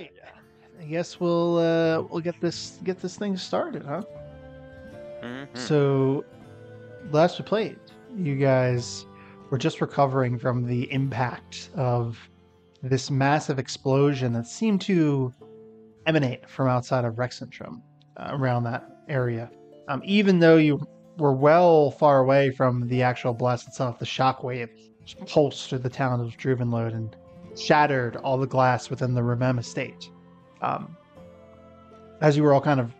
right. I guess we'll get this thing started, huh? Mm-hmm. So last we played, you guys were just recovering from the impact of this massive explosion that seemed to emanate from outside of Rexentrum, around that area. Even though you were well far away from the actual blast itself, the shockwave just pulsed through the town of Druvenload and shattered all the glass within the Remem estate. Um, as you were all kind of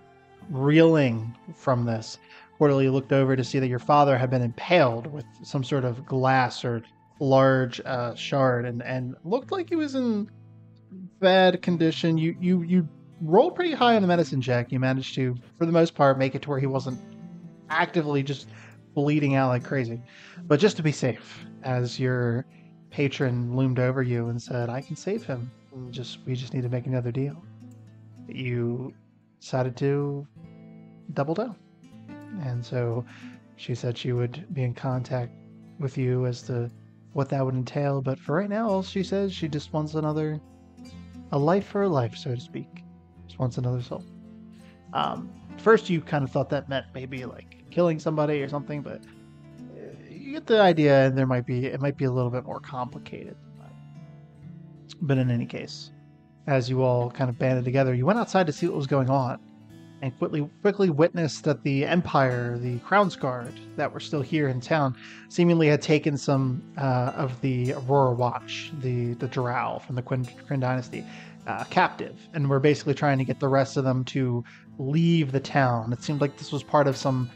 reeling from this, Quarterly looked over to see that your father had been impaled with some sort of glass or large shard, and looked like he was in bad condition. You rolled pretty high on the medicine check. You managed to, for the most part, make it to where he wasn't actively just bleeding out like crazy. But just to be safe, as your patron loomed over you and said, "I can save him. We just need to make another deal." You decided to double down. And so she said she would be in contact with you as to what that would entail. But for right now, all she says, she just wants a life for a life, so to speak. Just wants another soul. First, you kind of thought that meant maybe like killing somebody or something, but you get the idea, and it might be a little bit more complicated. But in any case, as you all kind of banded together, you went outside to see what was going on, and quickly witnessed that the Empire, the Crown's Guard that were still here in town, seemingly had taken some of the Aurora Watch, the Drow from the Quinn Dynasty, captive, and were basically trying to get the rest of them to leave the town. It seemed like this was part of some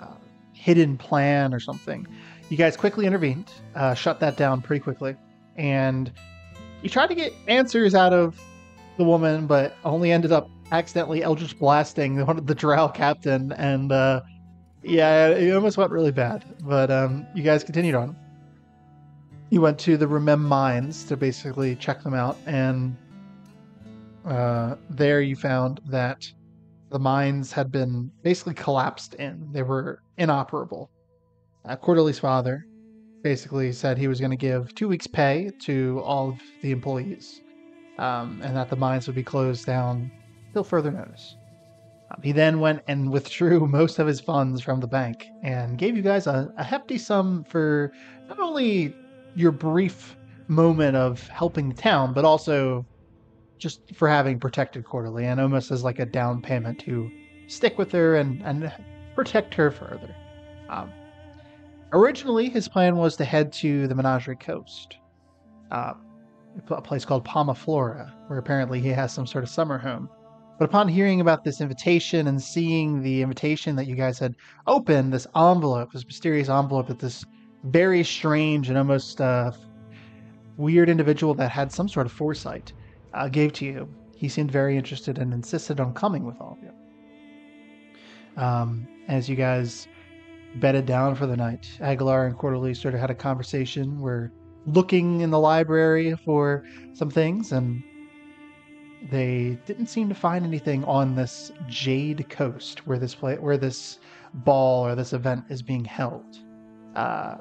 uh, hidden plan or something. You guys quickly intervened, shut that down pretty quickly, and you tried to get answers out of the woman, but only ended up accidentally Eldritch blasting one of the Drow captain, and yeah, it almost went really bad. But you guys continued on. You went to the Remem mines to basically check them out, and there you found that the mines had been basically collapsed in. They were inoperable. Quarterly's father basically said he was going to give 2 weeks' pay to all of the employees, and that the mines would be closed down till further notice. He then went and withdrew most of his funds from the bank and gave you guys a hefty sum for not only your brief moment of helping the town, but also just for having protected Quarterly, and almost as like a down payment to stick with her and protect her further. Um, Originally, his plan was to head to the Menagerie Coast, uh, a place called Palmaflora, where apparently he has some sort of summer home. But upon hearing about this invitation and seeing the invitation that you guys had opened, this envelope, this mysterious envelope that this very strange and almost weird individual that had some sort of foresight gave to you, he seemed very interested and insisted on coming with all of you. As you guys bedded down for the night, Aguilar and Quarterly sort of had a conversation. We're looking in the library for some things, and they didn't seem to find anything on this Jade Coast where this ball or this event is being held. Uh,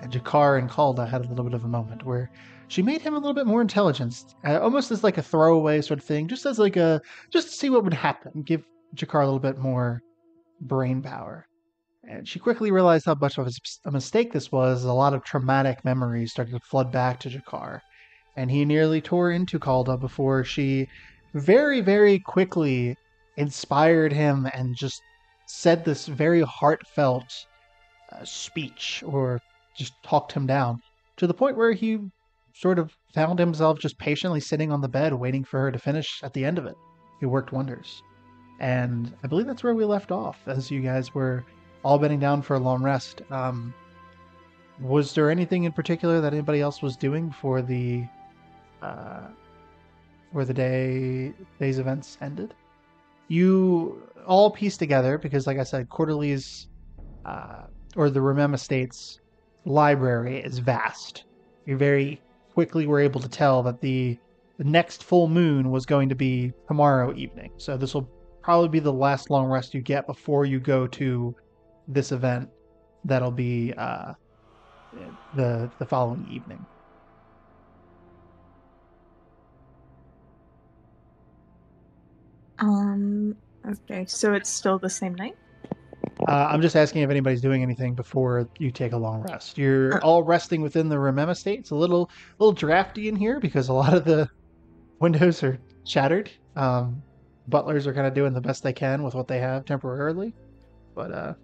and Jakar and Calda had a little bit of a moment where she made him a little bit more intelligent, almost as like a throwaway sort of thing, just to see what would happen, give Jakar a little bit more brain power. And she quickly realized how much of a mistake this was. A lot of traumatic memories started to flood back to Jakar, and he nearly tore into Calda before she very, very quickly inspired him and just said this very heartfelt speech, or just talked him down to the point where he sort of found himself just patiently sitting on the bed waiting for her to finish at the end of it. It worked wonders. And I believe that's where we left off as you guys were all bedding down for a long rest. Was there anything in particular that anybody else was doing uh, for the day's events ended? You all pieced together because, like I said, Quarterly's uh, or the Remem Estates library is vast. You very quickly were able to tell that the next full moon was going to be tomorrow evening. So this will probably be the last long rest you get before you go to this event. That'll be the following evening. Um, okay, so it's still the same night? I'm just asking if anybody's doing anything before you take a long rest. You're Uh, all resting within the Remema state. It's a little drafty in here because a lot of the windows are shattered. Butlers are kind of doing the best they can with what they have temporarily, but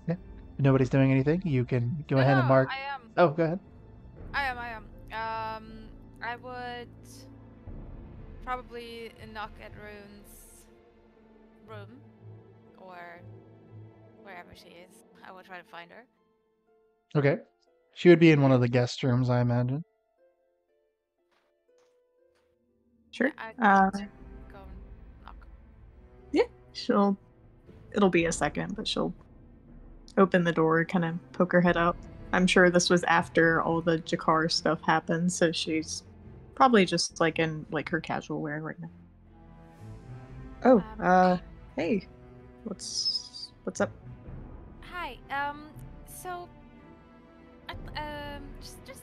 yeah, if nobody's doing anything. You can go No, no, ahead and mark. I am. Oh, go ahead. I am. I would probably knock at Rune's room or wherever she is. I will try to find her. Okay, she would be in one of the guest rooms, I imagine. sure. Yeah, I go and knock. Yeah, it'll be a second, but she'll open the door, kind of poke her head out. I'm sure this was after all the Jakar stuff happened, so she's probably just like in like her casual wear right now. Oh, hey, what's up? Hi. So, just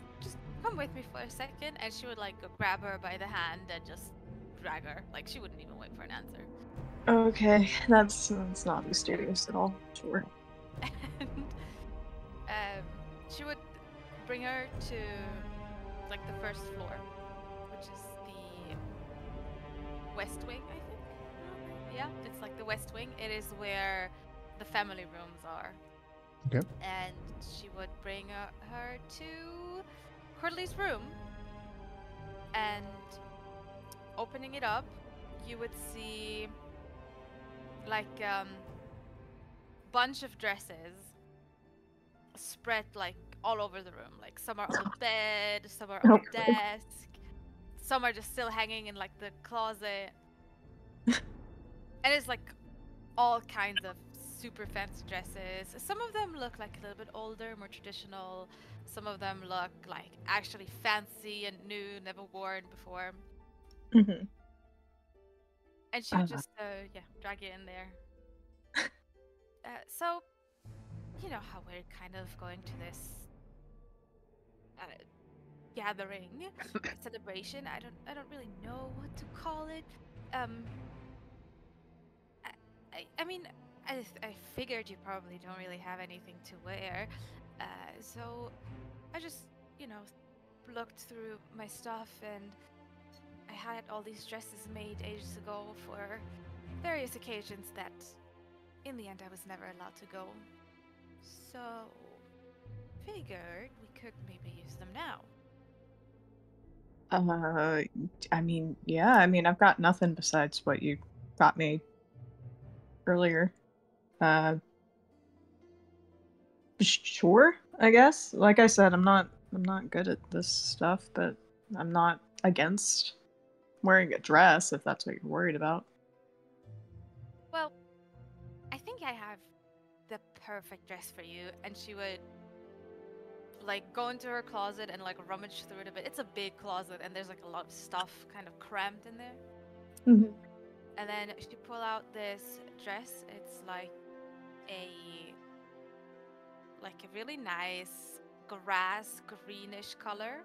come with me for a second, and she would like go grab her by the hand and just drag her. Like she wouldn't even wait for an answer. Okay, that's not mysterious at all. Sure. And she would bring her to like the first floor, which is the West Wing, I think. Yeah, it's like the West Wing. It is where the family rooms are. Okay. And she would bring her to Curly's room, and opening it up, you would see like bunch of dresses spread like all over the room. Like some are on the bed, some are on the desk, some are just still hanging in like the closet. And it's like all kinds of super fancy dresses. Some of them look like a little bit older, more traditional. Some of them look like actually fancy and new, never worn before. Mm-hmm. And she would just, drag you in there. So, you know how we're kind of going to this gathering, celebration. I don't really know what to call it. I mean, I figured you probably don't really have anything to wear, so I just, you know, looked through my stuff and I had all these dresses made ages ago for various occasions that, in the end, I was never allowed to go. So, figured we could maybe use them now. I mean, yeah, I mean, I've got nothing besides what you got me earlier. Sure, I guess. Like I said, I'm not good at this stuff, but I'm not against wearing a dress if that's what you're worried about. Well, I think I have the perfect dress for you. And she would like go into her closet and like rummage through it a bit. It's a big closet and there's like a lot of stuff kind of crammed in there. Mm-hmm. And then she pull out this dress. It's like a really nice grass greenish color.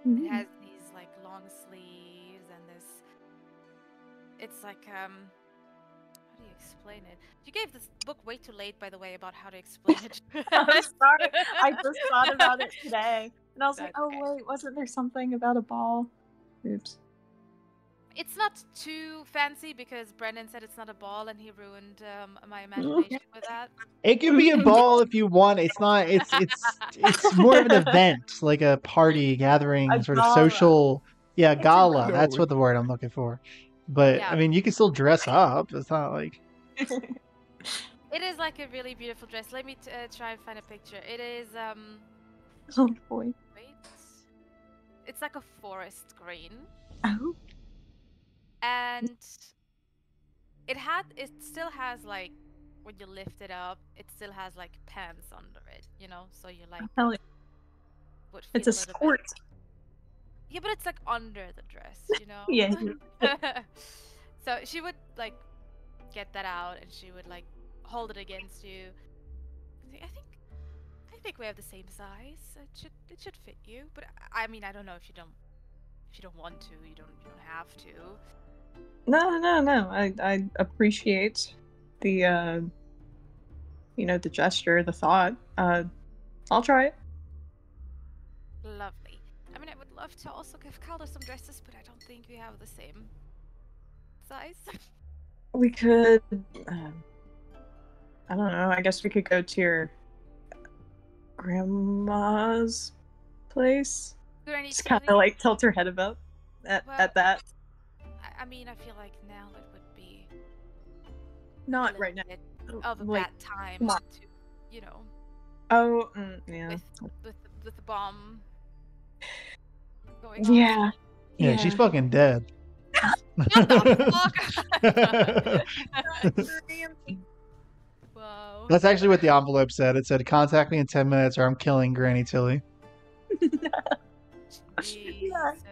Mm-hmm. It has these like long sleeves and this. It's like how do you explain it? You gave this book way too late, by the way, about how to explain it. I'm sorry. I just thought about it today, and I was like, That's "Oh okay. wait, wasn't there something about a ball?" Oops. It's not too fancy because Brendan said it's not a ball, and he ruined my imagination with that. It can be a ball if you want. It's not. It's more of an event, like a party gathering, A sort of gala. social. Yeah, It's a gala. gala. That's what the word I'm looking for. But Yeah. I mean, you can still dress up. It's not like. It is like a really beautiful dress. Let me try and find a picture. It is Oh boy. wait. It's like a forest green. Oh. And it still has like when you lift it up, it still has like pants under it, you know, so you like Hell yeah. would feel It's a little skirt. bit. Yeah, but it's like under the dress, you know. Yeah. So she would like get that out and she would like hold it against you. I think we have the same size. It should fit you, but I mean I don't know if If you don't want to, you don't have to. No. I appreciate the the gesture, the thought. I'll try it. Lovely. I mean, I would love to also give Calder some dresses, but I don't think we have the same size. We could. I don't know. I guess we could go to your grandma's place. Granny Just kind of Tilly? like tilt her head about Well, at that. I mean, I feel like now it would be a Not little right now. bit of a Like, bad time come on. to, you know, Oh, yeah. with the bomb going off. Yeah. Yeah, she's fucking dead. What the fuck? Wow. That's actually what the envelope said. It said, "Contact me in 10 minutes, or I'm killing Granny Tilly." Jesus.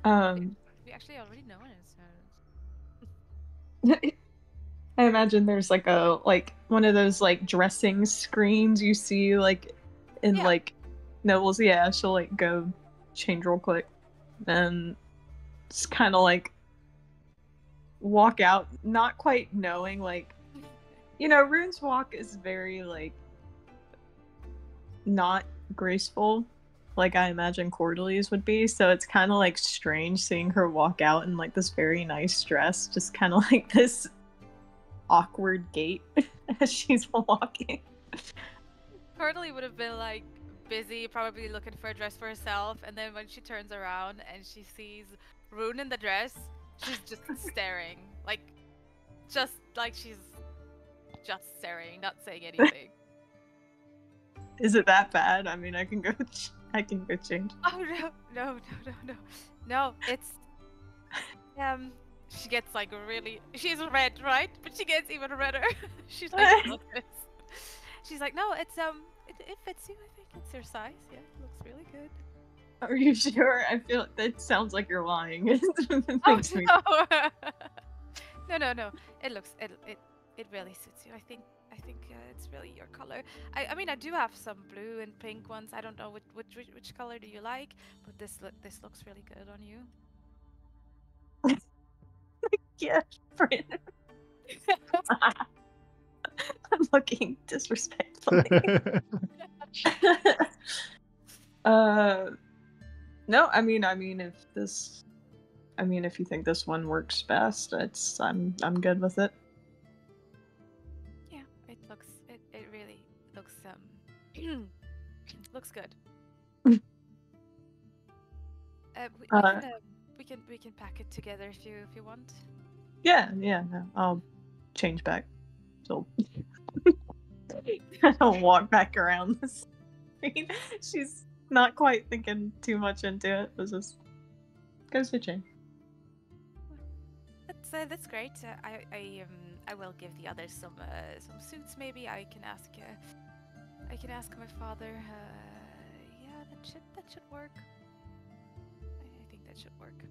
We actually already know it. I imagine there's like one of those like dressing screens you see like in Yeah. like novels. Yeah, she'll like go change real quick and just kind of like walk out, not quite knowing like Rune's walk is very like not graceful like I imagine Cordelie's would be, so it's kind of like strange seeing her walk out in like this very nice dress, just kind of like this awkward gait as she's walking. Cordelie would have been like busy, probably looking for a dress for herself, and then when she turns around and she sees Rune in the dress, she's just staring, just like she's just staring, not saying anything. Is it that bad? I mean, I can go change. Oh no! It's she gets like she's red, right? But she gets even redder. She's like, "Look this." She's like, "No, it's it fits you. I think it's your size. Yeah, it looks really good." Are you sure? I feel that sounds like you're lying. It Oh makes me- no! It really suits you. I think it's really your color. I mean, I do have some blue and pink ones. I don't know which color do you like, but this looks really good on you. Yeah, friend. I'm looking disrespectfully. No, I mean, if you think this one works best, I'm good with it. Yeah, it really looks looks good. We can pack it together if you want. Yeah, no, I'll change back. So I'll walk back around the screen. She's not quite thinking too much into it. It was just go switching. That's great. I will give the others some suits. Maybe I can ask my father. Yeah, that should work. I think that should work.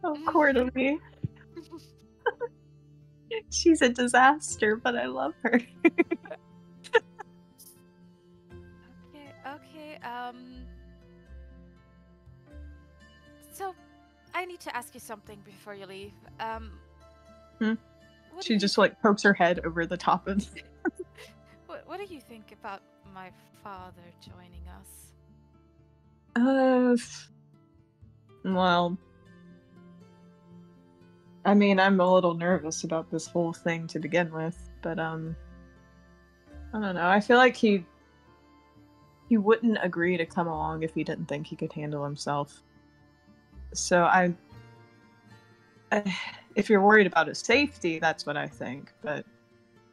Oh, Cordelie. She's a disaster, but I love her. Okay. So, I need to ask you something before you leave. She just like pokes her head over the top of. What do you think about my father joining us? Well, I mean, I'm a little nervous about this whole thing to begin with, but I don't know. I feel like he wouldn't agree to come along if he didn't think he could handle himself. So if you're worried about his safety, that's what I think. But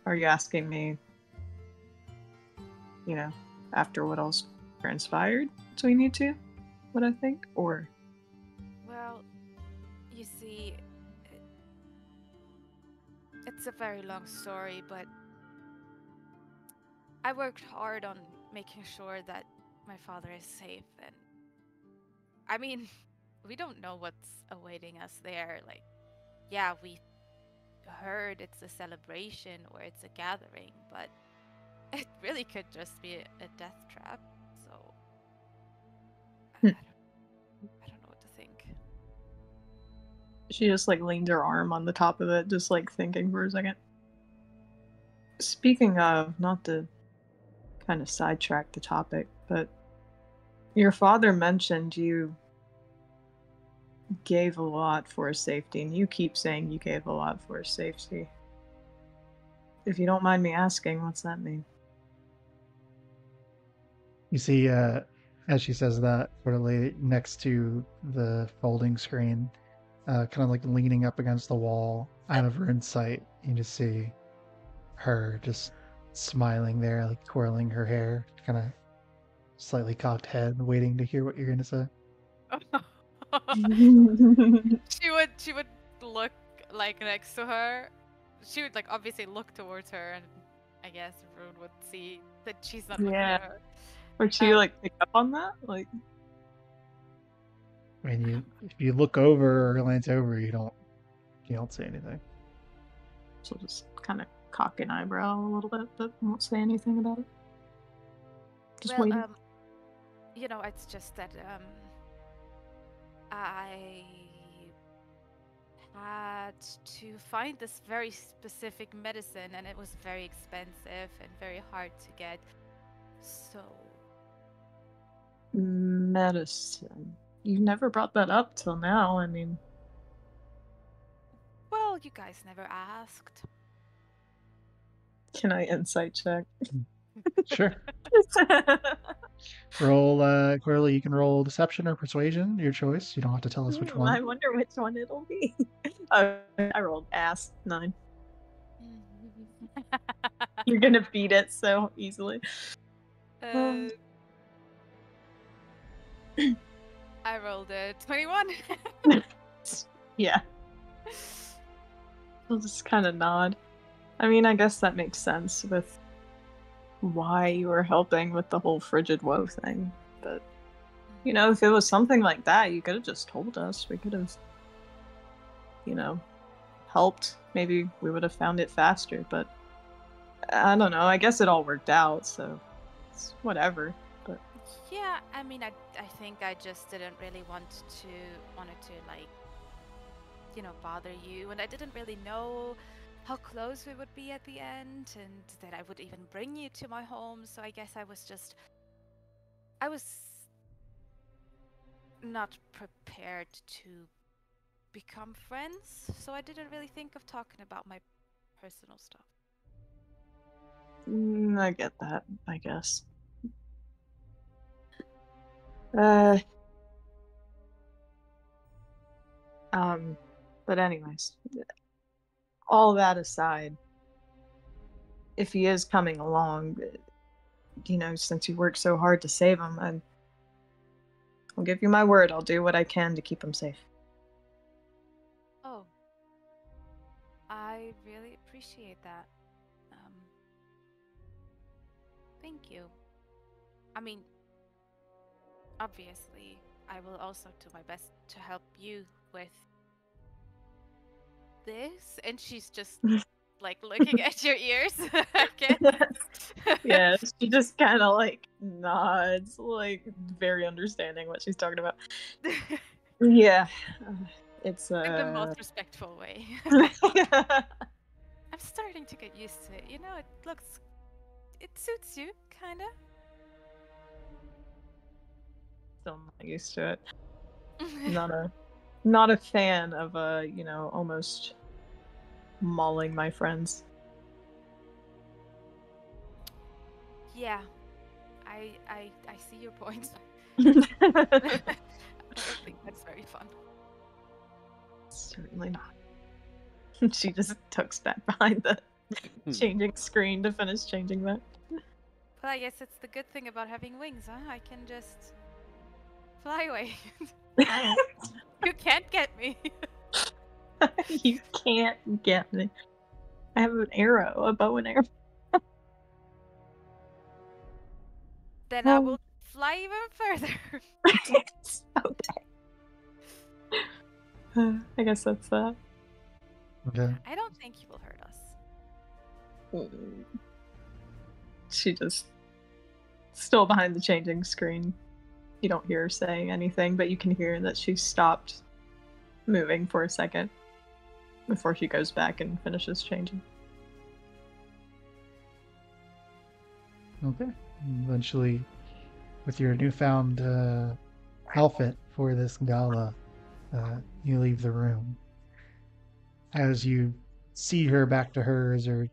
are you asking me, after what else transpired between you two, what I think, or? Well, you see, it's a very long story, but I worked hard on making sure that my father is safe, and I mean, we don't know what's awaiting us there. Like, yeah, we heard it's a celebration or it's a gathering, but it really could just be a death trap. So She just like leans her arm on the top of it, just like thinking for a second. Speaking of, not to kind of sidetrack the topic, but your father mentioned you gave a lot for his safety, and you keep saying you gave a lot for his safety. If you don't mind me asking, what's that mean? You see, as she says that, sort of lay next to the folding screen, kind of like leaning up against the wall, out of her sight, you just see her just smiling there, like twirling her hair, kind of slightly cocked head, waiting to hear what you're gonna say. She would look like next to her. She would like obviously look towards her, and I guess Rune would see that she's not looking Yeah. at her. Would she like pick up on that? Like, I mean, if you look over or glance over, you don't say anything. she'll just kind of cock an eyebrow a little bit, but won't say anything about it. Just Well, waiting. you know, it's just that I had to find this very specific medicine, and it was very expensive and very hard to get. So, Medicine. You never brought that up till now. I mean, well, you guys never asked. can I insight check? Sure. Roll, clearly you can roll deception or persuasion, your choice. You don't have to tell us which I one. wonder which one it'll be. I rolled ass 9. You're gonna beat it so easily. I rolled a 21. Yeah. I'll just kind of nod. I mean, I guess that makes sense with why you were helping with the whole frigid woe thing. But, you know, if it was something like that, you could have just told us. We could have, you know, helped. Maybe we would have found it faster, but I don't know. I guess it all worked out, so it's whatever. But Yeah, I mean, I think I just didn't really wanted to like, you know, bother you, and I didn't really know how close we would be at the end, and that I would even bring you to my home. So I guess I was not prepared to become friends, so I didn't really think of talking about my personal stuff. I get that, I guess. But anyways, all that aside, if he is coming along, you know, since you worked so hard to save him, I'll give you my word, I'll do what I can to keep him safe. Oh, I really appreciate that. Thank you. I mean, obviously, I will also do my best to help you with this. And she's just like looking at your ears, I guess. Yeah, she just kind of like nods, like very understanding what she's talking about. Yeah, it's In the most respectful way. I'm starting to get used to it. You know, it suits you, kinda. Still not used to it. Not a fan of you know, almost mauling my friends. Yeah, I see your point. I don't think that's very fun. Certainly not. She just tucks back behind the changing screen to finish changing that. Well, I guess it's the good thing about having wings, huh? I can just fly away. You can't get me. You can't get me. I have an arrow, a bow and arrow. Then I will fly even further. Okay. I guess that's that. Okay. I don't think he will hurt us. She just still behind the changing screen. You don't hear her saying anything, but you can hear that she stopped moving for a second before she goes back and finishes changing. Okay. Eventually, with your newfound outfit for this gala, you leave the room. As you see her back to hers or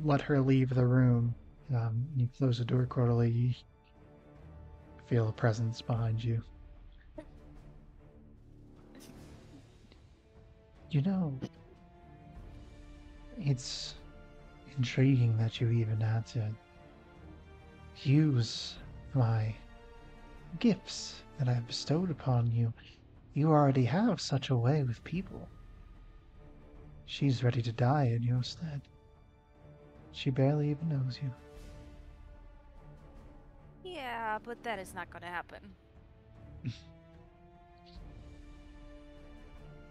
let her leave the room, you close the door quarterly. You feel a presence behind you. You know, it's intriguing that you even had to use my gifts that I have bestowed upon you. You already have such a way with people. She's ready to die in your stead. She barely even knows you. Yeah, but that is not gonna happen.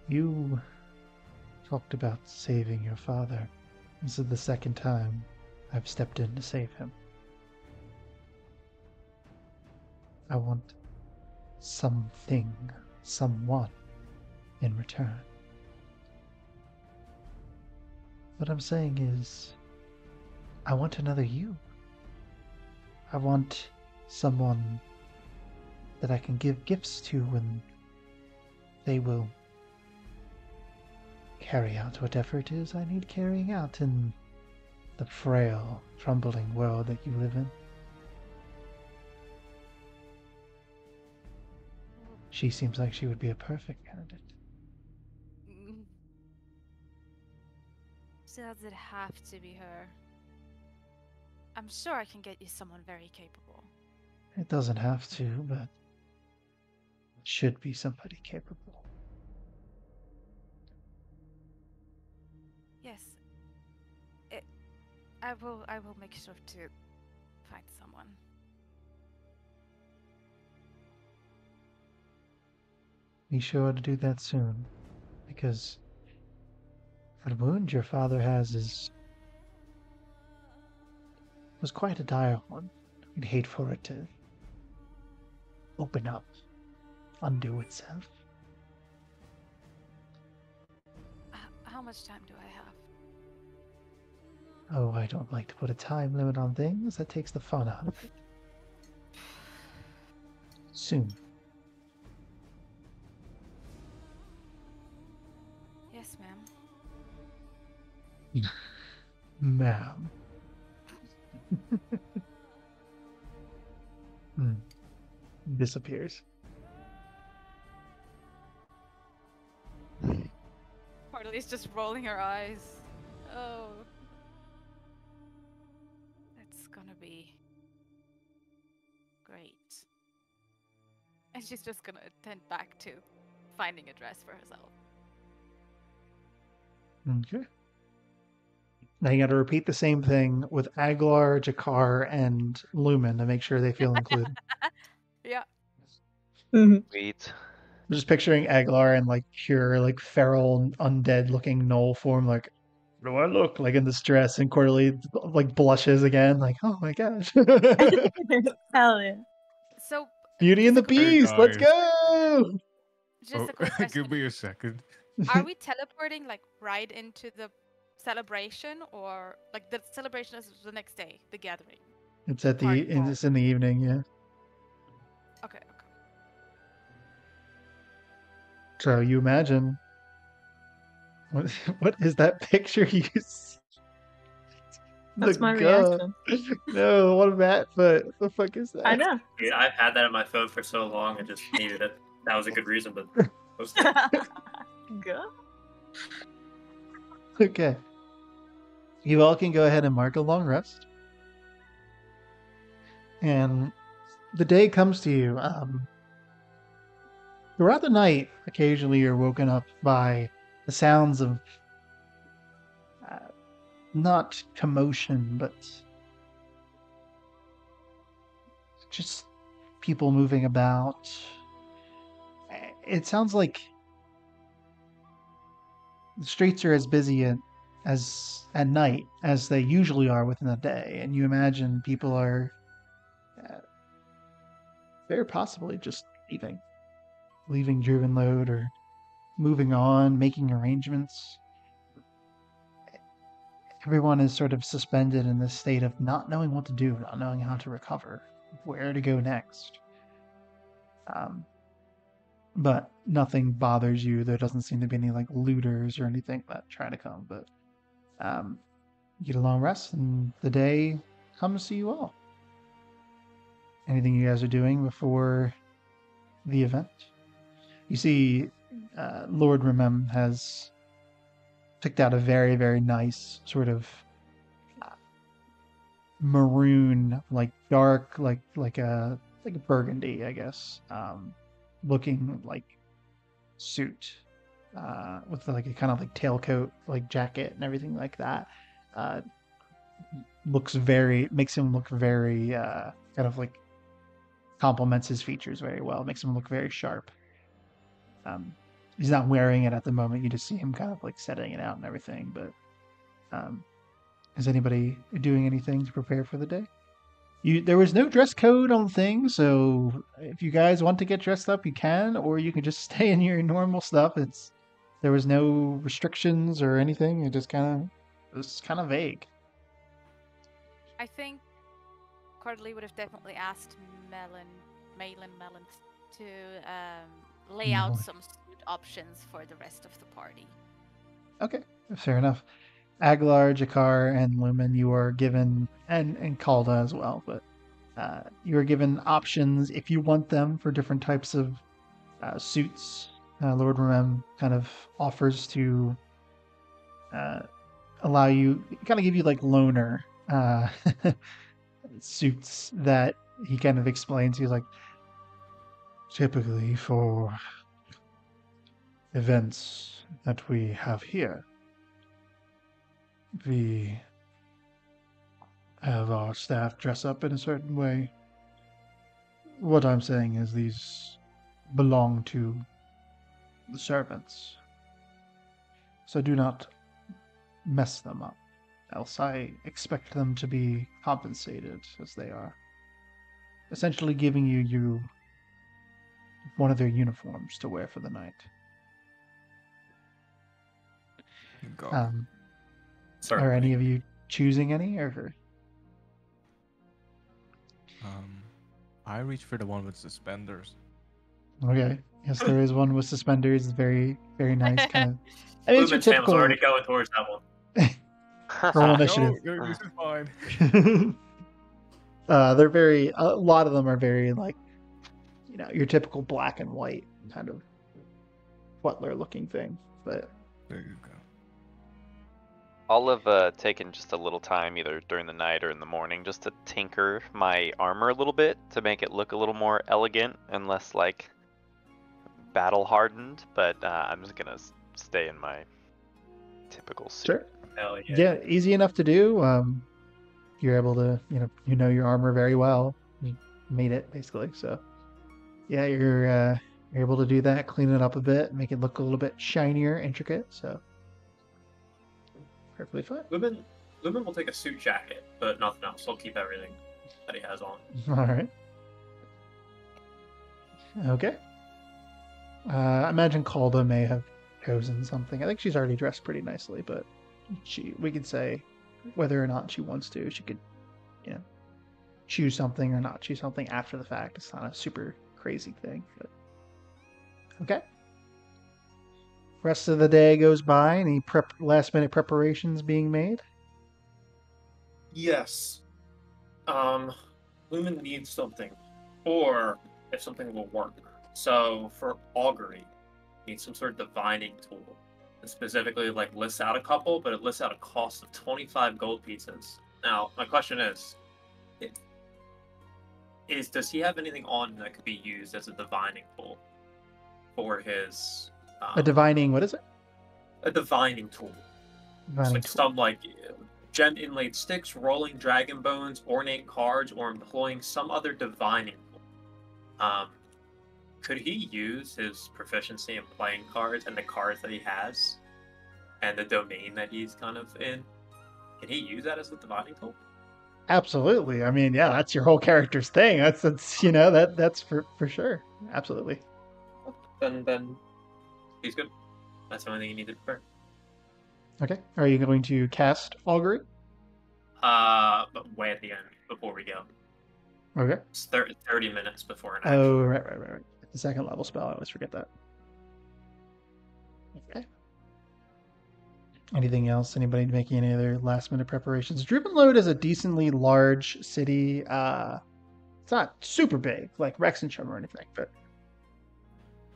You talked about saving your father. This is the second time I've stepped in to save him. I want something, someone in return. What I'm saying is, I want another you. I want someone that I can give gifts to and they will carry out whatever it is I need carrying out in the frail, crumbling world that you live in. She seems like she would be a perfect candidate. Does it have to be her? I'm sure I can get you someone very capable. It doesn't have to, but it should be somebody capable. Yes. I will make sure to find someone. Be sure to do that soon, because the wound your father has was quite a dire one. We'd hate for it to open up, undo itself. How much time do I have? Oh, I don't like to put a time limit on things. That takes the fun out of it. Soon. Yes, ma'am. Ma'am. Disappears. Harley's just rolling her eyes. Oh. That's gonna be great. And she's just gonna attend back to finding a dress for herself. Okay. Now you got to repeat the same thing with Aguilar, Jakar, and Lumen to make sure they feel included. Yeah. Sweet. I'm just picturing Aguilar in like pure, like feral, undead-looking gnoll form. Like, what do I look like in this dress? And Quarterly like blushes again. Like, oh my gosh, Hell yeah. So, Beauty and the just a quick- Beast. Let's guys. a go. quick question. Give me a second. Are we teleporting like right into the celebration, or like the celebration is the next day, the gathering? It's at the Party it's in the evening, yeah. Okay. So you imagine what is that picture you see? That's my gut. reaction. No, what a bat foot. What the fuck is that? I know. Dude, I've had that on my phone for so long, I just needed it. That was a good reason, but post it. Good. Okay. You all can go ahead and mark a long rest. And the day comes to you. Throughout the night, occasionally you're woken up by the sounds of not commotion, but just people moving about. It sounds like the streets are as busy as at night as they usually are within a day, and you imagine people are very possibly just leaving Driven Load or moving on, making arrangements. Everyone is sort of suspended in this state of not knowing what to do, not knowing how to recover, where to go next. But nothing bothers you. There doesn't seem to be any like looters or anything that try to come. But you get a long rest, and the day comes to you all. Anything you guys are doing before the event? You see, Lord Remem has picked out a very, very nice sort of maroon, like dark, like a burgundy, I guess, looking like suit with like a kind of like tailcoat, like jacket and everything like that. Makes him look very kind of like complements his features very well. Makes him look very sharp. He's not wearing it at the moment. You just see him kind of like setting it out and everything. But is anybody doing anything to prepare for the day? There was no dress code on the thing, so if you guys want to get dressed up, you can, or you can just stay in your normal stuff. There was no restrictions or anything. It was kind of vague. I think Cardley would have definitely asked Melon to lay out some suit options for the rest of the party. Okay, fair enough. Aguilar, Jakar, and Lumen, you are given, and Calda as well, but you are given options if you want them for different types of suits. Lord Remem kind of offers to allow you, kind of give you like loaner suits that he kind of explains. He's like, typically for events that we have here, we have our staff dress up in a certain way. What I'm saying is these belong to the servants. So do not mess them up, else I expect them to be compensated as they are. Essentially giving you one of their uniforms to wear for the night. Are any of you choosing any, or? I reach for the one with suspenders. Okay. Yes, there is one with suspenders. Very, very nice. Kind of. I mean, it's your Lumen's typical. already going towards that one. Roll initiative. No, this is fine. They're very. A lot of them are very like, your typical black and white kind of butler-looking thing. But There you go. I'll have taken just a little time, either during the night or in the morning, just to tinker my armor a little bit to make it look a little more elegant and less like battle hardened. But I'm just gonna stay in my typical suit. sure. Hell yeah. Yeah, easy enough to do. You're able to, you know your armor very well. You made it basically, so yeah, you're able to do that, clean it up a bit, make it look a little bit shinier, intricate. So perfectly fine. Lumen will take a suit jacket, but nothing else. He'll keep everything that he has on. All right. Okay. I imagine Calda may have chosen something. I think she's already dressed pretty nicely, but we could say whether or not she wants to. She could, choose something or not choose something after the fact. It's not a super crazy thing. But... Okay. Rest of the day goes by. Any last minute preparations being made? Yes. Lumen needs something, or if something will work. So for augury, needs some sort of divining tool. It specifically lists out a couple, but it lists out a cost of 25 gold pieces. Now, my question is does he have anything on that could be used as a divining tool for his A divining, what is it? A divining tool. Divining It's tool. some gem inlaid sticks, rolling dragon bones, ornate cards, or employing some other divining tool. Could he use his proficiency in playing cards and the cards that he has and the domain that he's kind of in? Can he use that as a divining tool? Absolutely. I mean, yeah, that's your whole character's thing. That's that's for sure. Absolutely. Then he's good. That's the only thing you need to prepare. Okay. Are you going to cast augury? But way at the end before we go. Okay. It's 30 minutes before an action. Oh, right. The second level spell. I always forget that. Okay. Anything else? Anybody making any other last minute preparations? Drubenlode is a decently large city. It's not super big like Rexensham or anything, but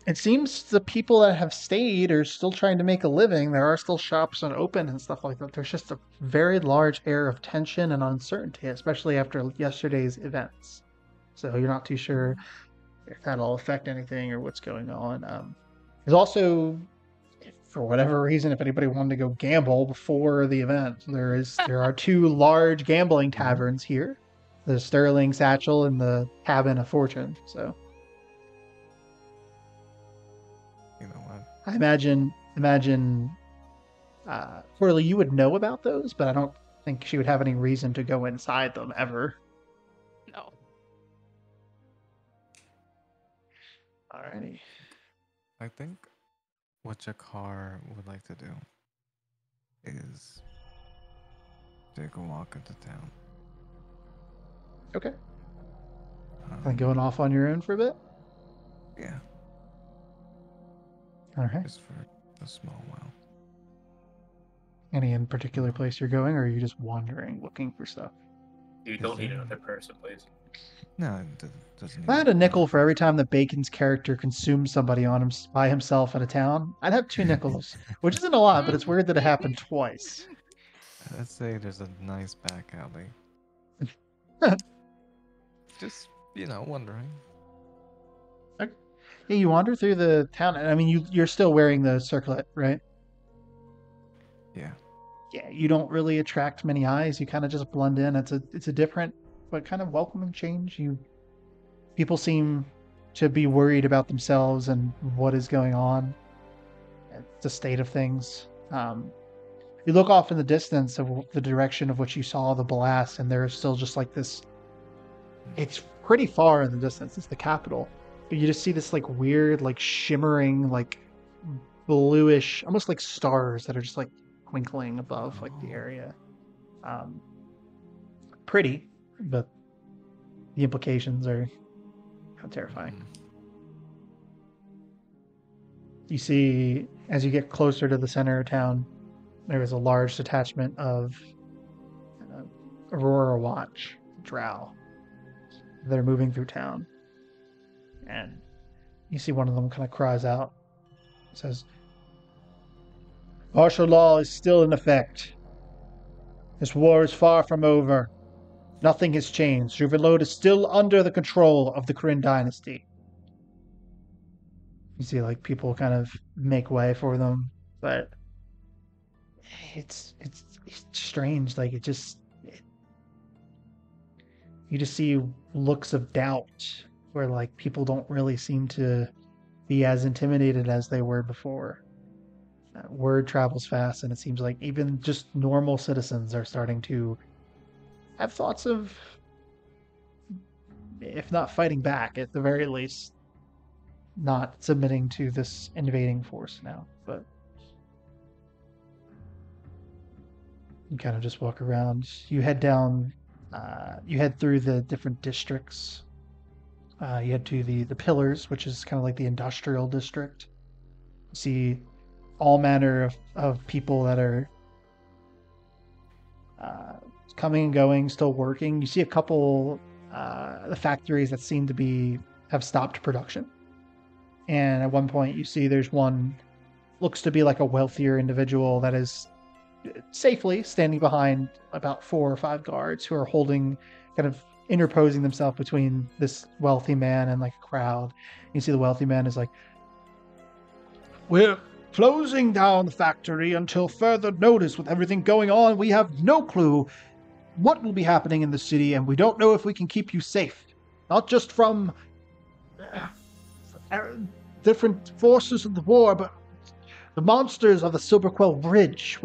it seems the people that have stayed are still trying to make a living. There are still shops open and stuff like that. There's just a very large air of tension and uncertainty, especially after yesterday's events. So you're not too sure if that'll affect anything or what's going on. There's also, for whatever reason, if anybody wanted to go gamble before the event, there are two large gambling taverns here: the Sterling Satchel and the Cabin of Fortune. So You know what? I imagine, Corley, you would know about those, but I don't think she would have any reason to go inside them ever. No. Alrighty. I think what Jakar would like to do is take a walk into town. Okay. Kind of going off on your own for a bit? Yeah, Alright. just for a small while. Any in particular place you're going, or are you just wandering looking for stuff? You don't need another person, please. No, it doesn't. If I had a nickel for every time that Bacon's character consumed somebody on him by himself in a town, I'd have 2 nickels, which isn't a lot, but it's weird that it happened twice. Let's say there's a nice back alley. Just, wondering. Yeah, you wander through the town, and I mean, you're still wearing the circlet, right? Yeah. Yeah, you don't really attract many eyes. You kind of just blend in. It's a different but kind of welcoming change. People seem to be worried about themselves and what is going on, the state of things. You look off in the distance of the direction of which you saw the blast, and there's still just like this. It's pretty far in the distance. It's the capital, but you just see this like weird, like shimmering, like bluish, almost like stars that are just like twinkling above like the area. Pretty, but the implications are how terrifying. You see, as you get closer to the center of town, there is a large detachment of Aurora Watch, Drow. They're moving through town. And you see one of them kind of cries out. It says, "Martial law is still in effect. This war is far from over. Nothing has changed. Juvenlode is still under the control of the Kryn dynasty." You see, like, people kind of make way for them, but it's strange. Like, you just see looks of doubt where, like, people don't really seem to be as intimidated as they were before. Word travels fast, and it seems like even just normal citizens are starting to have thoughts of, if not fighting back, at the very least, not submitting to this invading force now. But you kind of just walk around. You head down. You head through the different districts. You head to the Pillars, which is kind of like the industrial district. You see all manner of people that are coming and going, still working. You see a couple the factories that seem to have stopped production. And at one point you see there's one, looks to be like a wealthier individual that is safely standing behind about 4 or 5 guards who are kind of interposing themselves between this wealthy man and like a crowd. You see the wealthy man is like, "We're closing down the factory until further notice. With everything going on, we have no clue what will be happening in the city, and we don't know if we can keep you safe. Not just from different forces of the war, but the monsters of the Silverquell Bridge.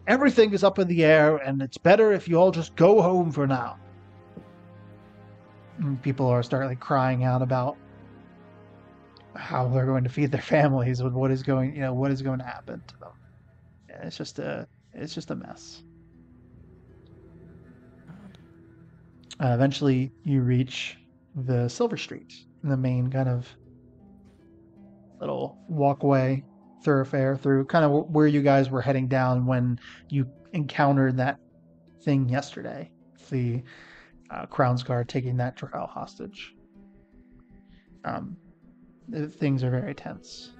Everything is up in the air, and it's better if you all just go home for now." And people are starting crying out about how they're going to feed their families with what is going, what is going to happen to them. Yeah, it's just a mess. Eventually, you reach the Silver Street, the main kind of little walkway thoroughfare through kind of where you guys were heading down when you encountered that thing yesterday. The Crown's Guard taking that drow hostage. Um, things are very tense.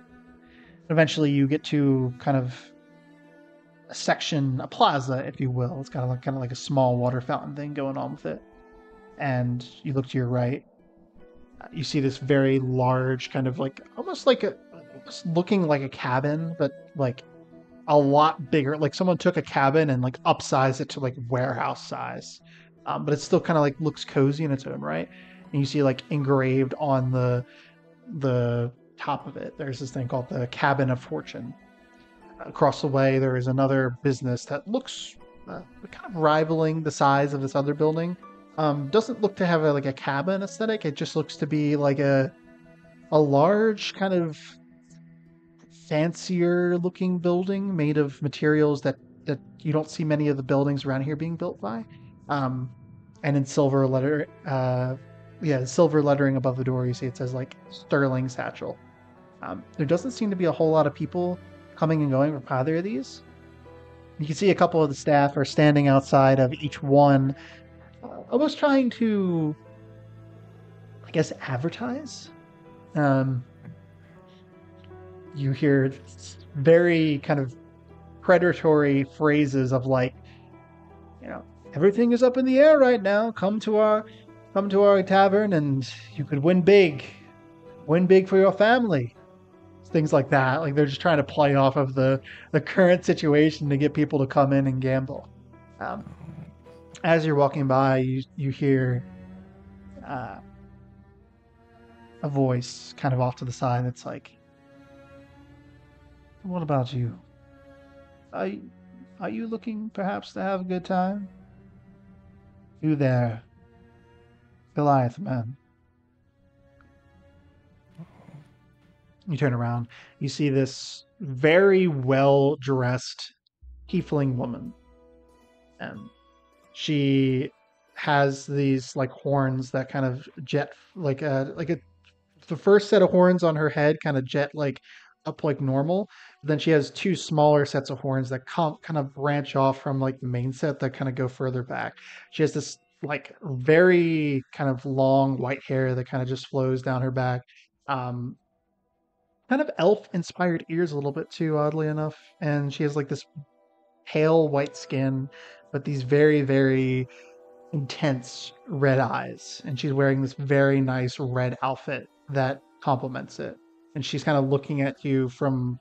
Eventually, you get to kind of a section, a plaza, if you will. It's kind of like a small water fountain thing going on with it. And you look to your right. You see this very large, kind of like almost looking like a cabin, but like a lot bigger. Like someone took a cabin and like upsized it to like warehouse size. But it still kind of like looks cozy in its own right. And you see like engraved on the top of it, there's this thing called the Cabin of Fortune. Across the way, there is another business that looks kind of rivaling the size of this other building. Doesn't look to have like a cabin aesthetic. It just looks to be like a large kind of fancier looking building made of materials that you don't see many of the buildings around here being built by. And in silver silver lettering above the door, you see it says like Sterling Satchel. There doesn't seem to be a whole lot of people coming and going from either of these. You can see a couple of the staff are standing outside of each one, almost trying to, I guess, advertise. You hear very kind of predatory phrases of like, everything is up in the air right now. Come to our tavern and you could win big for your family. Things like that. Like they're just trying to play off of the current situation to get people to come in and gamble. As you're walking by, you hear a voice kind of off to the side that's like, "What about you? Are you looking perhaps to have a good time? You there, Goliath man?" You turn around. You see this very well dressed tiefling woman, and she has these like horns that kind of jet the first set of horns on her head kind of jet like up like normal. Then she has two smaller sets of horns that kind of branch off from like the main set that kind of go further back. She has this like very kind of long white hair that kind of just flows down her back. Um, Kind of elf inspired ears a little bit too, oddly enough. And she has like this pale white skin, but these very, very intense red eyes. And she's wearing this very nice red outfit that complements it. And she's kind of looking at you from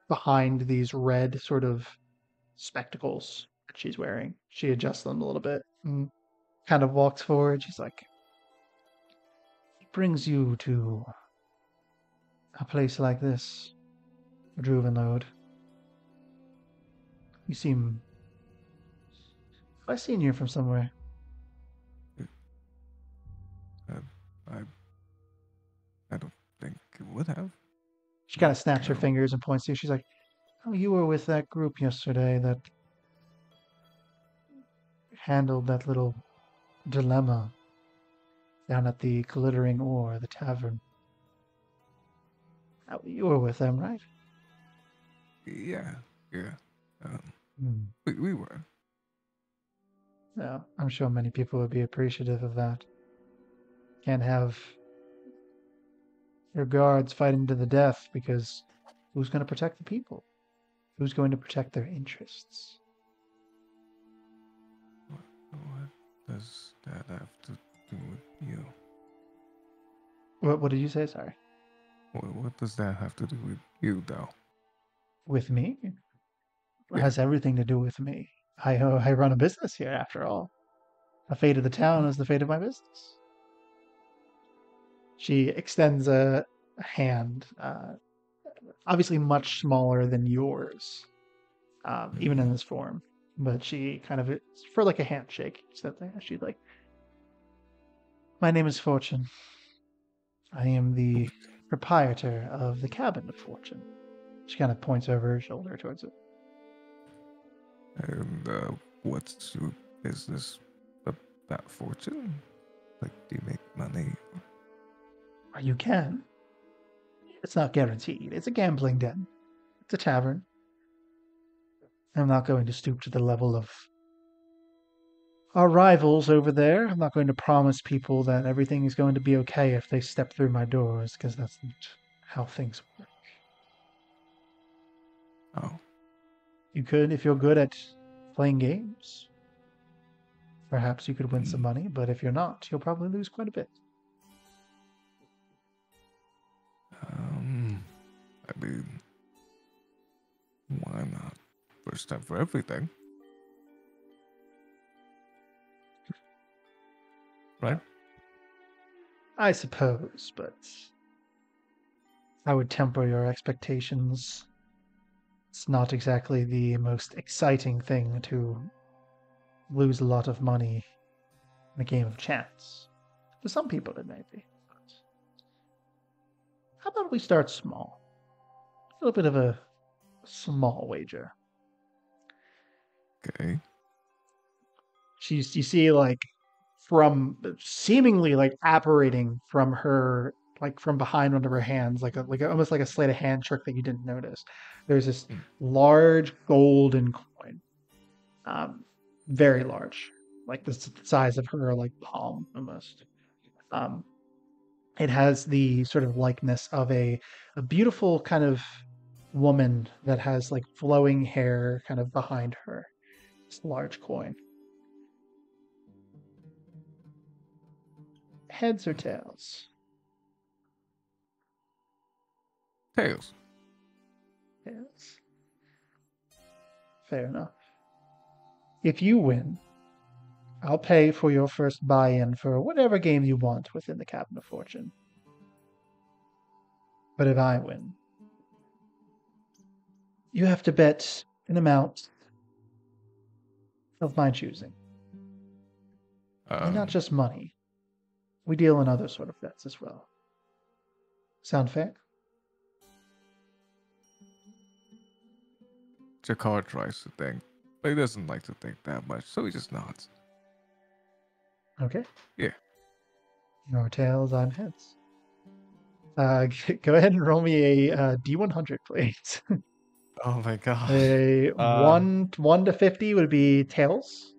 behind these red sort of spectacles that she's wearing. She adjusts them a little bit and kind of walks forward. She's like, "What brings you to a place like this, Druvenlode? You seem... Have I seen you from somewhere?" I I don't think it would have. She kind of snaps her No. fingers and points to you. She's like, "Oh, you were with that group yesterday that handled that little dilemma down at the Glittering Oar, the tavern. You were with them, right?" Yeah. Hmm. We were. No, I'm sure many people would be appreciative of that. Can't have your guards fighting to the death because who's going to protect the people? Who's going to protect their interests? What does that have to do with you? What did you say? Sorry. What does that have to do with you, though? With me? It Yeah. has everything to do with me. I run a business here, after all. The fate of the town is the fate of my business. She extends a hand, obviously much smaller than yours, even in this form. But she kind of, for like a handshake, she's like, "My name is Fortune. I am the proprietor of the Cabin of Fortune. She kind of points over her shoulder towards it. And what's your business about fortune? Like, do you make money? Or you can. It's not guaranteed. It's a gambling den. It's a tavern. I'm not going to stoop to the level of our rivals over there. I'm not going to promise people that everything is going to be okay if they step through my doors, because that's not how things work. Oh, You could, if you're good at playing games, perhaps you could win some money, but if you're not, you'll probably lose quite a bit. I mean, why not? First time for everything. Right? I suppose, but I would temper your expectations. It's not exactly the most exciting thing to lose a lot of money in a game of chance. To some people, it may be. But how about we start small? A little bit of a small wager. Okay. You see, like, from seemingly like apparating from her, like from behind one of her hands, almost like a sleight of hand trick that you didn't notice. There's this large golden coin, very large, like the size of her like palm almost. It has the sort of likeness of a beautiful kind of woman that has like flowing hair kind of behind her. This large coin. Heads or tails? Tails. Tails. Fair enough. If you win, I'll pay for your first buy-in for whatever game you want within the Cabin of Fortune. But if I win, you have to bet an amount of my choosing. And not just money. We deal in other sort of bets as well. Sound fair? Jakar tries to think, but he doesn't like to think that much, so he just nods. Okay. Yeah. Your tails, I'm heads. Go ahead and roll me a D100, please. Oh my god. A 1 to 50 would be tails.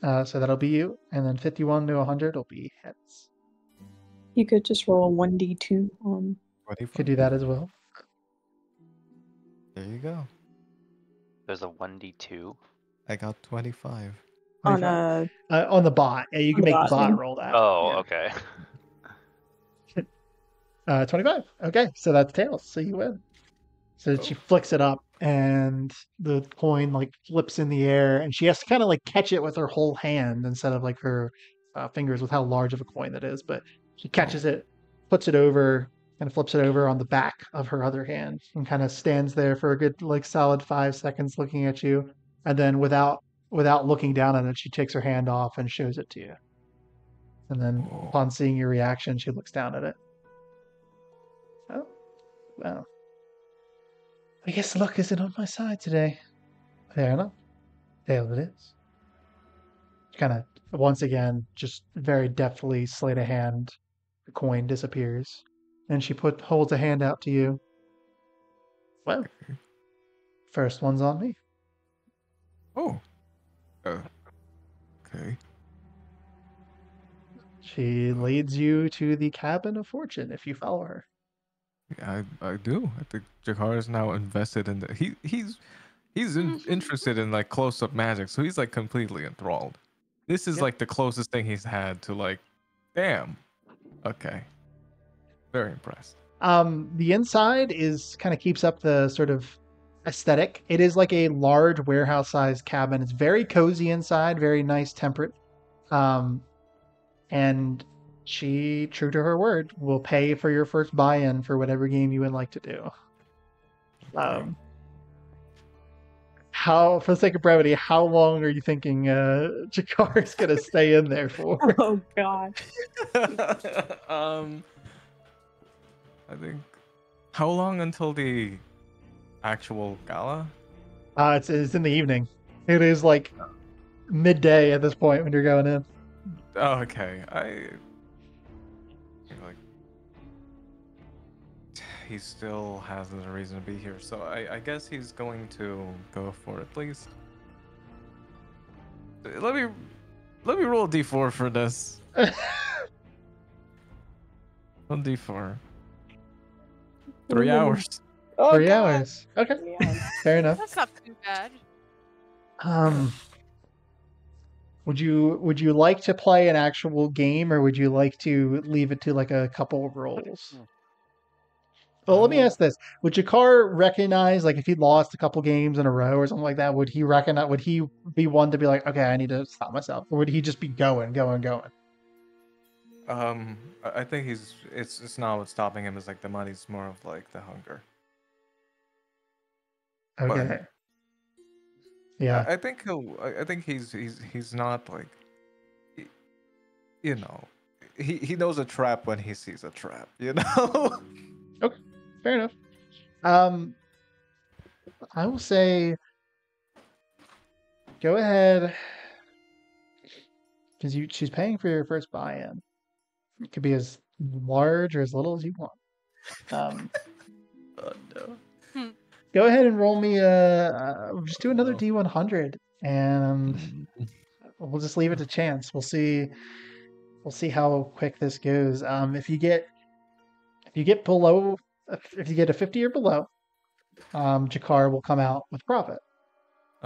So that'll be you. And then 51 to 100 will be heads. You could just roll a 1d2 on. Could do that as well. There you go. There's a 1d2. I got 25. On 25. On the bot. Yeah, you on can the make the bot, bot yeah. roll that. Oh, Yeah. okay. 25. Okay, so that's tails. So you win. So she flicks it up, and the coin like flips in the air, and she has to kind of like catch it with her whole hand instead of like her fingers with how large of a coin that is. But she catches it, puts it over, and flips it over on the back of her other hand, and kind of stands there for a good like solid 5 seconds looking at you, and then without looking down at it, she takes her hand off and shows it to you. And then upon seeing your reaction, she looks down at it. Oh, well. I guess luck isn't on my side today. Fair enough. Tails it is. Kind of, once again, just very deftly sleight of hand, the coin disappears. And she holds a hand out to you. Well, first one's on me. Oh. Okay. She leads you to the Cabin of Fortune if you follow her. Yeah, I do. I think Jakar is now invested in the. He's interested in like close up magic, so he's like completely enthralled. This is like the closest thing he's had to like, damn. Okay. Very impressed. The inside is kind of keeps up the sort of aesthetic. It is like a large warehouse sized cabin. It's very cozy inside, very nice, temperate. And she, true to her word, will pay for your first buy-in for whatever game you would like to do. For the sake of brevity, how long are you thinking Jakar is going to stay in there for? Oh, God. I think. How long until the actual gala? It's in the evening. It is like midday at this point when you're going in. Oh, okay. Like he still has a reason to be here, so I guess he's going to go for it. Please. Let me roll a d4 for this. 1d4. 3 hours. Oh, 3 hours. Okay, Yeah. fair enough. That's not too bad. Would you like to play an actual game, or would you like to leave it to like a couple of rolls? Well, let me ask this: would Jakar recognize, like, if he lost a couple games in a row or something like that? Would he recognize? Would he be one to be like, okay, I need to stop myself, or would he just be going? I think it's not what's stopping him. Is like the money's more of like the hunger. Okay. Yeah. I think I think he's not like, you know, he knows a trap when he sees a trap. You know. Okay. Fair enough. I will say, go ahead, because she's paying for your first buy-in. It could be as large or as little as you want. Oh no. Go ahead and roll me just do another D100, and we'll just leave it to chance. We'll see how quick this goes. If you get below, if you get a 50 or below, Jakar will come out with profit.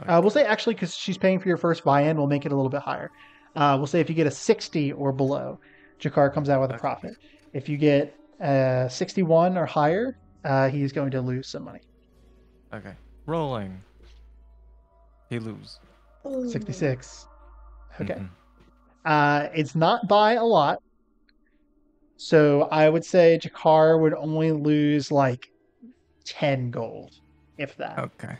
We'll say, actually, because she's paying for your first buy-in, we'll make it a little bit higher. We'll say if you get a 60 or below, Jakar comes out with a profit. If you get 61 or higher, he's going to lose some money. Okay. Rolling. He lose. 66. Okay. Mhm. It's not by a lot. So I would say Jakar would only lose like 10 gold, if that. Okay.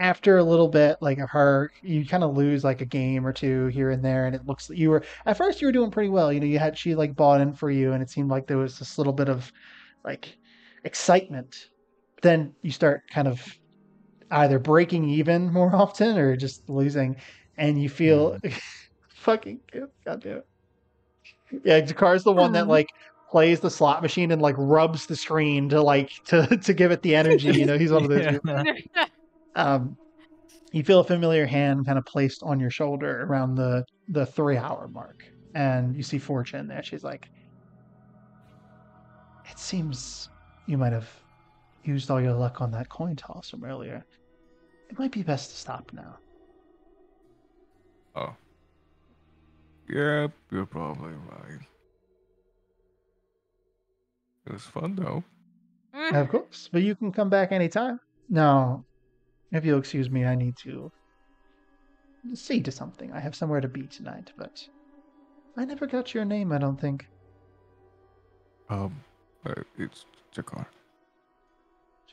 After a little bit, like of her, you kind of lose like a game or two here and there, and it looks you were at first you were doing pretty well. You know, she like bought in for you, and it seemed like there was this little bit of like excitement. Then you start kind of either breaking even more often or just losing, and you feel fucking goddamn it. Yeah, Jakar's the one that like plays the slot machine and like rubs the screen to like to give it the energy. You know, he's one of those people. You feel a familiar hand kind of placed on your shoulder around the 3 hour mark, and you see Fortune there. She's like, "It seems you might have used all your luck on that coin toss from earlier. It might be best to stop now." Oh. Yeah, you're probably right. It was fun though. Of course, but you can come back anytime. Now, if you'll excuse me, I need to see to something. I have somewhere to be tonight, but I never got your name, I don't think. It's Jakar.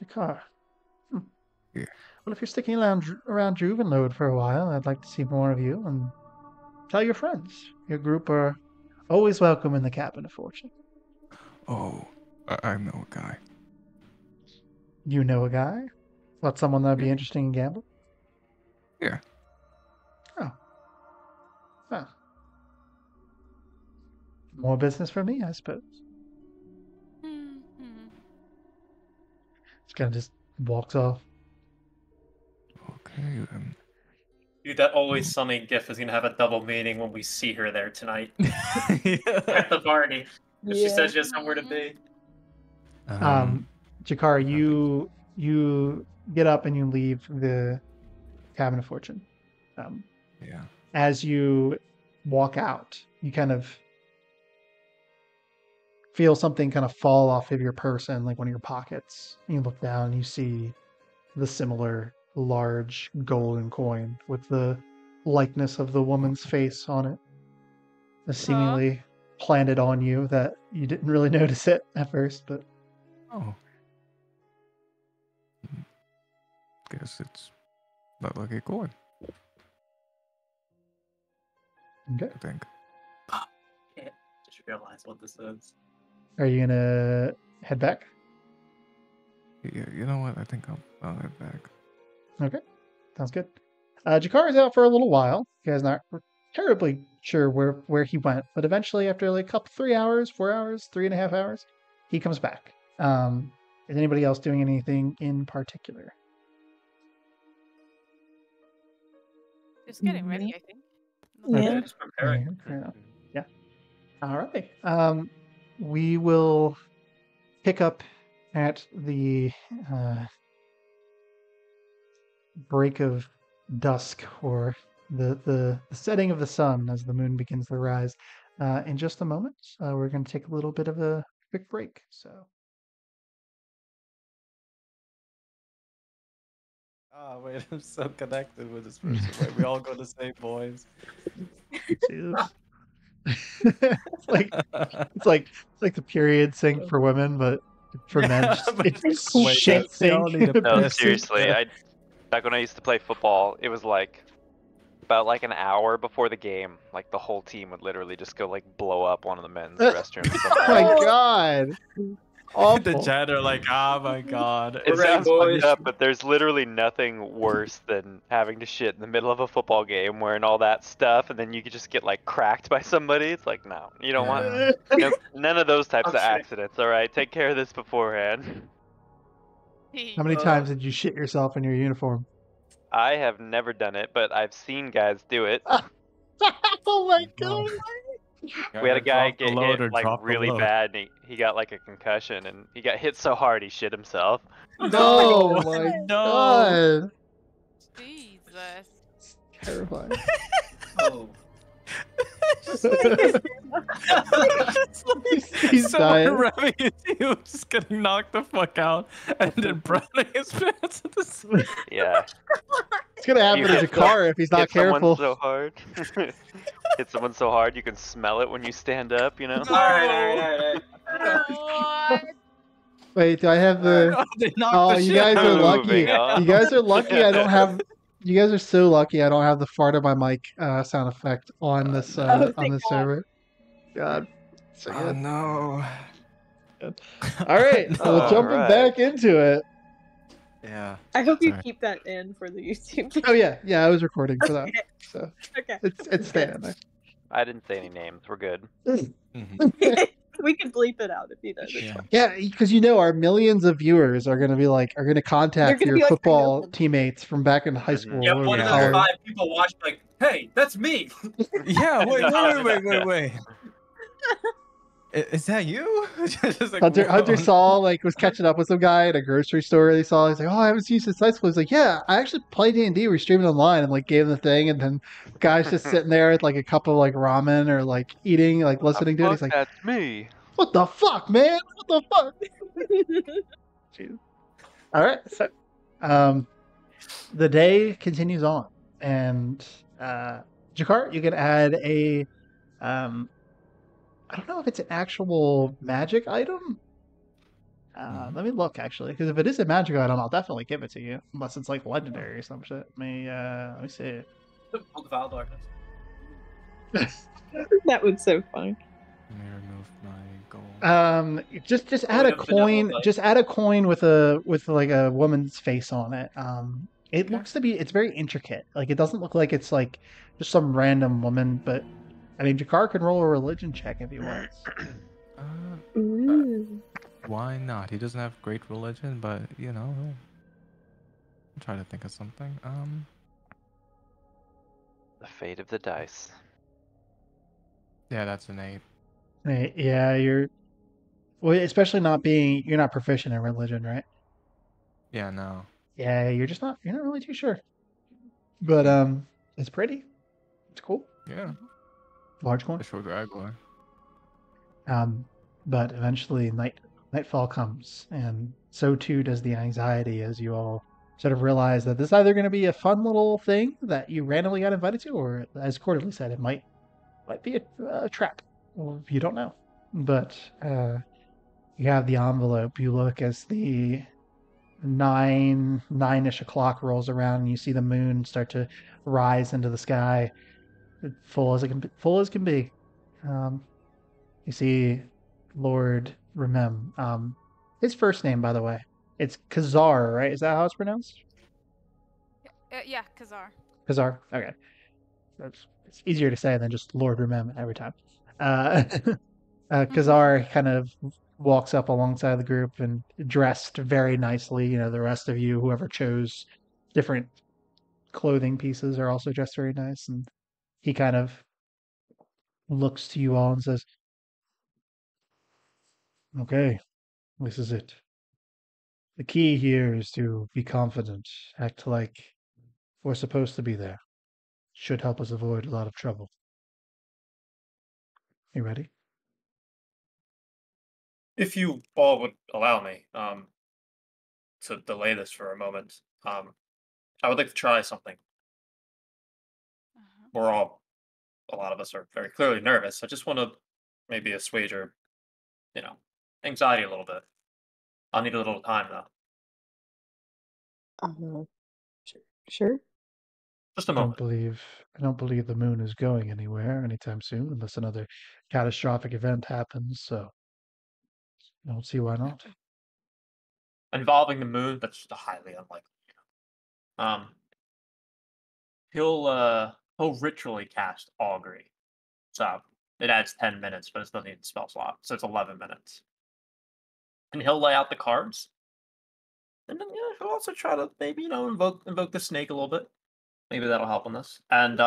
Jakar. Yeah. Well, if you're sticking around Juvenload for a while, I'd like to see more of you, and tell your friends. Your group are always welcome in the Cabin of Fortune. Oh, I know a guy. You know a guy? What, someone that'd be interested in gambling? Yeah. Oh. Well. More business for me, I suppose. Just kind of just walks off. Okay then. Dude, that Always Sunny gif is gonna have a double meaning when we see her there tonight at the party. She says she has somewhere to be. Jakar, you get up and you leave the Cabin of Fortune. Yeah. As you walk out, you kind of feel something kind of fall off of your person, like one of your pockets. You look down, you see the similar large golden coin with the likeness of the woman's face on it. Seemingly planted on you that you didn't really notice it at first, but Oh. Guess it's not like a coin. okay. I think. realize what this is. Are you gonna head back? Yeah, you know what? I think I'll head back. Okay, sounds good. Jakar is out for a little while. You guys not terribly sure where he went, but eventually, after like a couple, 3 hours, 4 hours, 3.5 hours, he comes back. Is anybody else doing anything in particular? Just getting ready, I think. Yeah. Just preparing. Fair enough. Yeah. All right. We will pick up at the break of dusk, or the setting of the sun as the moon begins to rise. In just a moment, we're going to take a little bit of a quick break. So. Oh wait, I'm so connected with this person. Wait, we all go to the same boys. it's like the period sync for women, but for men, it's Wait, shit we all sync. need a No, piss. seriously. Back when I used to play football, it was like about like an hour before the game, like the whole team would literally just go like blow up one of the men's restrooms Oh somewhere. my god! Awful. The chat are like, oh my god. It We're ready, sounds boys. fucked up, but there's literally nothing worse than having to shit in the middle of a football game wearing all that stuff, and then you could just get like cracked by somebody. It's like, no, you don't want none of those types Oh, of shit. accidents. All right, take care of this beforehand. How many times did you shit yourself in your uniform? I have never done it, but I've seen guys do it. Oh my god! We had a guy Drop the get load or hit like drop the really load. bad, and he got like a concussion, and he got hit so hard he shit himself. Oh No, my no. god! Jesus. Terrifying. Oh. He's dying. Someone revving into you, just getting knocked the fuck out, and then browning his pants at the same. Yeah. It's gonna happen You to hit Jakar if he's not hit someone careful. so hard. Hit someone so hard you can smell it when you stand up. You know. Alright. What? Wait, do I have the? They knocked Oh, the you shit guys out are of him. lucky. Moving on. You guys are lucky. I don't have. You guys are so lucky. I don't have the fart of my mic sound effect on this on thank this God. server. God, so Oh good. no. All right, well, All jumping right. back into it. Yeah. I hope you Sorry. keep that in for the YouTube. Oh yeah, I was recording for that, so Okay. it's staying in there. I didn't say any names. We're good. Mhm. We can bleep it out if he does. It's Yeah. fine. Yeah, because our millions of viewers are gonna contact gonna your be like, I know football him. teamates from back in high Mhm. school. Yeah, or one of retired. those 5 people watching, like, hey, that's me. Yeah. Wait. Is that you? Just like, Hunter whoa. saw was catching up with some guy at a grocery store. He saw. He's like, "Oh, I haven't seen you since high school." He's like, "Yeah, I actually play D&D. We're streaming online," and gave him the thing. And then guy's just sitting there with a cup of ramen or eating, listening to it. He's like, That's me. "What the fuck, man? What the fuck?" Jeez. All right, so the day continues on, and Jakar, you can add a I don't know if it's an actual magic item. Let me look actually, because if it is a magic item, I'll definitely give it to you, unless it's legendary or some shit. Let me see. Book of Foul Darkness. That was so fun. Let me remove my goal. Just Oh, add we a have vanilla coin. dice. Just add a coin with a woman's face on it. It Okay. looks to be. It's very intricate. It doesn't look like it's just some random woman. But I mean, Jakar can roll a religion check if he wants. Ooh. Why not? He doesn't have great religion, but I'll try to think of something. The fate of the dice. Yeah, that's an 8. Yeah, well, especially you're not proficient in religion, right? Yeah, no. Yeah, you're not really too sure. But it's pretty. It's cool. Yeah. Large coin. I showed Dragor. But eventually nightfall comes, and so too does the anxiety as you all sort of realize that this is either going to be a fun little thing that you randomly got invited to, or as Cordelie said, it might be a trap. Or you don't know. But you have the envelope. You look as the 9-ish o'clock rolls around, and you see the moon start to rise into the sky, full as can be. You see Lord Remem. His first name, by the way, it's Kazar, right? Is that how it's pronounced? Yeah, Kazar. Kazar. Okay, it's easier to say than just Lord Remem every time. Uh, Kazar kind of walks up alongside the group and dressed very nicely. You know, the rest of you, whoever chose different clothing pieces, are also dressed very nice. And he kind of looks to you all and says, "Okay, this is it. The key here is to be confident, act like we're supposed to be there. Should help us avoid a lot of trouble. You ready?" If you all would allow me, to delay this for a moment, I would like to try something. Uh-huh. We're all, a lot of us are very clearly nervous. I just want to maybe assuage your, you know, anxiety a little bit. I'll need a little time though. Uh, sure. Sure. Just a I don't moment. believe I don't believe the moon is going anywhere anytime soon, unless another catastrophic event happens. So I don't see why not. Involving the moon, that's just highly unlikely. Um, he'll ritually cast augury. So it adds 10 minutes, but it doesn't need a spell slot, so it's 11 minutes. And he'll lay out the cards, and then yeah, he'll also try to maybe invoke the snake a little bit. Maybe that'll help on this. And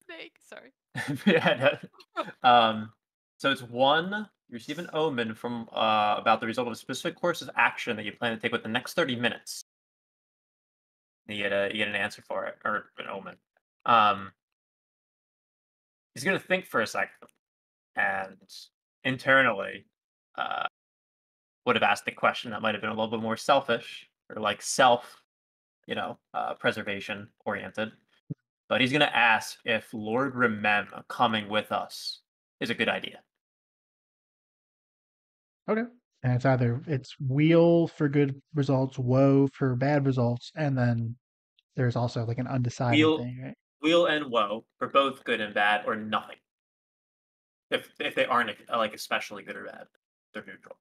Snake. Sorry. yeah, so it's one. You receive an omen from about the result of a specific course of action that you plan to take with the next 30 minutes. You get an answer for it or an omen. Um, he's gonna think for a second and internally uh, would have asked the question that might have been a little bit more selfish or like self, preservation oriented. But he's gonna ask if Lord Remem coming with us is a good idea. Okay. And it's wheel for good results, woe for bad results, and then there's also like an undecided Wheel, thing, right? wheel, and woe for both good and bad, or nothing. If they aren't like especially good or bad, they're neutral.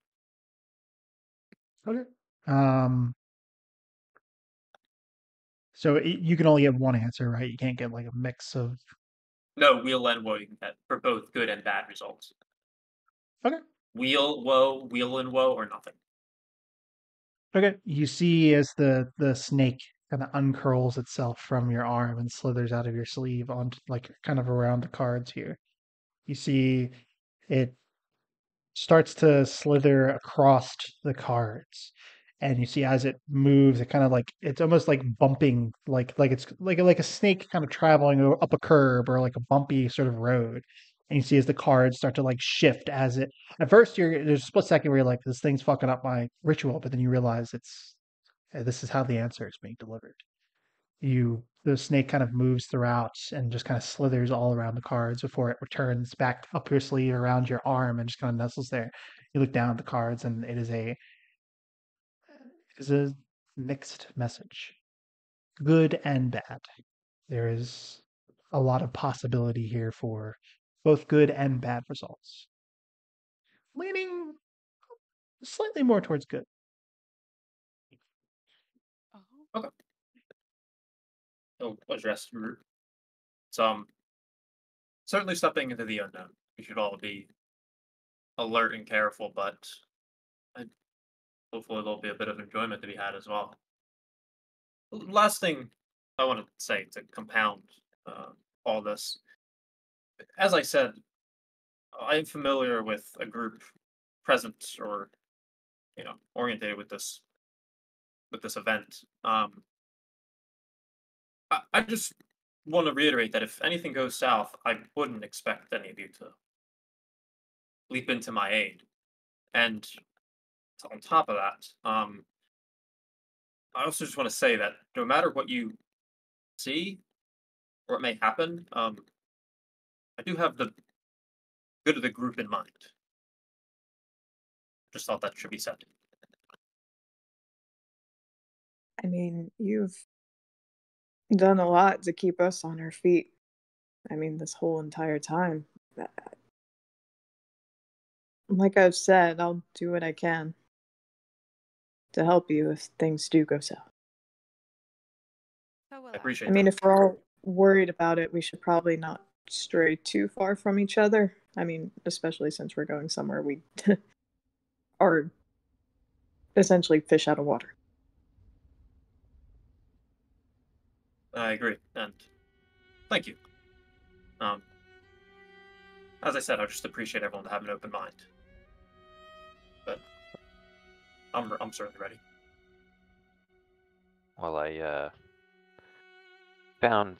Okay. Um, so you can only get one answer, right? You can't get like a mix of. No, wheel and woe you can get for both good and bad results. Okay. Wheel and woe, or nothing. Okay. You see as the snake kind of uncurls itself from your arm and slithers out of your sleeve onto like kind of around the cards here. You see it starts to slither across the cards. And you see as it moves, it kind of like it's almost like bumping, like it's like a snake kind of traveling up a curb or like a bumpy sort of road. And you see as the cards start to like shift as it. At first, there's a split second where you're like, "This thing's fucking up my ritual," but then you realize this is how the answer is being delivered. The snake kind of moves throughout and just kind of slithers all around the cards before it returns back up your sleeve around your arm and just kind of nestles there. You look down at the cards and it is a mixed message, good and bad. There is a lot of possibility here for both good and bad results, leaning slightly more towards good. Oh. Okay. So address root. It's certainly stepping into the unknown. We should all be alert and careful, but uh, hopefully there'll be a bit of enjoyment to be had as well. Last thing I want to say to compound all this, as I said, I am familiar with a group present or orientated with this event. I just want to reiterate that if anything goes south, I wouldn't expect any of you to leap into my aid. And on top of that, I also just want to say that no matter what you see or what may happen, I do have the good of the group in mind. Just thought that should be said. I mean, you've done a lot to keep us on our feet. I mean, this whole entire time. like I've said, I'll do what I can to help you if things do go south. So will I I. appreciate I mean, that. if we're all worried about it, we should probably not stray too far from each other. I mean, especially since we're going somewhere we are essentially fish out of water. I agree, and thank you. As I said, I just appreciate everyone to have an open mind. But I'm certainly ready. Well, I found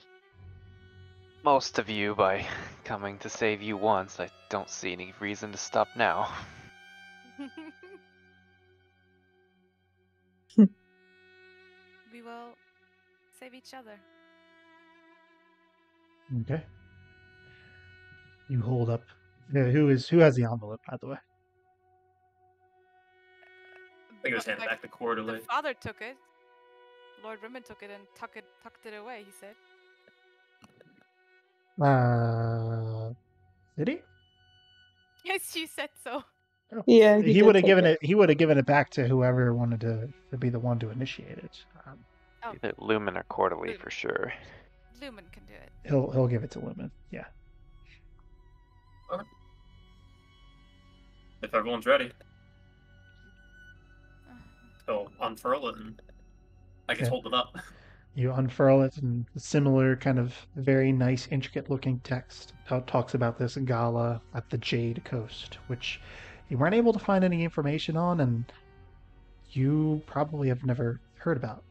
most of you by coming to save you once. I don't see any reason to stop now. We will save each other. Okay. You hold up. Who has the envelope, by the way? I think it was handed back the quarterly. The father took it. Lord Rimmon took it and tucked it away, he said. Did he? Yes, you said so. Oh. Yeah, He would have given it. He would have given it back to whoever wanted to be the one to initiate it. Oh, Either Lumen or Quarterly Lumen. for sure. Lumen can do it. He'll give it to Lumen. Yeah. If everyone's ready, he'll unfurl it and I can Okay. hold it up. You unfurl it, and a similar kind of very nice, intricate-looking text talks about this gala at the Jade Coast, which you weren't able to find any information on, and you probably have never heard about,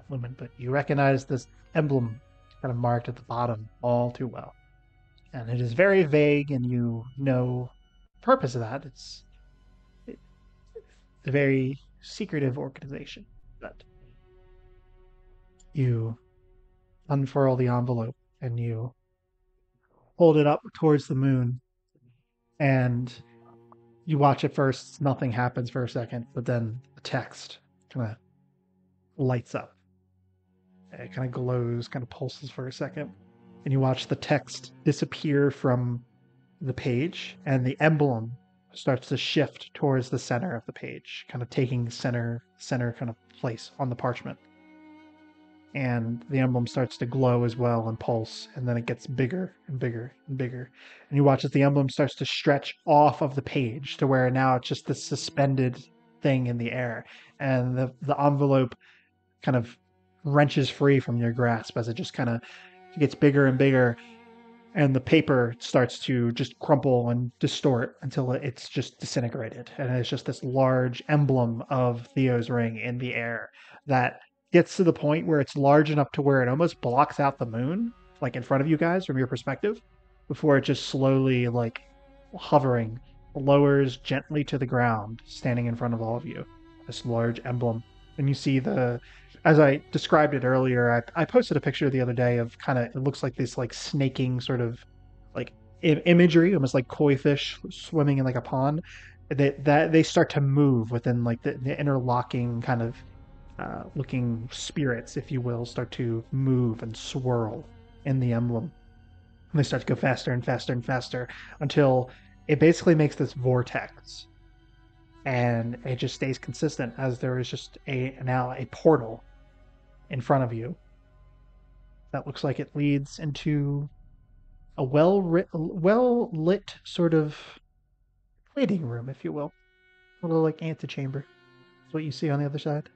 Lumen, but you recognize this emblem kind of marked at the bottom all too well. And it is very vague, and you know the purpose of that. It's a very secretive organization. But you unfurl the envelope and you hold it up towards the moon, and you watch it first. Nothing happens for a second, but then the text kind of lights up. It kind of glows, kind of pulses for a second, and you watch the text disappear from the page, and the emblem starts to shift towards the center of the page, kind of taking center kind of place on the parchment. And the emblem starts to glow as well and pulse, and then it gets bigger and bigger and bigger. And you watch as the emblem starts to stretch off of the page to where now it's just this suspended thing in the air, and the envelope kind of wrenches free from your grasp as it just kind of gets bigger and bigger, and the paper starts to just crumple and distort until it's just disintegrated, and it's just this large emblem of Theo's ring in the air that gets to the point where it's large enough to where it almost blocks out the moon, like in front of you guys from your perspective, before it just slowly, like hovering, lowers gently to the ground, standing in front of all of you. This large emblem. And you see as I described it earlier, I posted a picture the other day of kind of, it looks like this like snaking sort of like imagery, almost like koi fish swimming in like a pond. That they start to move within like the interlocking kind of looking spirits, if you will, start to move and swirl in the emblem. And they start to go faster and faster and faster until it basically makes this vortex, and it just stays consistent as there is just a portal in front of you that looks like it leads into a well lit sort of waiting room, if you will, a little like antechamber. That's what you see on the other side.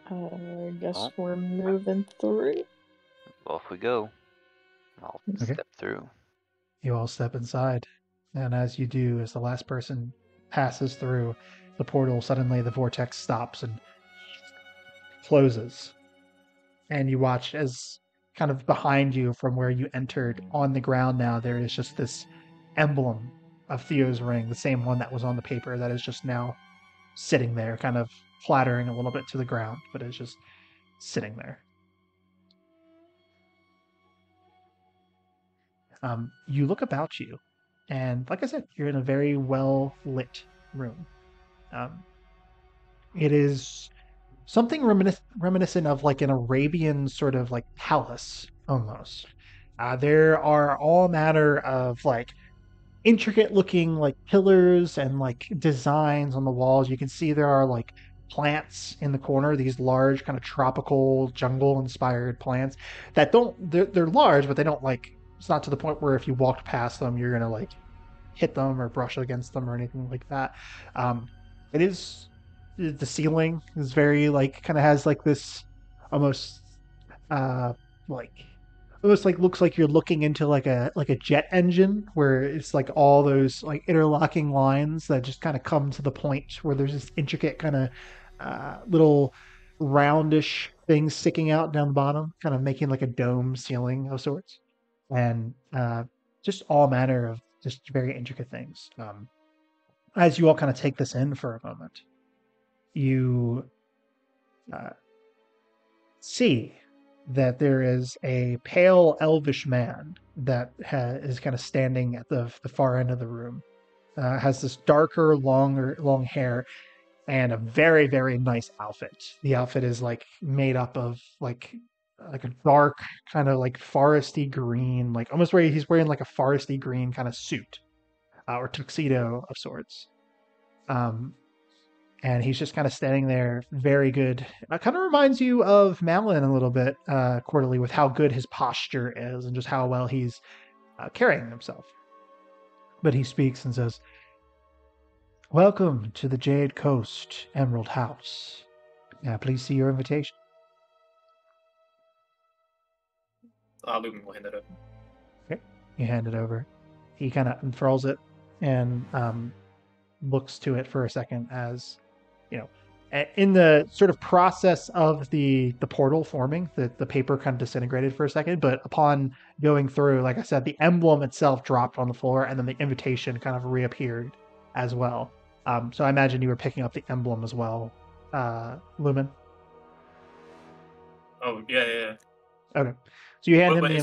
I guess Oh. we're moving through. Off we go. I'll Okay. step through. You all step inside, and as you do, as the last person passes through the portal, suddenly the vortex stops and closes. And you watch as kind of behind you from where you entered on the ground now, there is just this emblem of Theo's ring, the same one that was on the paper that is just now sitting there, kind of flattering a little bit to the ground, but is just sitting there. You look about you, and like I said, you're in a very well lit room. Um, it is something reminiscent of like an Arabian sort of like palace almost. There are all manner of like intricate looking like pillars and like designs on the walls. You can see there are like plants in the corner, these large kind of tropical jungle inspired plants that don't they're large, but they don't like it's not to the point where if you walked past them you're gonna like hit them or brush against them or anything like that. Um, it is the ceiling is very like kind of has like this almost uh like almost like looks like you're looking into like a jet engine where it's like all those like interlocking lines that just kind of come to the point where there's this intricate kind of little roundish things sticking out down the bottom, kind of making like a dome ceiling of sorts, and just all manner of just very intricate things. As you all kind of take this in for a moment, you uh, see that there is a pale elvish man that is kind of standing at the far end of the room. Has this darker, long hair and a very, very nice outfit. The outfit is like made up of like a dark kind of like foresty green, like almost where he's wearing like a foresty green kind of suit or tuxedo of sorts. Um, and he's just kind of standing there, very good. It kind of reminds you of Malin a little bit, Quarterly, with how good his posture is and just how well he's carrying himself. But he speaks and says, "Welcome to the Jade Coast Emerald House. Please see your invitation." Lumen will hand it up. Okay, you hand it over. He kind of unfurls it and looks to it for a second as you know in the sort of process of the portal forming the paper kind of disintegrated for a second, but upon going through, like I said, the emblem itself dropped on the floor and then the invitation kind of reappeared as well. So I imagine you were picking up the emblem as well, Lumen. Oh yeah. Okay, so you hand him But the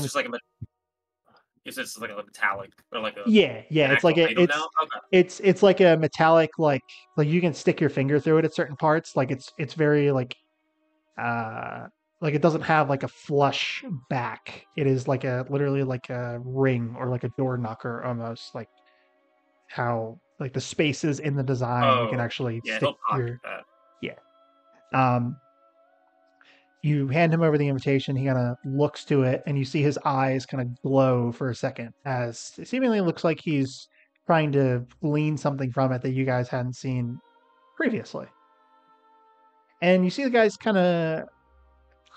it's just like a metallic or like a yeah, an it's like actual item now. Okay. it's like a metallic like you can stick your finger through it at certain parts. Like it's very uh like it doesn't have like a flush back. It is like a literally like a ring or like a door knocker almost, like how like the spaces in the design you can Oh actually yeah, stick he'll pocket your that. yeah. Um you hand him over the invitation. He kind of looks to it, and you see his eyes kind of glow for a second, as it seemingly looks like he's trying to glean something from it that you guys hadn't seen previously. And you see the guy's kind of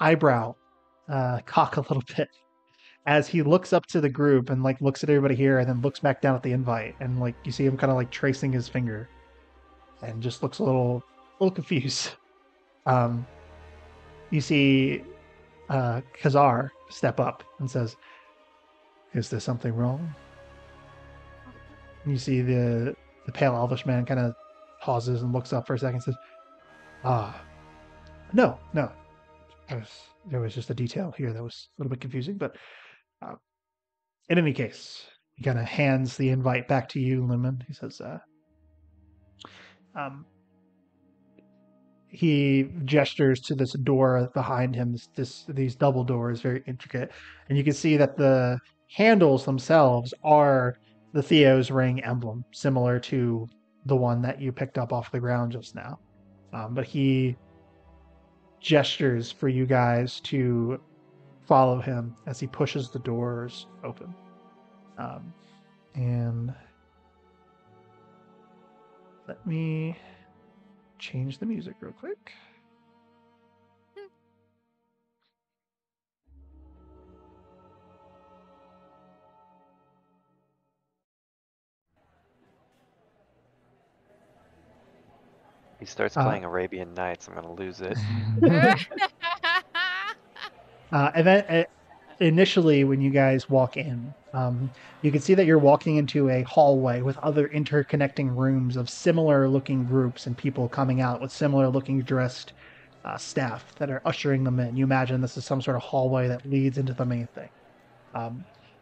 eyebrow cock a little bit as he looks up to the group and like looks at everybody here, and then looks back down at the invite, and like you see him kind of like tracing his finger, and just looks a little confused. Um, you see Kazar step up and says, "Is there something wrong?" And you see the pale elvish man kind of pauses and looks up for a second and says, "Ah, no, no. There was just a detail here that was a little bit confusing, but uh, in any case," he kind of hands the invite back to you, Lumen. He says, um, he gestures to this door behind him, these double doors, very intricate, and you can see that the handles themselves are the Theo's ring emblem, similar to the one that you picked up off the ground just now. But he gestures for you guys to follow him as he pushes the doors open. And let me change the music real quick. He starts playing Arabian Nights, I'm gonna lose it. Initially, when you guys walk in, you can see that you're walking into a hallway with other interconnecting rooms of similar looking groups and people coming out with similar looking dressed staff that are ushering them in. You imagine this is some sort of hallway that leads into the main thing.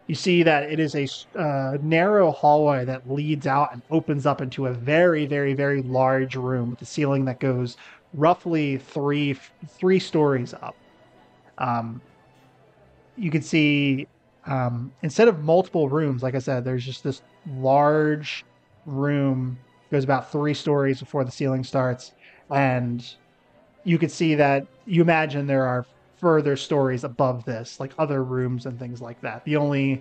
You see that it is a narrow hallway that leads out and opens up into a very, very, very large room with a ceiling that goes roughly three stories up. You can see instead of multiple rooms, like I said, there's just this large room, goes about 3 stories before the ceiling starts, and you could see that you imagine there are further stories above this, like other rooms and things like that. The only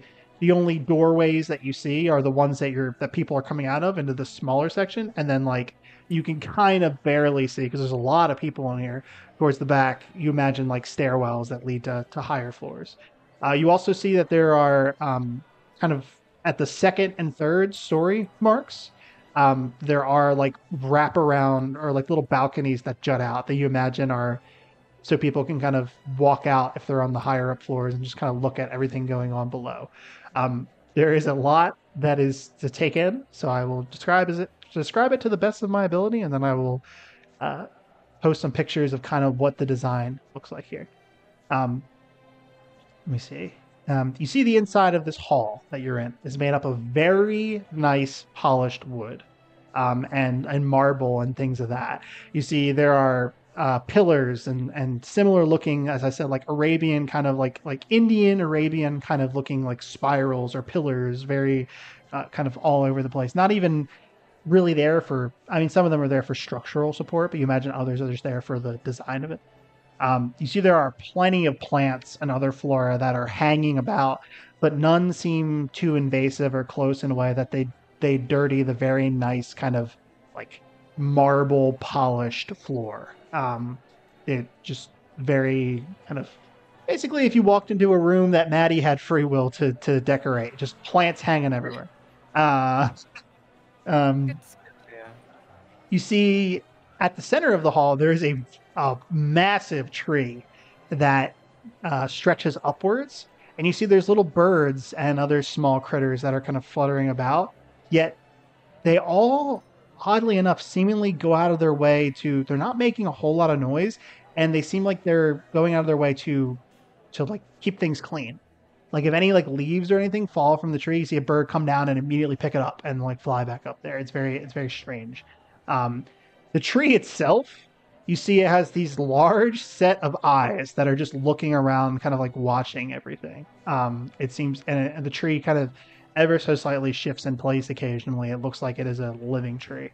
doorways that you see are the ones that people are coming out of into the smaller section, and then like you can kind of barely see because there's a lot of people in here towards the back. You imagine like stairwells that lead to higher floors. You also see that there are kind of at the second and third story marks. There are like wraparound or like little balconies that jut out that you imagine are so people can kind of walk out if they're on the higher up floors and just kind of look at everything going on below. There is a lot that is to take in, so I will describe it to the best of my ability, and then I will uh, post some pictures of kind of what the design looks like here. Um, Let me see. You see the inside of this hall that you're in is made up of very nice polished wood, and marble and things of that. You see there are pillars and similar looking, as I said, like Arabian kind of like Indian Arabian kind of looking like spirals or pillars, very kind of all over the place. Not even really there for. I mean, some of them are there for structural support, but you imagine others are just there for the design of it. You see there are plenty of plants and other flora that are hanging about, but none seem too invasive or close in a way that they dirty the very nice kind of like marble polished floor. It just very kind of basically if you walked into a room that Maddie had free will to decorate, just plants hanging everywhere. Uh, um, It's Yeah. you see at the center of the hall there is a massive tree that stretches upwards, and you see there's little birds and other small critters that are kind of fluttering about, yet they all oddly enough seemingly go out of their way to they're not making a whole lot of noise, and they seem like they're going out of their way to like keep things clean. Like if any like leaves or anything fall from the tree, you see a bird come down and immediately pick it up and like fly back up there. It's very strange. Um, the tree itself, you see, it has these large set of eyes that are just looking around, kind of like watching everything. It seems, and the tree kind of ever so slightly shifts in place occasionally. It looks like it is a living tree.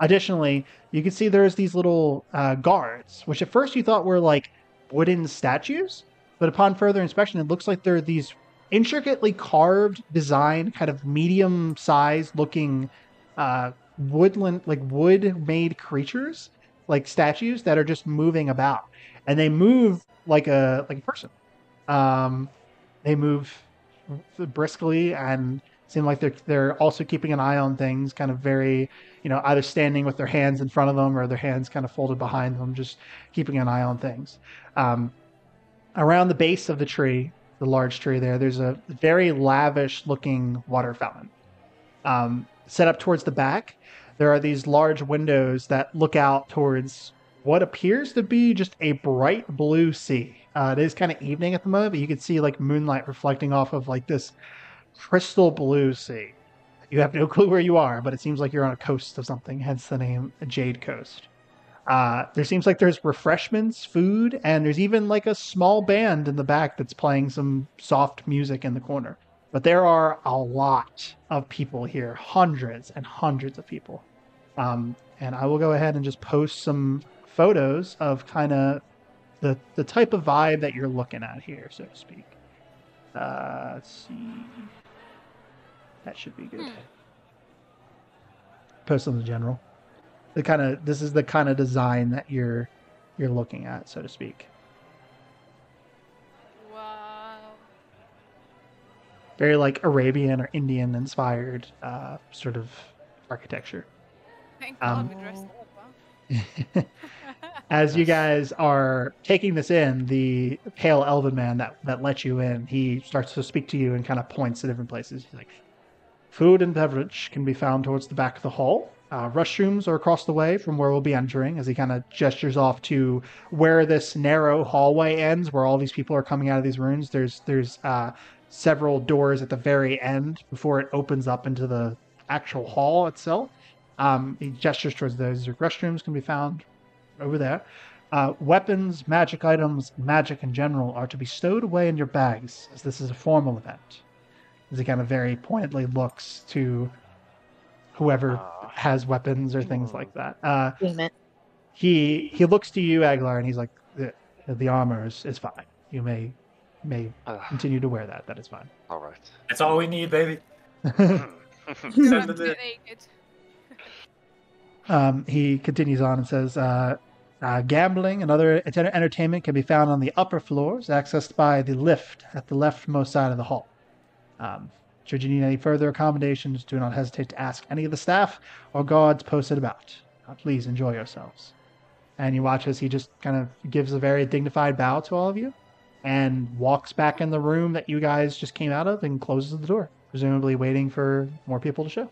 Additionally, you can see there's these little guards, which at first you thought were like wooden statues, but upon further inspection, it looks like they're these intricately carved, designed, kind of medium-sized looking woodland, like wood-made creatures, like statues that are just moving about, and they move like a person. Um, they move briskly and seem like they're also keeping an eye on things, kind of very, either standing with their hands in front of them or their hands kind of folded behind them, just keeping an eye on things. Um, Around the base of the tree, the large tree there's a very lavish looking water fountain. Set up towards the back, there are these large windows that look out towards what appears to be just a bright blue sea. It is kind of evening at the moment, but you can see like moonlight reflecting off of like this crystal blue sea. You have no clue where you are, but it seems like you're on a coast of something, hence the name Jade Coast. There seems like there's refreshments, food, and there's even like a small band in the back that's playing some soft music in the corner. But there are a lot of people here, hundreds and hundreds of people. And I will go ahead and just post some photos of kind of the type of vibe that you're looking at here, so to speak. Let's see. That should be good. Post on the general. This is the kind of design that you're looking at, so to speak. wow. Very like Arabian or Indian inspired sort of architecture. Thank God we dressed up. Huh? As you guys are taking this in, the pale elven man that let you in, he starts to speak to you and kind of points to different places. He's like, food and beverage can be found towards the back of the hall. Restrooms are across the way from where we'll be entering, as he kind of gestures off to where this narrow hallway ends, where all these people are coming out of these rooms. There's several doors at the very end before it opens up into the actual hall itself. He gestures towards those. Restrooms can be found over there. Weapons, magic items, magic in general are to be stowed away in your bags, as this is a formal event. As he kind of very pointedly looks to whoever has weapons or things like that. Damn it. He looks to you, Aguilar, and he's like, the armor is fine. You may continue to wear that. That is fine. All right. That's all we need, baby. You're Send about them to in. get naked. He continues on and says, gambling and other entertainment can be found on the upper floors, accessed by the lift at the leftmost side of the hall. Should you need any further accommodations, do not hesitate to ask any of the staff or guards posted about. Please enjoy yourselves. And you watch as he just kind of gives a very dignified bow to all of you and walks back in the room that you guys just came out of and closes the door, presumably waiting for more people to show.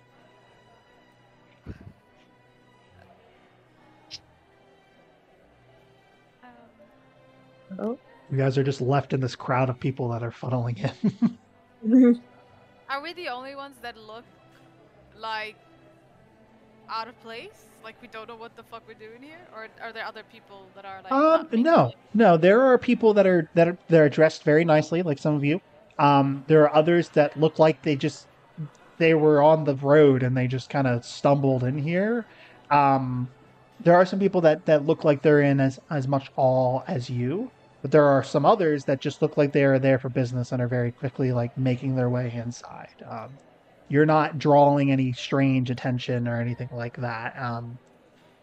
Oh. You guys are just left in this crowd of people that are funneling in. Are we the only ones that look like out of place? Like we don't know what the fuck we're doing here, or are there other people that are like? not making it? No. There are people that are dressed very nicely, like some of you. There are others that look like they were on the road and they just kind of stumbled in here. There are some people that look like they're in as much awe as you, but there are some others that just look like they are there for business and are very quickly like making their way inside. You're not drawing any strange attention or anything like that.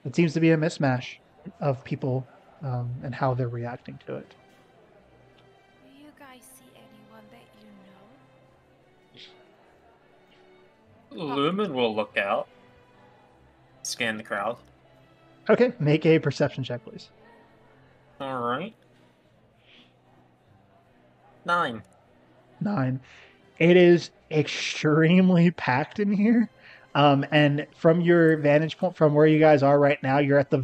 It seems to be a mismatch of people and how they're reacting to it. Do you guys see anyone that you know? Lumen will look out, scan the crowd. Okay, make a perception check, please. All right. 9. 9. It is extremely packed in here. And from your vantage point, from where you guys are right now, you're at the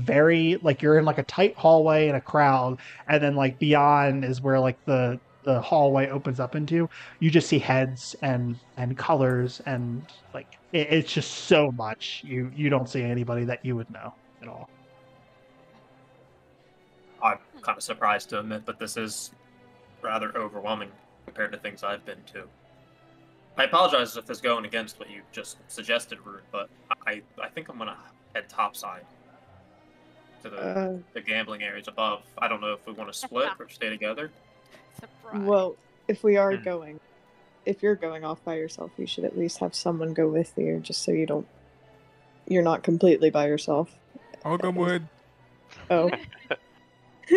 you're in like a tight hallway and a crowd, and then like beyond is where like the hallway opens up into. You just see heads and colors, and like it's just so much. You don't see anybody that you would know at all. I'm kind of surprised to admit, but this is rather overwhelming compared to things I've been to. I apologize if this is going against what you just suggested, Rune, but I think I'm gonna head topside to the gambling areas above. I don't know if we want to split or stay together. Surprise. Well, if we are going, if you're going off by yourself, you should at least have someone go with you, just so you're not completely by yourself. I'll go with. Oh.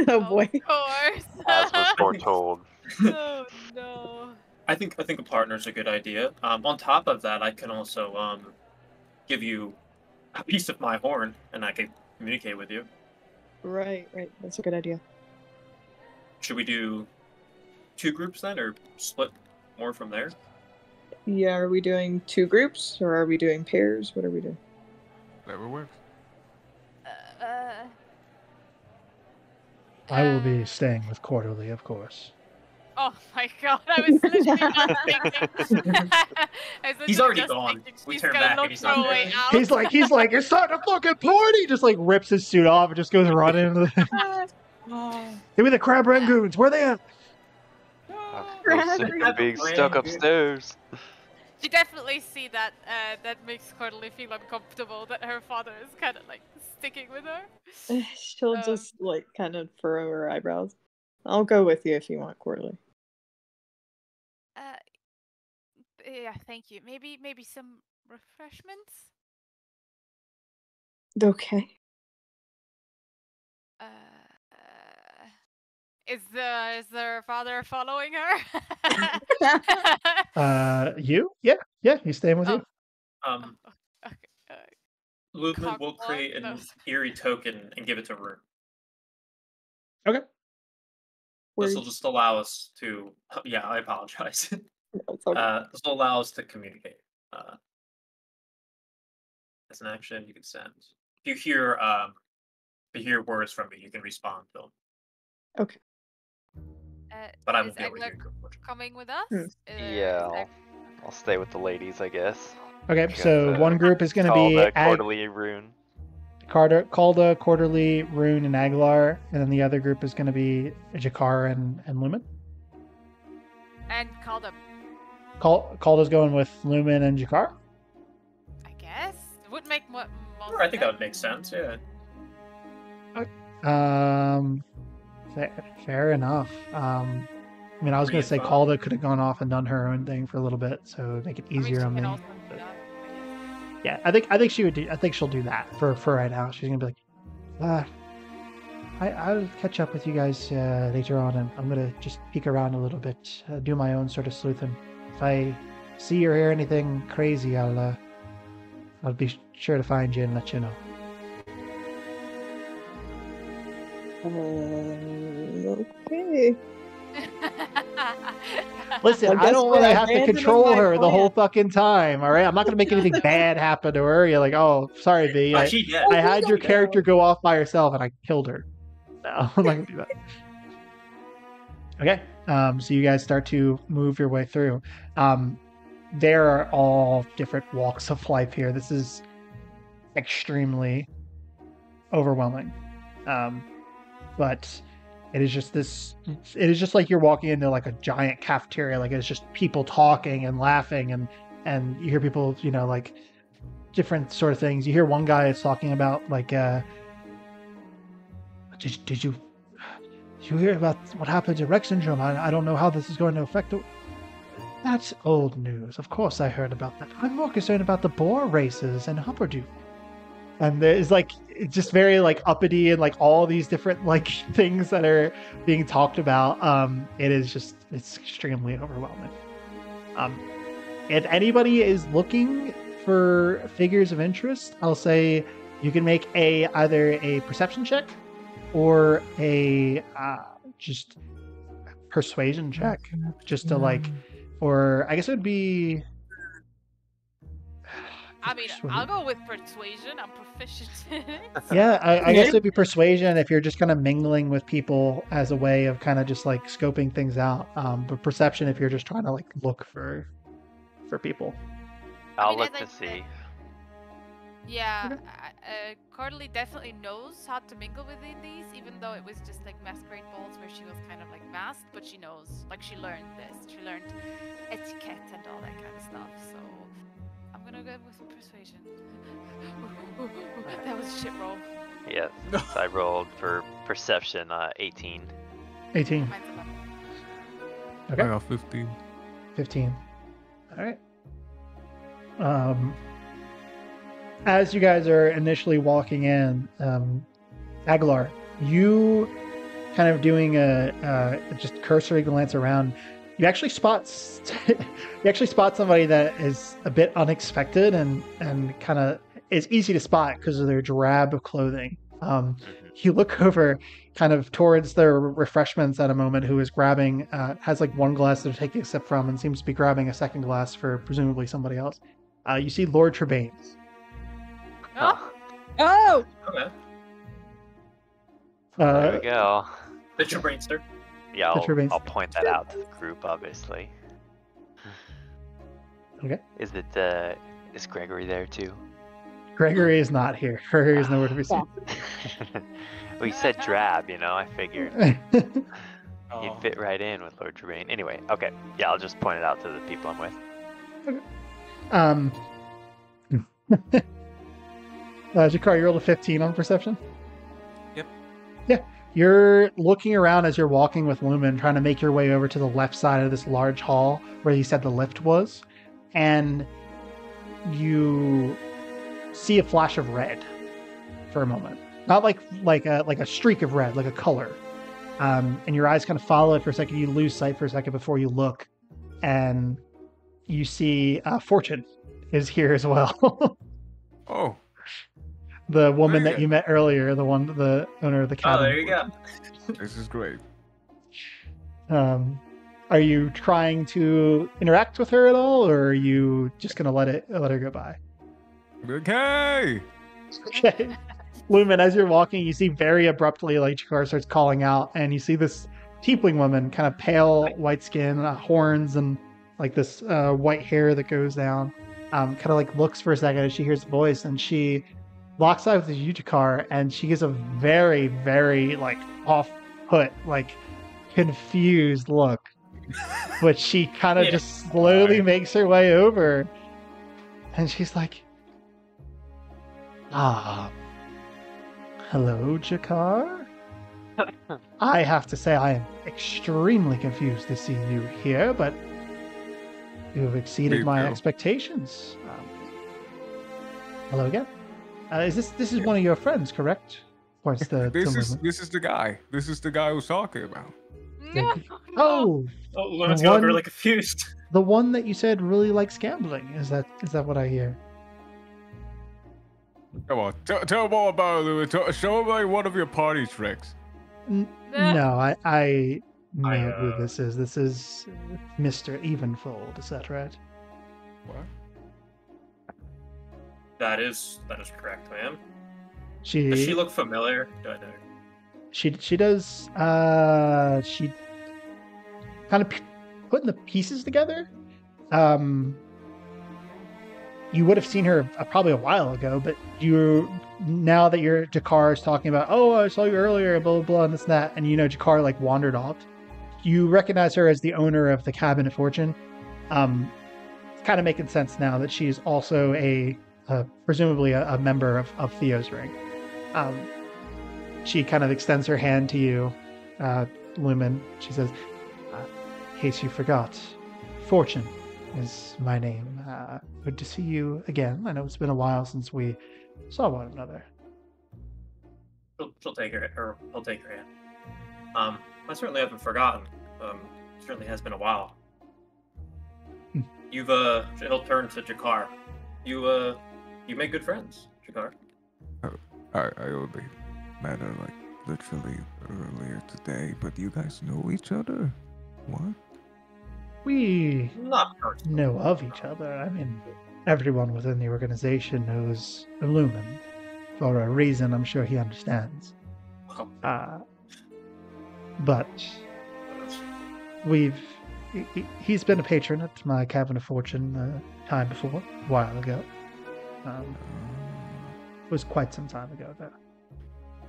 Oh boy. Of course. As was foretold. Oh no. I think a partner's a good idea. On top of that, I can also give you a piece of my horn, and I can communicate with you. Right. That's a good idea. Should we do 2 groups then, or split more from there? Yeah, are we doing 2 groups, or are we doing pairs? What are we doing? Whatever works. I will be staying with Quarterly, of course. Oh my god, I was literally just thinking. He's already gone. We She's turn gonna back and look he's for not a there. way out. He's like, it's time to fucking party! Just like rips his suit off and just goes running into the... Give me the crab rangoons. Where they at? Those being stuck upstairs. You definitely see that that makes Cordelie feel uncomfortable that her father is kind of like sticking with her. She'll just like kind of furrow her eyebrows. I'll go with you if you want, Quarterly. Yeah, thank you. Maybe some refreshments. Okay. Is their father following her? You? Yeah, he's staying with you. Okay. Lumen will Cockblock? create an No. eerie token and give it to Rune. Okay. Where- This will just allow us to. Yeah, I apologize. It's okay. This will allow us to communicate. As an action, you can send. If you hear words from me, you can respond to them. Okay. But I is won't be able to hear Egler you, unfortunately. coming with us? Yeah, I'll stay with the ladies, I guess. Okay, Because, so one group is going to Call be the quarterly rune. Calda, Quarterly, Rune, and Aguilar, and then the other group is going to be Jakar and Lumen. And called up, Calda's going with Lumen and Jakar. I guess. It would make most Sure, I think that sense. would make sense. Yeah. Fair enough. I mean, I was going to say Calda could have gone off and done her own thing for a little bit, so make it I mean, easier she on can me. also do but- that, I guess. Yeah, I think she would do. I think she'll do that for right now. She's gonna be like, I'll catch up with you guys later on, and I'm gonna just peek around a little bit, do my own sort of sleuthing. If I see or hear anything crazy, I'll be sure to find you and let you know. Okay. Listen, Well, I guess don't what? want to I have to abandoned control my her the whole plan. fucking time. All right, I'm not gonna make anything bad happen to her. You're like, oh, sorry, V. She did. I had your don't character know. go off by herself, and I killed her. No, I'm not gonna do that. Okay, so you guys start to move your way through. There are all different walks of life here. This is extremely overwhelming, but it is just this. It is just like you're walking into like a giant cafeteria. Like it's just people talking and laughing, and you hear people, like different sort of things. You hear one guy is talking about like, did you hear about what happened to Rex syndrome? I don't know how this is going to affect it. That's old news. Of course I heard about that. I'm more concerned about the boar races and Hupperdook. And there's like, it's just very like uppity and like all these different like things that are being talked about. It's extremely overwhelming. If anybody is looking for figures of interest, I'll say you can make either a perception check or a just persuasion check, just to like, or I guess it would be. I mean, I'll go with persuasion. I'm proficient in it. Yeah, I guess it'd be persuasion if you're just kind of mingling with people as a way of kind of just like scoping things out. But perception if you're just trying to like look for people. I'll mean, I look to think see. Yeah, Cordelie definitely knows how to mingle within these, even though it was just like masquerade balls where she was kind of like masked, but she knows, like she learned this. She learned etiquette and all that kind of stuff, so I'm gonna go with persuasion. That was a shit roll. Yes, I rolled for perception 18. 18. Mine's 11. Okay. I got 15. 15. All right. As you guys are initially walking in, Aguilar, you kind of doing a just cursory glance around. You actually spot somebody that is a bit unexpected and kind of is easy to spot because of their drab clothing. You look over kind of towards their refreshments at a moment, who is grabbing, has like one glass they're taking a sip from and seems to be grabbing a second glass for presumably somebody else. You see Lord Trebane's. Oh, Oh! Okay. There we go. The Trabrainster. Yeah, The Trebane's. I'll point that out to the group, obviously. Okay. Is Gregory there too? Gregory is not here. Gregory is nowhere to be seen. Well, you said drab, I figured Oh. you'd fit right in with Lord Tremaine. Anyway, okay. Yeah, I'll just point it out to the people I'm with. Jakar, you rolled a 15 on perception? Yep. Yeah. You're looking around as you're walking with Lumen, trying to make your way over to the left side of this large hall where you said the lift was. And you see a flash of red for a moment. Not like a streak of red, like a color. And your eyes kind of follow it for a second. You lose sight for a second before you look. And you see Fortune is here as well. Oh, The woman Very that you met earlier, the owner of the Oh, cabin. there you go. this is great. Are you trying to interact with her at all, or are you just gonna let her go by? Okay. Okay. Lumen, as you're walking, you see very abruptly, like Jakar starts calling out, and you see this tiefling woman, kind of pale, white skin, horns, and like this white hair that goes down. Kind of like looks for a second as she hears the voice, and she locks eyes with Yukikar, and she gives a very, very like off-put, like confused look. But she kind of Yeah. just slowly makes her way over, and she's like, "Ah, hello, Jakar. I have to say I am extremely confused to see you here, but you've exceeded Me my too. expectations. Hello again. This is one of your friends, correct? Points to This Lumen. is the guy. This is the guy who's talking about. Oh, Oh, Lumen's The gonna look one- really confused. the one that you said really likes gambling. Is that what I hear? Come on, tell more about it, Louis. Show me one of your party tricks. No, I know who I, this is. This is Mr. Evenfold. Is that right? What? That is correct, ma'am. She Does she look familiar? Do I know? she does she kind of putting the pieces together. You would have seen her probably a while ago, but now that your Jakar is talking about, oh, I saw you earlier, blah blah blah, and this and that, and Jakar like wandered off. You recognize her as the owner of the Cabinet Fortune. It's kind of making sense now that she's also presumably a member of Theo's ring. She kind of extends her hand to you, Lumen. She says, in case you forgot, Fortune is my name. Good to see you again. I know it's been a while since we saw one another. She'll take her, or he'll take her hand. I certainly haven't forgotten. Certainly has been a while. You've he'll turn to Jakar. You make good friends, Jakar. I only met her like literally earlier today, but you guys know each other? What? We Not personally. know of each other. I mean, everyone within the organization knows Lumen. For a reason I'm sure he understands. But he's been a patron at my Cabin of Fortune time before, a while ago. It was quite some time ago, though.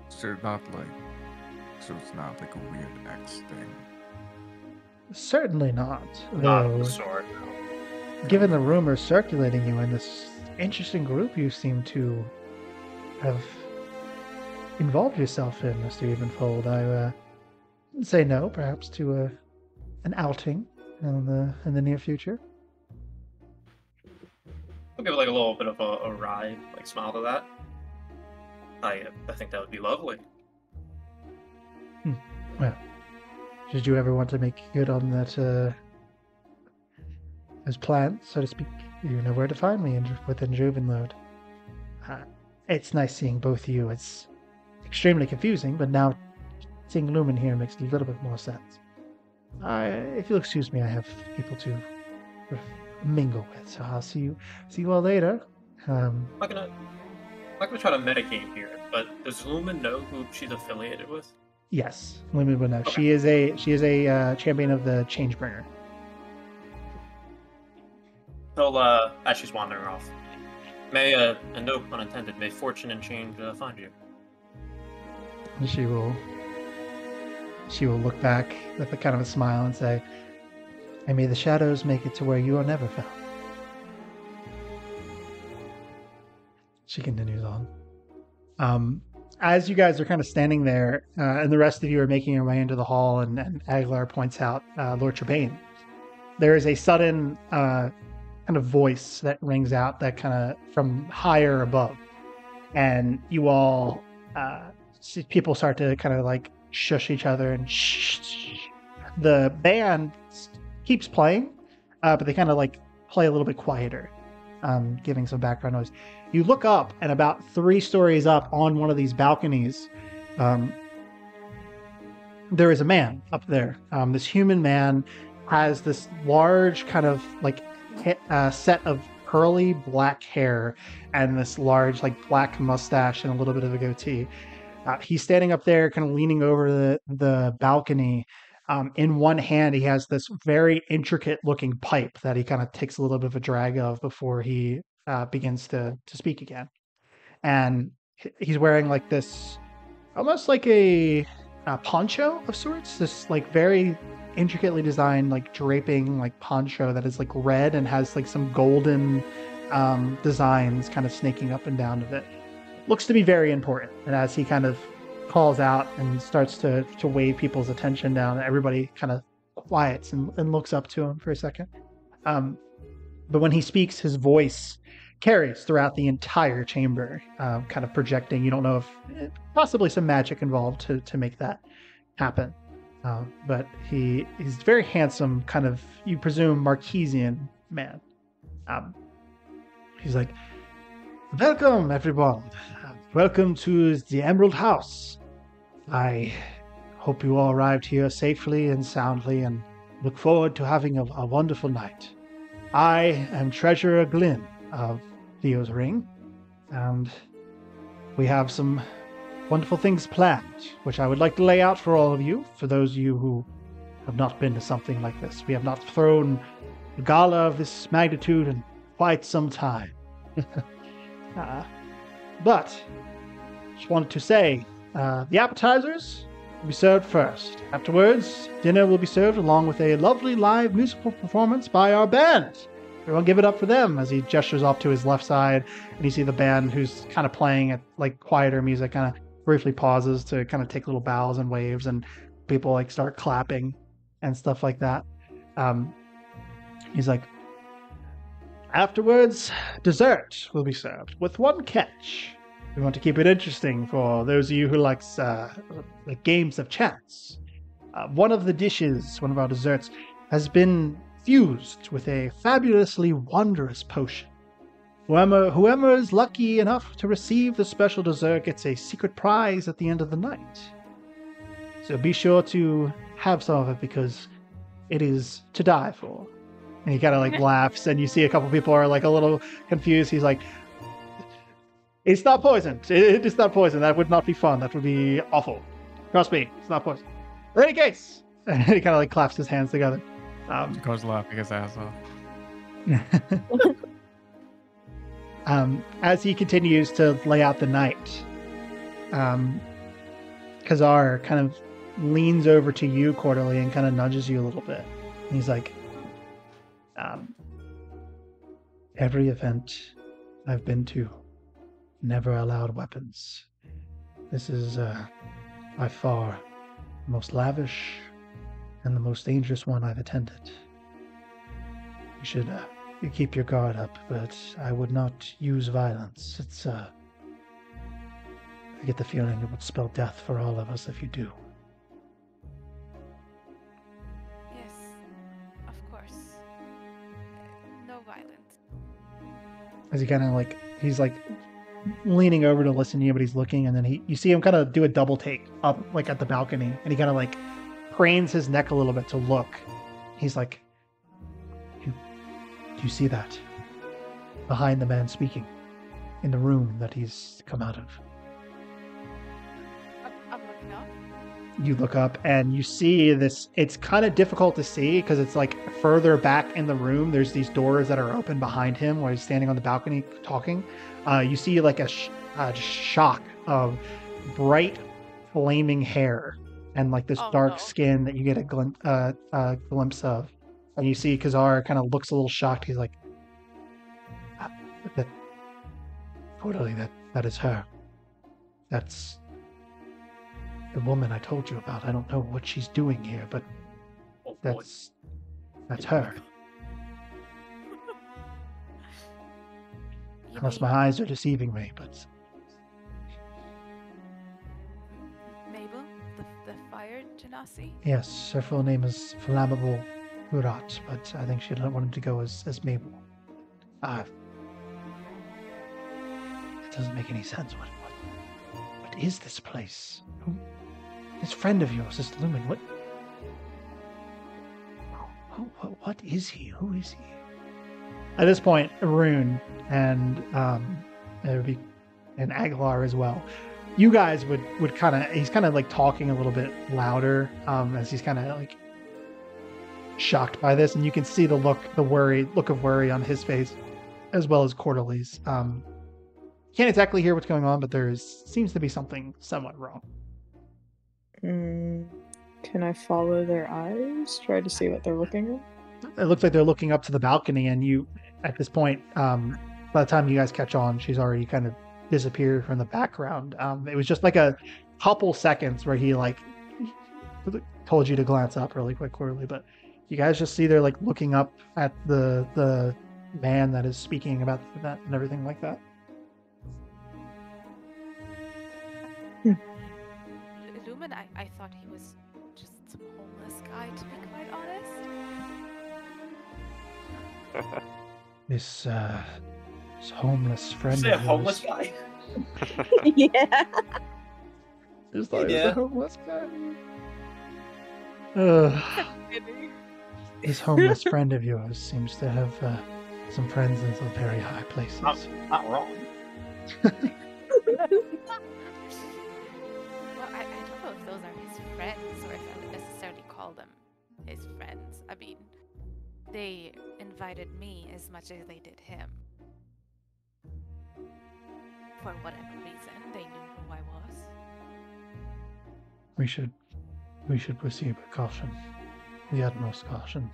So it's not like a weird X thing. Certainly not. Not of Though, the sort. given the rumors circulating you in this interesting group you seem to have involved yourself in, Mr. Evenfold, I would say no, perhaps to an outing in the near future. We'll give like a little bit of a wry like smile to that. I think that would be lovely. Well, did you ever want to make good on that those plans, so to speak? You know where to find me within Juvenload. It's nice seeing both of you. It's extremely confusing, but now seeing Lumen here makes a little bit more sense. If you'll excuse me, I have people to mingle with, so I'll see you all later. I'm not gonna try to medicate here, but does Lumen know who she's affiliated with? Yes, Lumen would know. Okay. She is a champion of the Changebringer. So, as she's wandering off, may, and no pun intended, may fortune and change find you. And she will look back with a kind of a smile and say, and may the shadows make it to where you are never found. She continues on. As you guys are kind of standing there, and the rest of you are making your way into the hall, and Aguilar points out Lord Trebane, there is a sudden kind of voice that rings out that kind of from higher above. And you all, see people start to kind of like shush each other and shh. The band keeps playing, but they kind of like play a little bit quieter, giving some background noise. You look up, and about 3 stories up on one of these balconies, there is a man up there. This human man has this large kind of like set of curly black hair and this large like black mustache and a little bit of a goatee. He's standing up there kind of leaning over the balcony. In one hand, he has this very intricate looking pipe that he kind of takes a little bit of a drag of before he begins to speak again. And he's wearing like this, almost like a poncho of sorts. This like very intricately designed like draping like poncho that is like red and has like some golden designs kind of snaking up and down of it. Looks to be very important. And as he kind of calls out and starts to wave people's attention down, everybody kind of quiets and looks up to him for a second. But when he speaks, his voice carries throughout the entire chamber, kind of projecting. You don't know if possibly some magic involved to make that happen. But he's very handsome, kind of, you presume, Marquesian man. He's like, "Welcome, everyone. Welcome to the Emerald House. I hope you all arrived here safely and soundly and look forward to having a wonderful night. I am Treasurer Glynn of Theo's Ring, and we have some wonderful things planned, which I would like to lay out for all of you, for those of you who have not been to something like this. We have not thrown a gala of this magnitude in quite some time. But, just wanted to say, the appetizers will be served first. Afterwards, dinner will be served along with a lovely live musical performance by our band. Everyone give it up for them," as he gestures off to his left side, and you see the band who's kind of playing at like quieter music, kind of briefly pauses to kind of take little bows and waves, and people like start clapping and stuff like that. He's like, "Afterwards, dessert will be served with one catch. We want to keep it interesting for those of you who likes like games of chance. One of the dishes, one of our desserts, has been fused with a fabulously wondrous potion. Whoever is lucky enough to receive the special dessert gets a secret prize at the end of the night. So be sure to have some of it because it is to die for." And he kind of like laughs, and you see a couple people are like a little confused. He's like, "It's not poisoned. It is not poison. That would not be fun. That would be awful. Trust me, it's not poison. In any case," and he kind of like claps his hands together. Goes laughing his ass off. As he continues to lay out the night, Kazar kind of leans over to you, Quarterly, and kind of nudges you a little bit. And he's like, "Every event I've been to never allowed weapons. This is by far the most lavish and the most dangerous one I've attended. You should you keep your guard up, but I would not use violence. It's I get the feeling it would spell death for all of us if you do." Yes, of course. No violence. As he kind of like, he's like leaning over to listen to you, but he's looking, and then you see him kind of do a double take up like at the balcony, and he kind of like cranes his neck a little bit to look. He's like, do you see that? Behind the man speaking, in the room that he's come out of. I'm looking up. You look up and you see this. It's kind of difficult to see because it's like further back in the room. There's these doors that are open behind him while he's standing on the balcony talking. You see like a shock of bright flaming hair and like this dark skin that you get a glimpse of. And you see Kazar kind of looks a little shocked. He's like, "Totally, that is her. That's the woman I told you about. I don't know what she's doing here, but that's her. Unless my eyes are deceiving me, but..." Mabel, the fire genasi. Yes, her full name is Flammable Murat, but I think she wanted to go as Mabel. It doesn't make any sense. What is this place? This friend of yours, this Lumen, what is he? Who is he? At this point, Arun and Aguilar as well. You guys would kind of, he's kind of like talking a little bit louder as he's kind of like shocked by this, and you can see the look of worry on his face, as well as Quarterly's. can't exactly hear what's going on, but seems to be something somewhat wrong. Can I follow their eyes? Try to see what they're looking at? It looks like they're looking up to the balcony, and you, at this point, by the time you guys catch on, she's already kind of disappeared from the background. It was just like a couple seconds where he like told you to glance up really quickly, but you guys just see they're like looking up at the man that is speaking about the event and everything like that. Lumen, I thought he was just some homeless guy, to be quite honest. This homeless friend. Say a of homeless yours. guy. Yeah. Just thought he was Yeah. a homeless guy. This homeless friend of yours seems to have some friends in some very high places. Not wrong. Well, I don't know if those are his friends or if I would necessarily call them his friends. I mean, they invited me as much as they did him. For whatever reason, they knew who I was. We should proceed with caution, the utmost caution.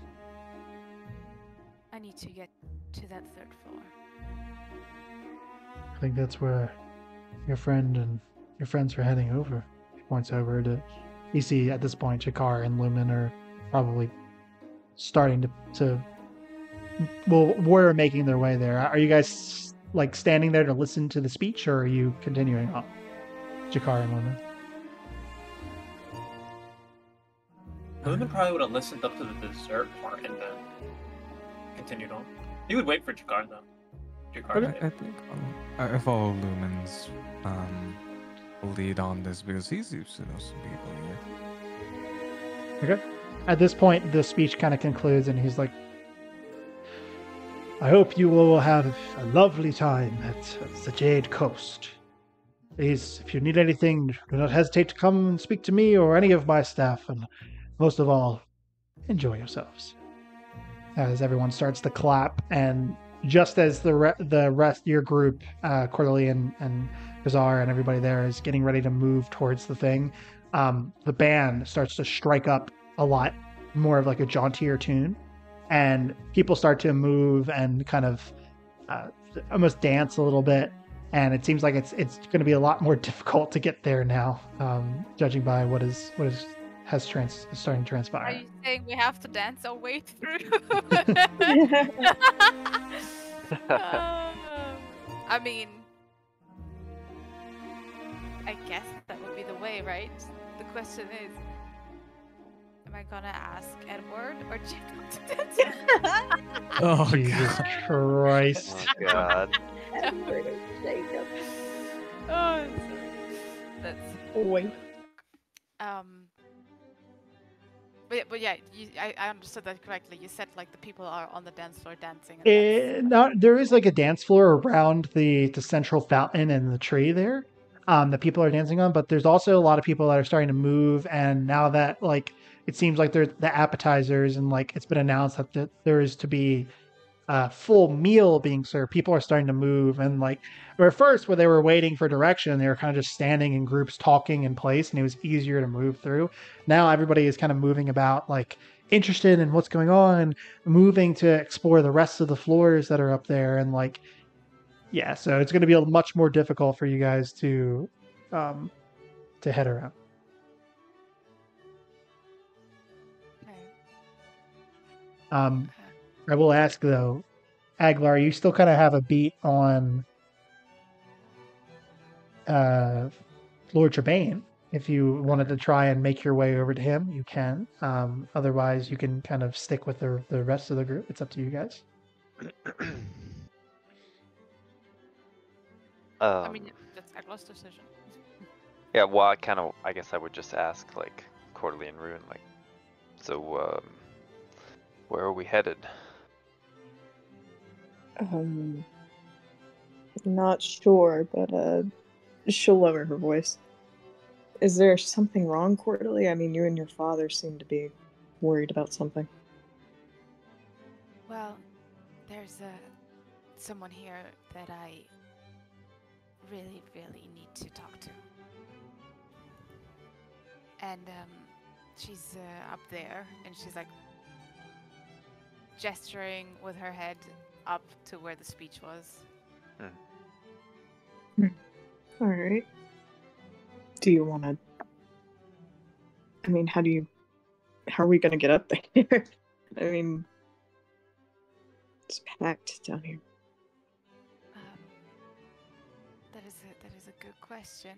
I need to get to that third floor. I think that's where your friend and your friends are heading over. He points over to. You see at this point, Jakar and Lumen are probably starting to. Well, were making their way there. Are you guys like standing there to listen to the speech, or are you continuing on? Jakar and Lumen. Lumen probably would have listened up to the dessert part and then continued on. He would wait for Jakar though. Jakar. I think I follow Lumen's lead on this because he's used to know some people here. Okay. At this point, the speech kind of concludes, and he's like, I hope you will have a lovely time at the Jade Coast. Please, if you need anything, do not hesitate to come and speak to me or any of my staff, and most of all, enjoy yourselves. As everyone starts to clap, and just as the rest of your group, Cordelia and Bizarre and everybody there is getting ready to move towards the thing, the band starts to strike up a lot more of like a jauntier tune, and people start to move and kind of almost dance a little bit, and it seems like it's going to be a lot more difficult to get there now, judging by what is starting to transpire. Are you saying we have to dance our way through? I mean, I guess that would be the way, right? The question is, am I gonna ask Edward or Jacob to dance? Oh, Jesus Christ. Oh, God. Edward or Jacob. Oh, that's Wait. But yeah, I understood that correctly. You said like the people are on the dance floor dancing. And There is like a dance floor around the central fountain and the tree there, that people are dancing on. But there's also a lot of people that are starting to move. And now that like it seems like there's the appetizers and like it's been announced that there is to be a full meal being served, people are starting to move. And like where first when they were waiting for direction, they were kind of just standing in groups talking in place, and it was easier to move through. Now everybody is kind of moving about, like interested in what's going on and moving to explore the rest of the floors that are up there. And like, yeah, so it's going to be much more difficult for you guys to head around. Okay. I will ask though, Aglar, you still kind of have a beat on Lord Trebane. If you wanted to try and make your way over to him, you can. Otherwise, you can kind of stick with the rest of the group. It's up to you guys. I mean, that's Aglar's decision. Yeah, well, I guess I would just ask, like, Quarterly and Ruin, like, so, where are we headed? Not sure, but she'll lower her voice. Is there something wrong, Quarterly? I mean, you and your father seem to be worried about something. Well, there's someone here that really, really need to talk to. And she's up there, and she's like gesturing with her head up to where the speech was. All right. Do you want to? I mean, how are we gonna get up there? I mean, it's packed down here. That is a good question.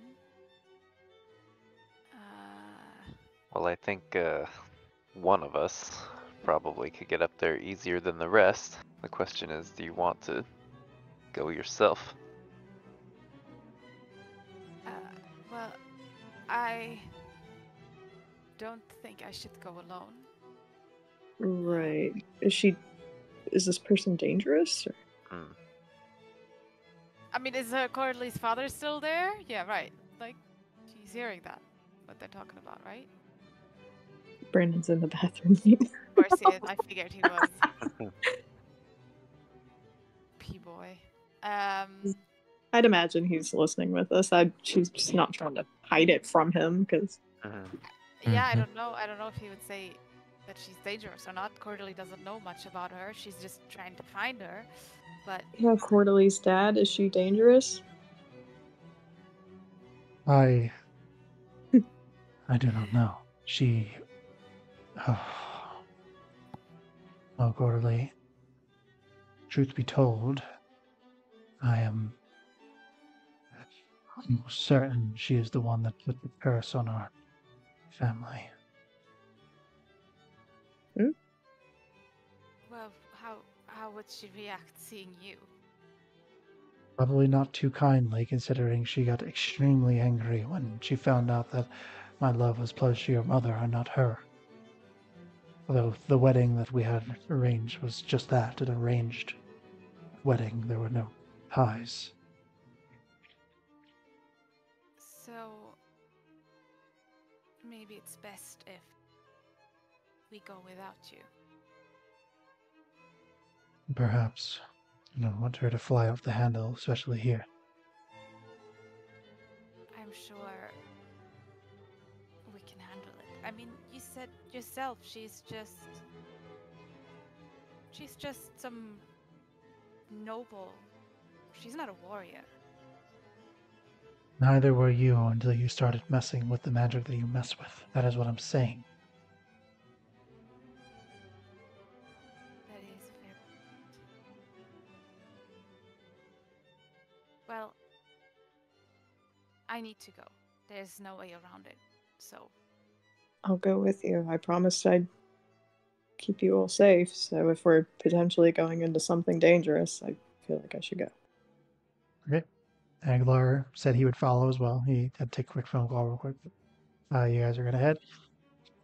Well, I think one of us probably could get up there easier than the rest. The question is, do you want to go yourself? Well, I don't think I should go alone. Right. Is this person dangerous? Or? I mean, is Corley's father still there? Yeah, right. Like, she's hearing that, what they're talking about, right? Brandon's in the bathroom. Of course he is. I figured he was. P-boy. I'd imagine he's listening with us. She's just not trying to hide it from him, because... Yeah, I don't know. I don't know if he would say that she's dangerous or not. Corley doesn't know much about her. She's just trying to find her. But yeah, Corley's dad, is she dangerous? I do not know. She... Well, Corley, truth be told, I am almost certain she is the one that put the curse on our family. well, how would she react seeing you? Probably not too kindly, considering she got extremely angry when she found out that my love was pledged to your mother and not her. Although the wedding that we had arranged was just that, an arranged wedding. There were no ties. So maybe it's best if we go without you. Perhaps. I don't want her to fly off the handle, especially here. I'm sure we can handle it. I mean, you said yourself she's just some noble. She's not a warrior. Neither were you until you started messing with the magic that you mess with. That is what I'm saying. That is a fair point. Well, I need to go. There's no way around it. So I'll go with you. I promised I'd keep you all safe, so if we're potentially going into something dangerous, I feel like I should go. Okay. Aguilar said he would follow as well. He had to take a quick phone call real quick. You guys are going to head.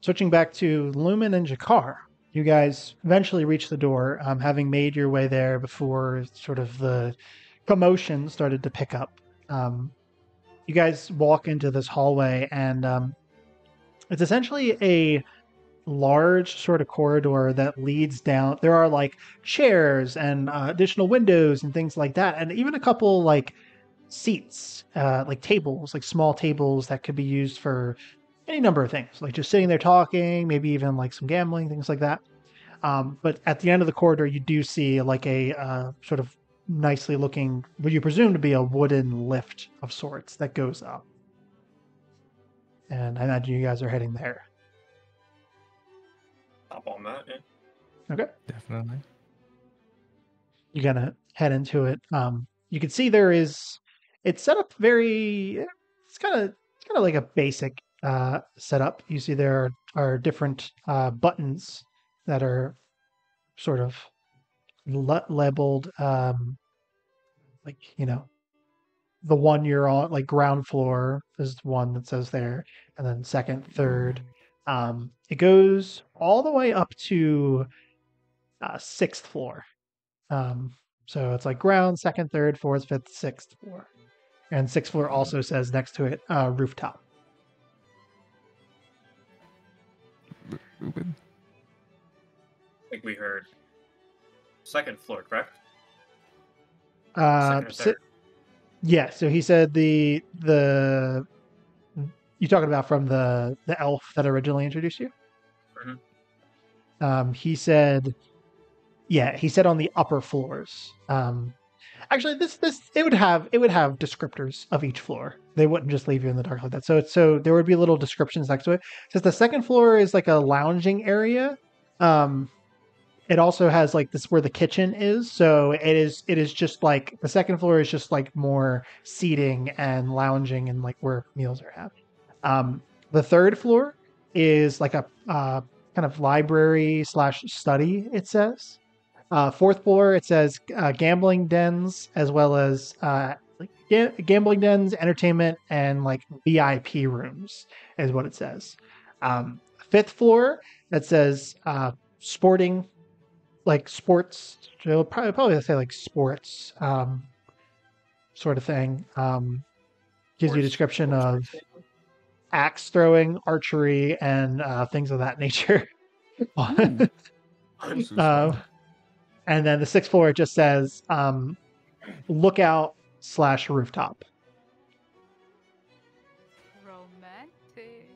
Switching back to Lumen and Jakar. You guys eventually reach the door, having made your way there before sort of the commotion started to pick up. You guys walk into this hallway, and it's essentially a large sort of corridor that leads down. There are like chairs and additional windows and things like that, and even a couple like seats, like tables, like small tables that could be used for any number of things, like just sitting there talking, maybe even like some gambling, things like that. But at the end of the corridor, you do see like a sort of nicely looking, what you presume to be a wooden lift of sorts that goes up. And I imagine you guys are heading there. Hop on that, yeah. Okay. Definitely. You're gonna head into it. You can see it's set up it's kind of like a basic setup. You see there are different buttons that are sort of labeled, like, the one you're on, like ground floor is one that says there, and then second, third. It goes all the way up to sixth floor. So it's like ground, second, third, fourth, fifth, sixth floor. And sixth floor also says next to it, rooftop. Ruben. I think we heard second floor, correct? Uh, Second or third? Yeah, so he said the you talking about from the elf that originally introduced you? He said, yeah, he said on the upper floors. Actually, this it would have descriptors of each floor. They wouldn't just leave you in the dark like that. So there would be little descriptions next to it. It says the second floor is like a lounging area. It also has like this where the kitchen is. So it is just like the second floor is just like more seating and lounging and like where meals are had. The third floor is like a kind of library slash study. It says. Fourth floor, it says gambling dens as well as like gambling dens, entertainment, and like VIP rooms is what it says. Fifth floor, that says sporting, like sports. Probably say like sports sort of thing. Gives you a description of axe throwing, archery, and things of that nature. This is fun. And then the sixth floor it just says lookout / rooftop. Romantic.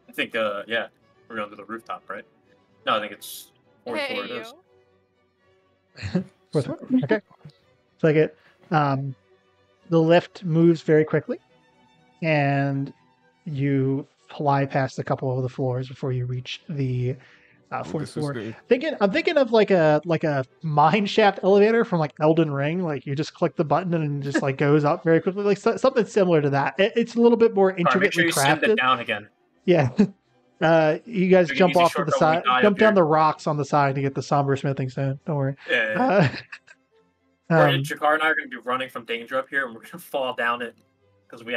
I think, yeah, we're going to the rooftop, right? No, I think it's fourth floor. It Hey, is. yo. Fourth floor? Okay. So like it, the lift moves very quickly, and you fly past a couple of the floors before you reach the fourth This is floor. good. I'm thinking of like a mine shaft elevator from like Elden Ring. Like you just click the button and it just like goes up very quickly. Like something similar to that. It's a little bit more All right, make sure intricately you send it crafted. down again. Yeah. You guys Make an jump easy off to the shortcut when we side, die jump up down here. the rocks on the side to get the somber smithing stone. Don't worry. Yeah. Um, Jakar and I are going to be running from danger up here, and we're going to fall down it because we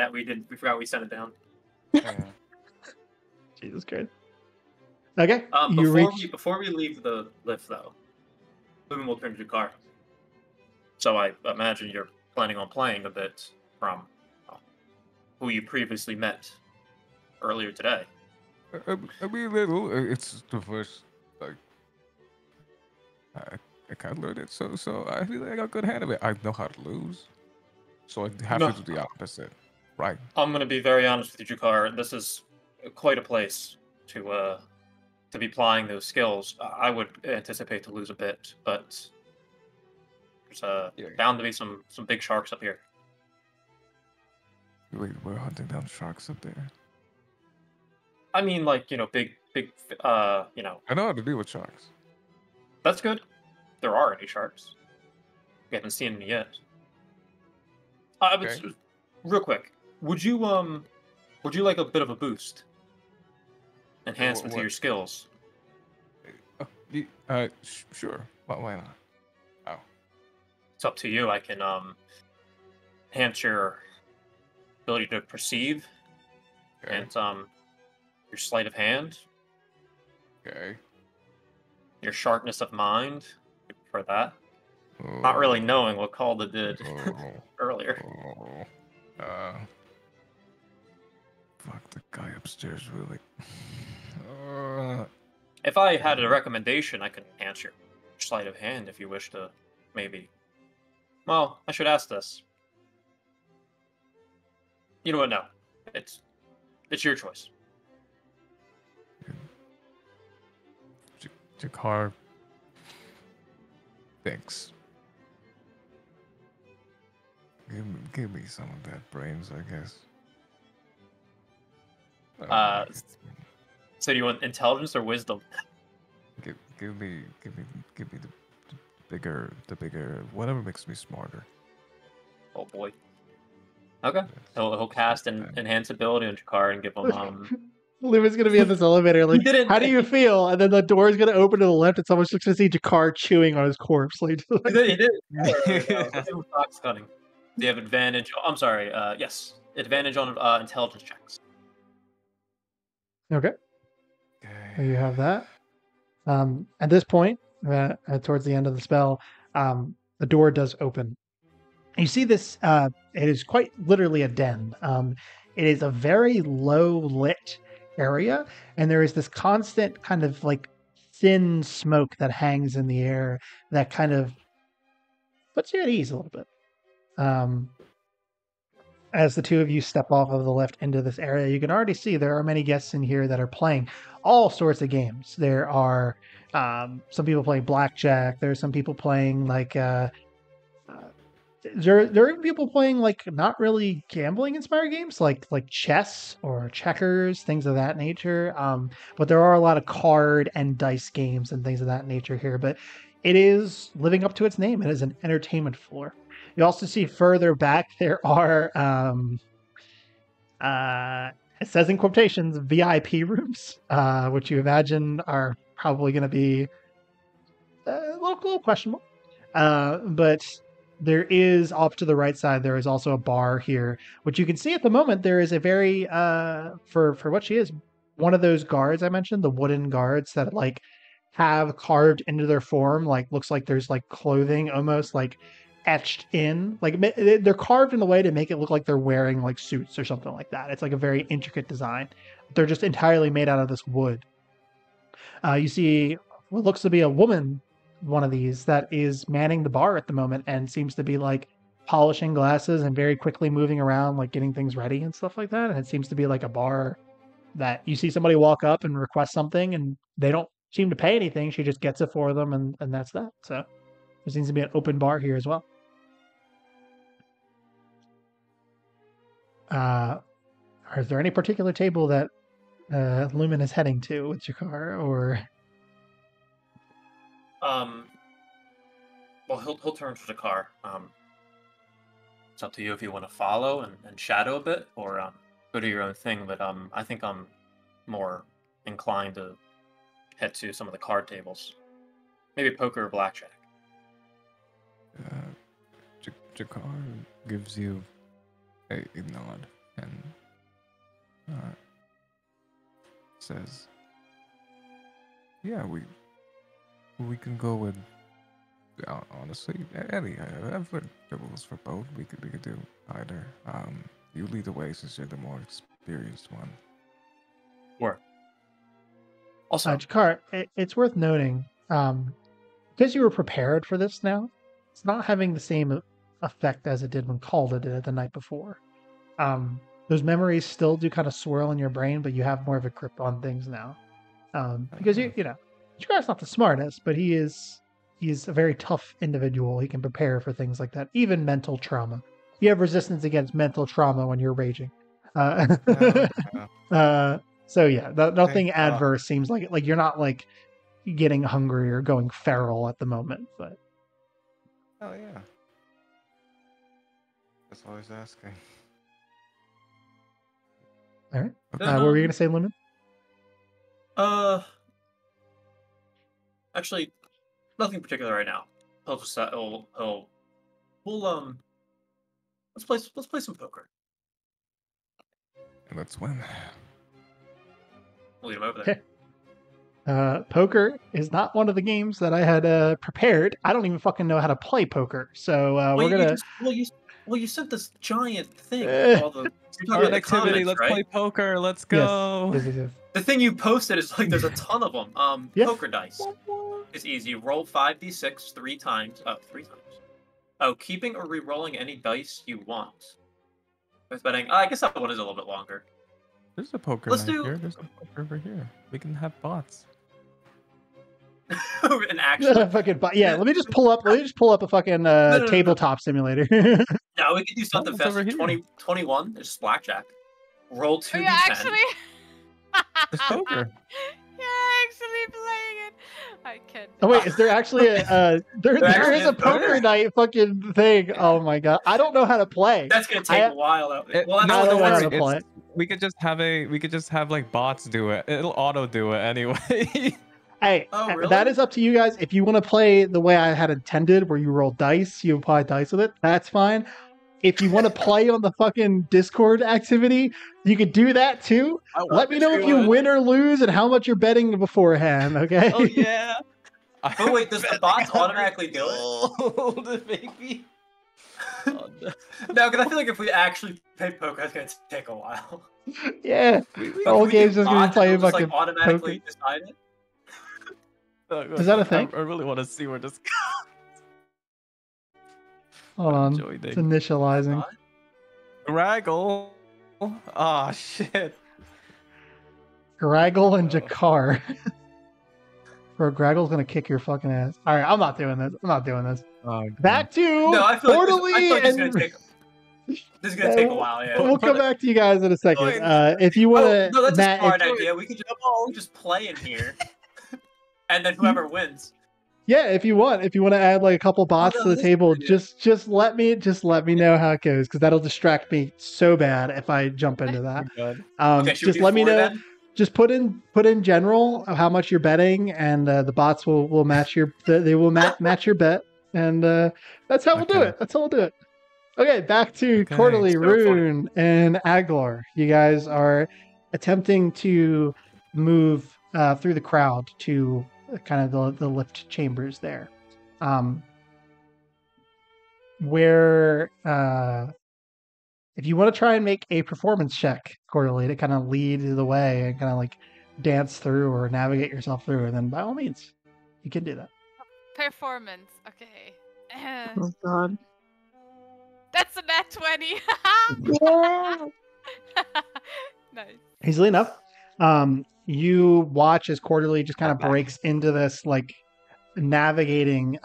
forgot we sent it down. Jesus Christ. Okay. You Before we leave the lift, though, Lumen will turn to Jakar. So I imagine you're planning on playing a bit from who you previously met earlier today. I mean, little. It's the first. Like, I can't learn it, so I feel like I got a good hand of it. I know how to lose, so I have No. to do the opposite, right? I'm going to be very honest with you, Jakar. This is quite a place to be applying those skills. I would anticipate to lose a bit, but there's bound to be some big sharks up here. Wait, we're hunting down sharks up there. I mean, like, big, I know how to deal with sharks. That's good. There are any sharks. We haven't seen any yet. But Okay. real quick, would you like a bit of a boost? Enhancement to what? your skills. Sure. Why not? Oh. It's up to you. I can enhance your ability to perceive Okay. and your sleight of hand, Okay. your sharpness of mind. For that, not really knowing what Calda did earlier. Fuck the guy upstairs, really. If I had a recommendation, I could enhance your sleight of hand if you wish to, maybe. Well, I should ask this. You know what? No, it's your choice. Jakar thinks. Give me some of that brains, I guess. So do you want intelligence or wisdom? Give me the bigger, whatever makes me smarter. Oh boy. Okay. He'll cast an enhance ability on Jakar and give him Lumen's gonna be in this elevator. Like, how do you feel? And then the door's gonna open to the left, and someone's just gonna see Jakar chewing on his corpse. Like, He did. Fox cutting. Do you have advantage? I'm sorry. Yes, advantage on intelligence checks. Okay. So you have that. At this point, towards the end of the spell, the door does open. You see this. It is quite literally a den. It is a very low lit area, and there is this constant kind of like thin smoke that hangs in the air that kind of puts you at ease a little bit. as the two of you step off of the lift into this area, you can already see there are many guests in here that are playing all sorts of games. There are some people playing blackjack. There are some people playing like there are people playing like not really gambling inspired games like chess or checkers, things of that nature. But there are a lot of card and dice games and things of that nature here. But it is living up to its name. It is an entertainment floor. You also see further back there are it says in quotations VIP rooms, which you imagine are probably going to be a little questionable. But there is off to the right side, there is also a bar here, which you can see at the moment. There is a very for what she is, one of those guards I mentioned, the wooden guards that like have carved into their form, like looks like there's like clothing almost like etched in, like they're carved in a way to make it look like they're wearing like suits or something like that. It's like a very intricate design. They're just entirely made out of this wood. You see what looks to be a woman, one of these, that is manning the bar at the moment and seems to be like polishing glasses and very quickly moving around, like getting things ready and stuff like that. And it seems to be like a bar that you see somebody walk up and request something and they don't seem to pay anything. She just gets it for them and that's that. So there seems to be an open bar here as well. Is there any particular table that Lumen is heading to with Jakar, or? Well, he'll turn to the car. It's up to you if you want to follow and shadow a bit, or go do your own thing. But I think I'm more inclined to head to some of the card tables, maybe poker or blackjack. Jakar gives you a nod and says, "Yeah, we can go with. Honestly, Eddie, I've heard tables for both. We could do either. You lead the way since you're the more experienced one." Or also, Jakar, it's worth noting, because you were prepared for this now, it's not having the same effect as it did when Calda did it the night before. Those memories still do kind of swirl in your brain, but you have more of a grip on things now. Because you know, Jakar's not the smartest, but he's a very tough individual. He can prepare for things like that, even mental trauma. You have resistance against mental trauma when you're raging. So yeah, nothing adverse seems like you're not like getting hungry or going feral at the moment. But oh yeah, that's always asking. All right, what were you gonna say, Lumen? Actually, nothing particular right now. He'll just we'll let's play some poker. Let's win. We'll lead him over there. Poker is not one of the games that I had prepared. I don't even fucking know how to play poker, so we're gonna. You sent this giant thing with all the activity. Comments, let's play poker. Let's go. Yes. The thing you posted is like there's a ton of them. Yes. Poker dice. It's easy. Roll 5d6 3 times. Three times. Oh, keeping or re-rolling any dice you want. With betting. I guess that one is a little bit longer. There's a poker here. There's a poker over here. We can have bots. An actual fucking bot. Yeah, let me just pull up a fucking tabletop simulator. No, we can do something fast. 21 is blackjack. Roll 2d10. You're actually It's poker. You're actually playing it. I can't. Oh wait, is there actually a there is a poker night fucking thing? Oh my god, I don't know how to play. That's gonna take a while. I don't know how to play. We could just have like bots do it. It'll auto do it anyway. Hey, really? That is up to you guys. If you want to play the way I had intended, where you roll dice, you apply dice with it, that's fine. If you want to play on the fucking Discord activity, you could do that too. Let me know if you win or lose and how much you're betting beforehand, okay? Oh, yeah. Oh, wait, does the bots automatically do it? Baby. Oh, no, because I feel like if we actually play poker, it's going to take a while. Yeah. The whole game's just going to be playing fucking automatically poker. decide it. Is that a thing? I really want to see where this goes. Hold on. It's initializing. Graggle. Oh shit. Graggle and Oh. Jakar. Bro, Graggle's gonna kick your fucking ass. All right, I'm not doing this. I'm not doing this. Oh, Back to No, I feel like this, quarterly I feel like this is and gonna take. This is gonna take a while. Yeah. we'll come back to you guys in a second. Join. If you want Oh to, no, that's a Matt, smart if, idea. We could just play in here, and then whoever wins. yeah, if you want to add like a couple bots no, to the that's a table, good idea. just let me know how it goes, because that'll distract me so bad if I jump into that. God. Okay, should we Just do let me 4 know. then? Just put in general how much you're betting, and the bots will match they will match your bet, and that's how we'll do Okay. it. That's how we'll do it. Okay, back to Okay. quarterly. So funny. Rune and Aglor. You guys are attempting to move through the crowd to kind of the lift chambers there, where if you want to try and make a performance check quarterly to kind of lead the way and kind of like dance through or navigate yourself through, then by all means, you can do that. Performance. Okay. Oh god. That's a nat 20. Yeah. Nice. Easily enough. You watch as quarterly just kind of I'm back. breaks into this like navigating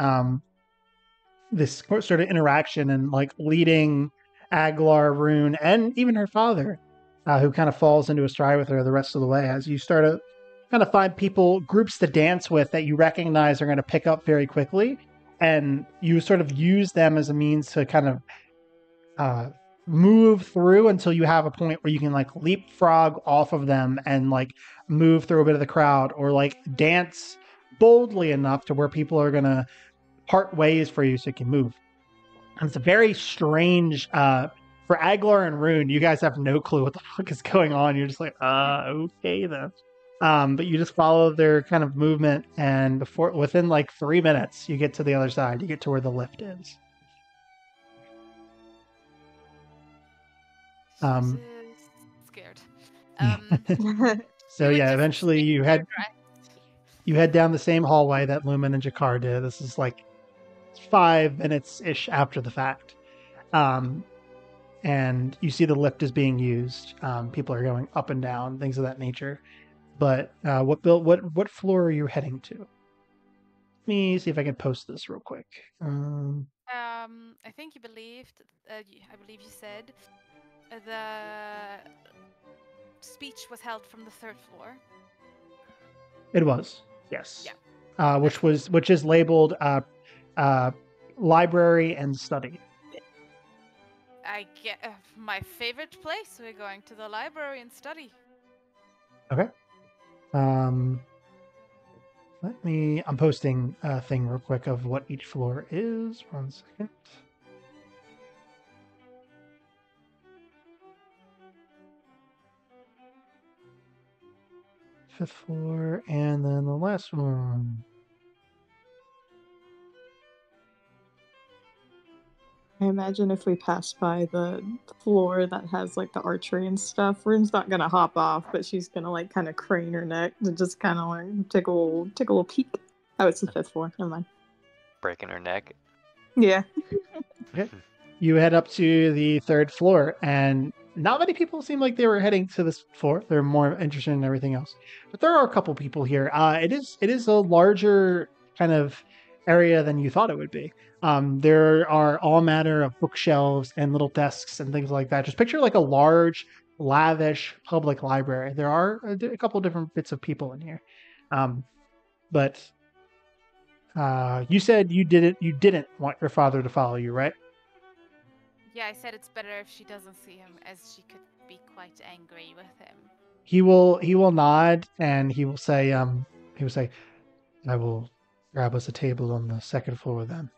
this sort of interaction and like leading Aglar, Rune, and even her father, who kind of falls into a stride with her the rest of the way as you start to kind of find groups to dance with that you recognize are going to pick up very quickly, and you sort of use them as a means to kind of move through until you have a point where you can like leapfrog off of them and like move through a bit of the crowd, or like dance boldly enough to where people are going to part ways for you so you can move. And it's a very strange for Aglar and Rune. You guys have no clue what the fuck is going on. You're just like, okay then. But you just follow their kind of movement, and within like 3 minutes, you get to the other side. You get to where the lift is. She's scared. So we would yeah, just eventually stick you to head her dress. you head down the same hallway that Lumen and Jakar did. This is like 5 minutes ish after the fact. And you see the lift is being used. People are going up and down, things of that nature. But what floor are you heading to? Let me see if I can post this real quick. I think you believed. I believe you said the speech was held from the 3rd floor. It was, yes. Yeah. Which is labeled library and study. I get my favorite place. We're going to the library and study. Okay. I'm posting a thing real quick of what each floor is. 1 second. Fifth floor, and then the last one. I imagine if we pass by the floor that has like the archery and stuff, Rune's not gonna hop off, but she's gonna like kind of crane her neck to just kind of like take a little peek. Oh, it's the 5th floor. Never mind. Breaking her neck. Yeah. Okay. You head up to the 3rd floor, and not many people seem like they were heading to this floor. They're more interested in everything else. But there are a couple people here. It is a larger kind of area than you thought it would be. There are all manner of bookshelves and little desks and things like that. Just picture like a large, lavish public library. There are a couple different bits of people in here. But you said you didn't want your father to follow you, right? Yeah, I said it's better if she doesn't see him, as she could be quite angry with him. He will nod, and he will say, I will grab us a table on the 2nd floor then,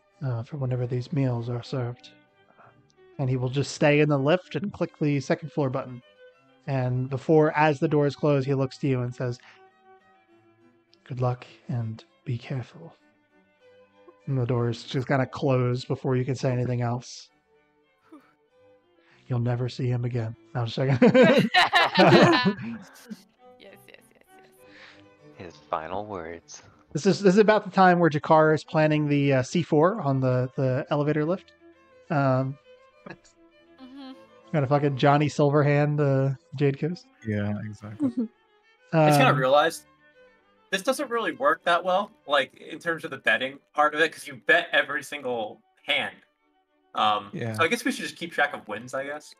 for whenever these meals are served. And he will just stay in the lift and click the 2nd floor button. And as the doors close, he looks to you and says, good luck and be careful. And the doors just kind of close before you can say anything else. You'll never see him again. No, just a second. Yes. His final words. This is about the time where Jakar is planning the C4 on the elevator lift. Mhm. Got a fucking Johnny Silverhand, Jade Coast. Yeah, exactly. I just kind of Um, realized this doesn't really work that well, like in terms of the betting part of it, because you bet every single hand. Yeah. So I guess we should just keep track of wins, I guess,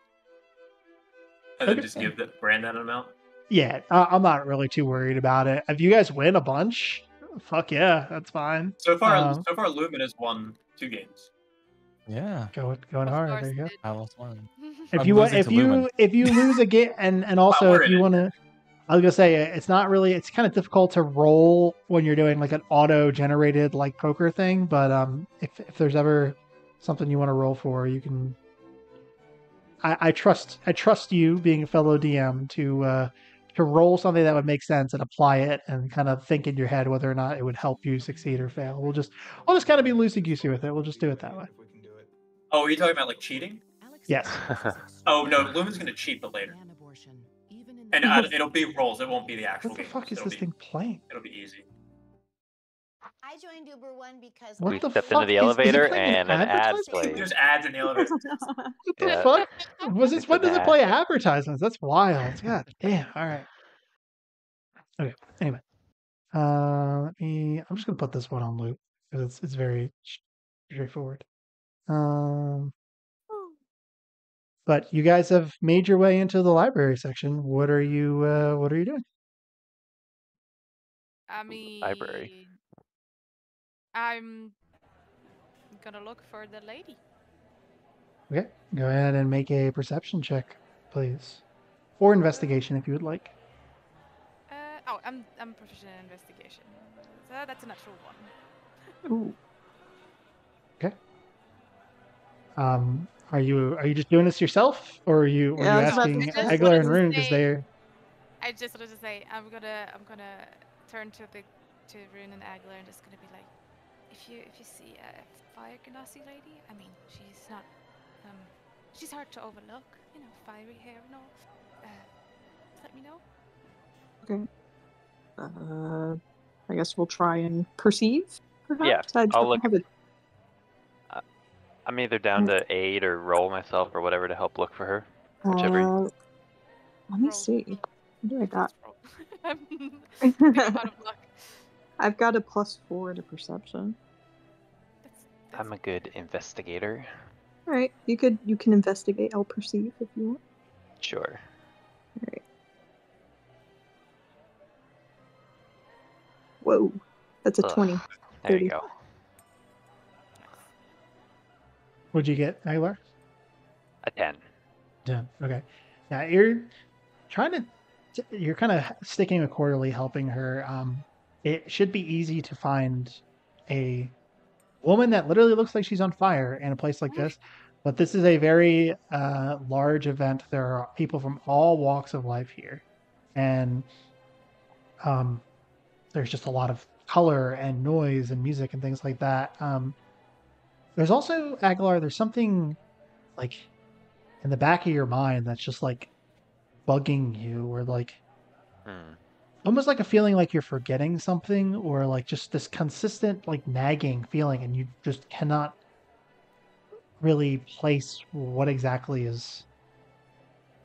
and then Okay. just give the brand that amount. yeah, I'm not really too worried about it. If you guys win a bunch, fuck yeah, that's fine. So far, Lumen has won 2 games. Yeah. Going Of hard. course There you go. it I lost one. If I'm you want, losing to Lumen. if you lose a game, and Wow, also we're if in you it. want to, I was gonna say it's not really. It's kind of difficult to roll when you're doing like an auto-generated like poker thing. But if there's ever something you want to roll for, you can. I trust you, being a fellow DM, to roll something that would make sense and apply it and kind of think in your head whether or not it would help you succeed or fail. We'll just kind of be loosey goosey with it. We'll just do it that way. Oh, are you talking about like cheating? Yes. Oh no, Lumen's gonna cheat, but later. And it'll be rolls. It won't be the actual What the game. fuck is It'll this be, thing playing? It'll be easy. I joined Uber One because What We the stepped fuck into the is it elevator playing and an ad advertisement? played. There's ads in the elevator. What the Yeah. fuck? Was this? It's When an does it ad. play advertisements? That's wild. God damn. All right. Okay. Anyway, let me. I'm just gonna put this one on loop because it's very straightforward. Um, but you guys have made your way into the library section. What are you? What are you doing? I mean, Library. I'm gonna look for the lady. Okay. Go ahead and make a perception check, please, or investigation if you would like. Oh, I'm proficient in investigation. So that's a natural one. Ooh. Okay. Are you just doing this yourself, or were you Yeah, I was about to asking say. Egler and Rune because Say- they're I just wanted to say I'm gonna turn to Rune and Agler and just gonna be like, if you see a fire ganassi lady, I mean she's hard to overlook, fiery hair and all. Just let me know. Okay. I guess we'll try and perceive. Perhaps. Yeah, I I'll don't look- have it. I'm either down to aid or roll myself or whatever to help look for her. Whichever. Let me Roll. see. What do I got? I'm being out of luck. I've got a +4 to perception. That's I'm a good investigator. All right, you can investigate. I'll perceive if you want. Sure. All right. Whoa, that's a Ugh, 20. There 30. you go. What'd you get, Egler? A 10. 10. Okay. Now you're trying to. You're kind of sticking with Quarterly, helping her. It should be easy to find a woman that literally looks like she's on fire in a place like this. But this is a very large event. There are people from all walks of life here, and there's just a lot of color and noise and music and things like that. There's also Aguilar. There's something like in the back of your mind that's just like bugging you, or like Hmm. almost like a feeling like you're forgetting something, or like just this consistent like nagging feeling, and you just cannot really place what exactly is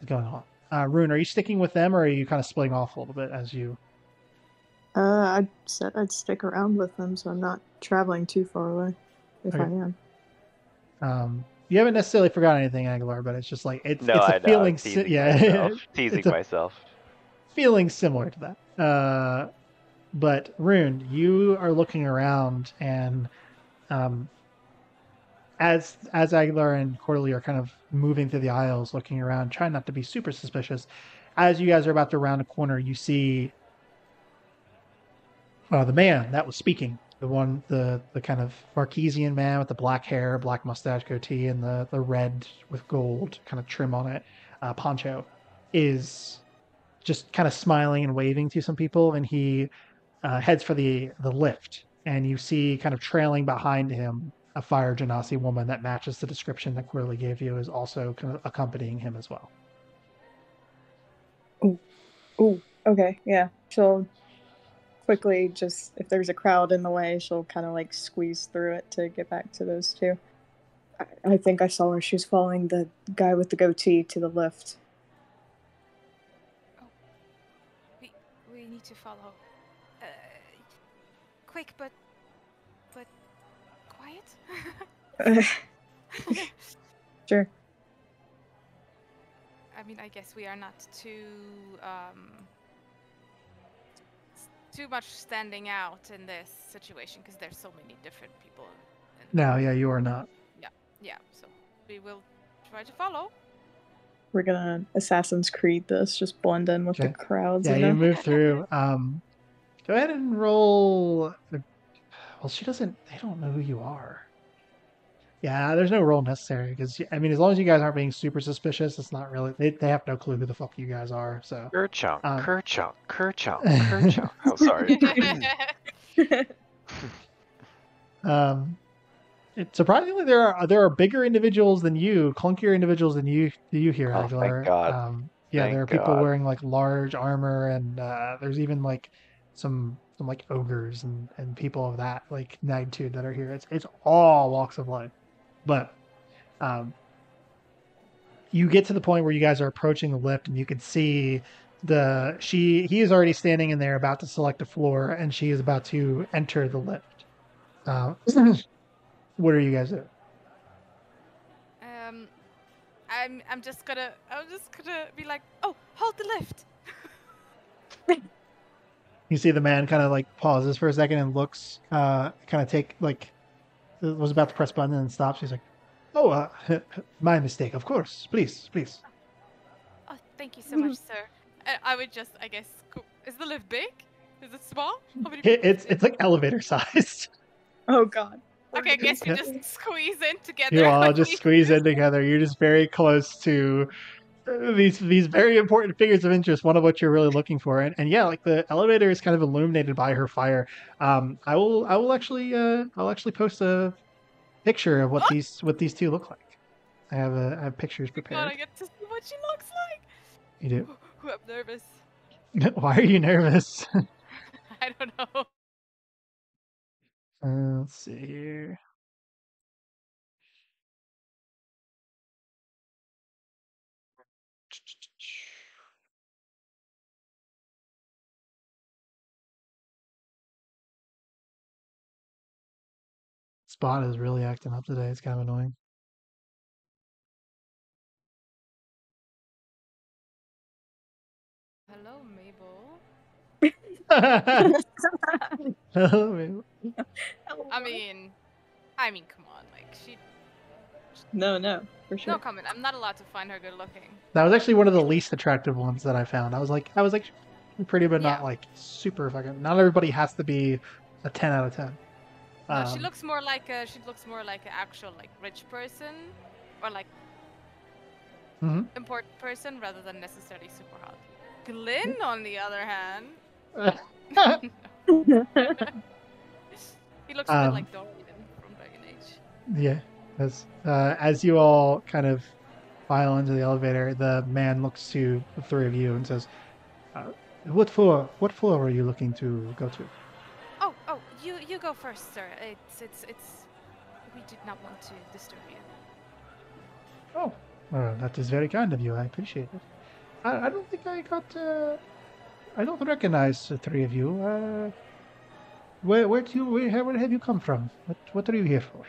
going on. Rune, are you sticking with them, or are you kind of splitting off a little bit as you? I said I'd stick around with them, so I'm not traveling too far away. If Okay. I am. You haven't necessarily forgotten anything, Aguilar, but it's just like it's No, it's I a know. feeling. I'm teasing Yeah, myself. Teasing it's a myself. feeling similar to that. But Rune, you are looking around, and as Aguilar and Quarterly are kind of moving through the aisles, looking around, trying not to be super suspicious. As you guys are about to round a corner, you see the man that was speaking, the kind of Marquesian man with the black hair, black mustache, goatee, and the red with gold kind of trim on it, poncho, is just kind of smiling and waving to some people, and he heads for the lift. And you see kind of trailing behind him a fire genasi woman that matches the description that Quirley gave you, is also kind of accompanying him as well. Ooh, okay, yeah. She'll quickly just, if there's a crowd in the way, she'll kind of like squeeze through it to get back to those two. I think I saw her. She was following the guy with the goatee to the lift. We need to follow. Quick, but quiet. Sure. I mean, I guess we are not too much standing out in this situation because there's so many different people. No, yeah, you are not. Yeah, so we will try to follow. We're gonna Assassin's Creed this, just blend in with the Okay. crowds. Yeah, you you know? move through. Go ahead and roll. Well, they don't know who you are. Yeah, there's no roll necessary because I mean, as long as you guys aren't being super suspicious, it's not really. They have no clue who the fuck you guys are. So. Kerchunk, Um, Kerchunk, Kerchunk, Kerchunk. Oh, sorry. Surprisingly, there are bigger individuals than you, clunkier individuals than you here, Oh, Aguilar. thank God. Yeah, Thank there are people God. wearing like large armor, and there's even like some like ogres and people of that like magnitude that are here. It's all walks of life, but you get to the point where you guys are approaching the lift, and you can see he is already standing in there about to select a floor, and she is about to enter the lift. What are you guys doing? I'm just gonna be like, oh, hold the lift. You see the man kind of like pauses for a second and looks, kind of was about to press button and stops. He's like, "Oh, my mistake. Of course. Please, please." Oh, thank you so much, sir. I would just, I guess, is the lift big? Is it small? How many people It's like elevator sized. Oh God. Okay, I guess you Yeah. just squeeze in together. You all like just we- squeeze in together. You're just very close to these very important figures of interest. One of which you're really looking for, and yeah, like the elevator is kind of illuminated by her fire. I'll actually post a picture of what these two look like. I have pictures God, prepared. I get to see what she looks like. You do. I'm nervous. Why are you nervous? I don't know. Let's see here. Spot is really acting up today. It's kind of annoying. Hello, Mabel. I mean, come on, like she. No, for sure. No comment. I'm not allowed to find her good looking. That was actually one of the least attractive ones that I found. I was like pretty, but not Yeah. like super fucking. Not everybody has to be a 10 out of 10. No, she looks more like an actual like rich person, or like important person rather than necessarily super hot. Glyn, on the other hand, he looks a bit like Dorian from Dragon Age. Yeah, as you all kind of file into the elevator, the man looks to the three of you and says, "What floor? What floor are you looking to go to?" Oh, you go first, sir. It's. We did not want to disturb you. Oh, well, that is very kind of you. I appreciate it. I don't think I got. I don't recognize the three of you. Where have you come from? What are you here for?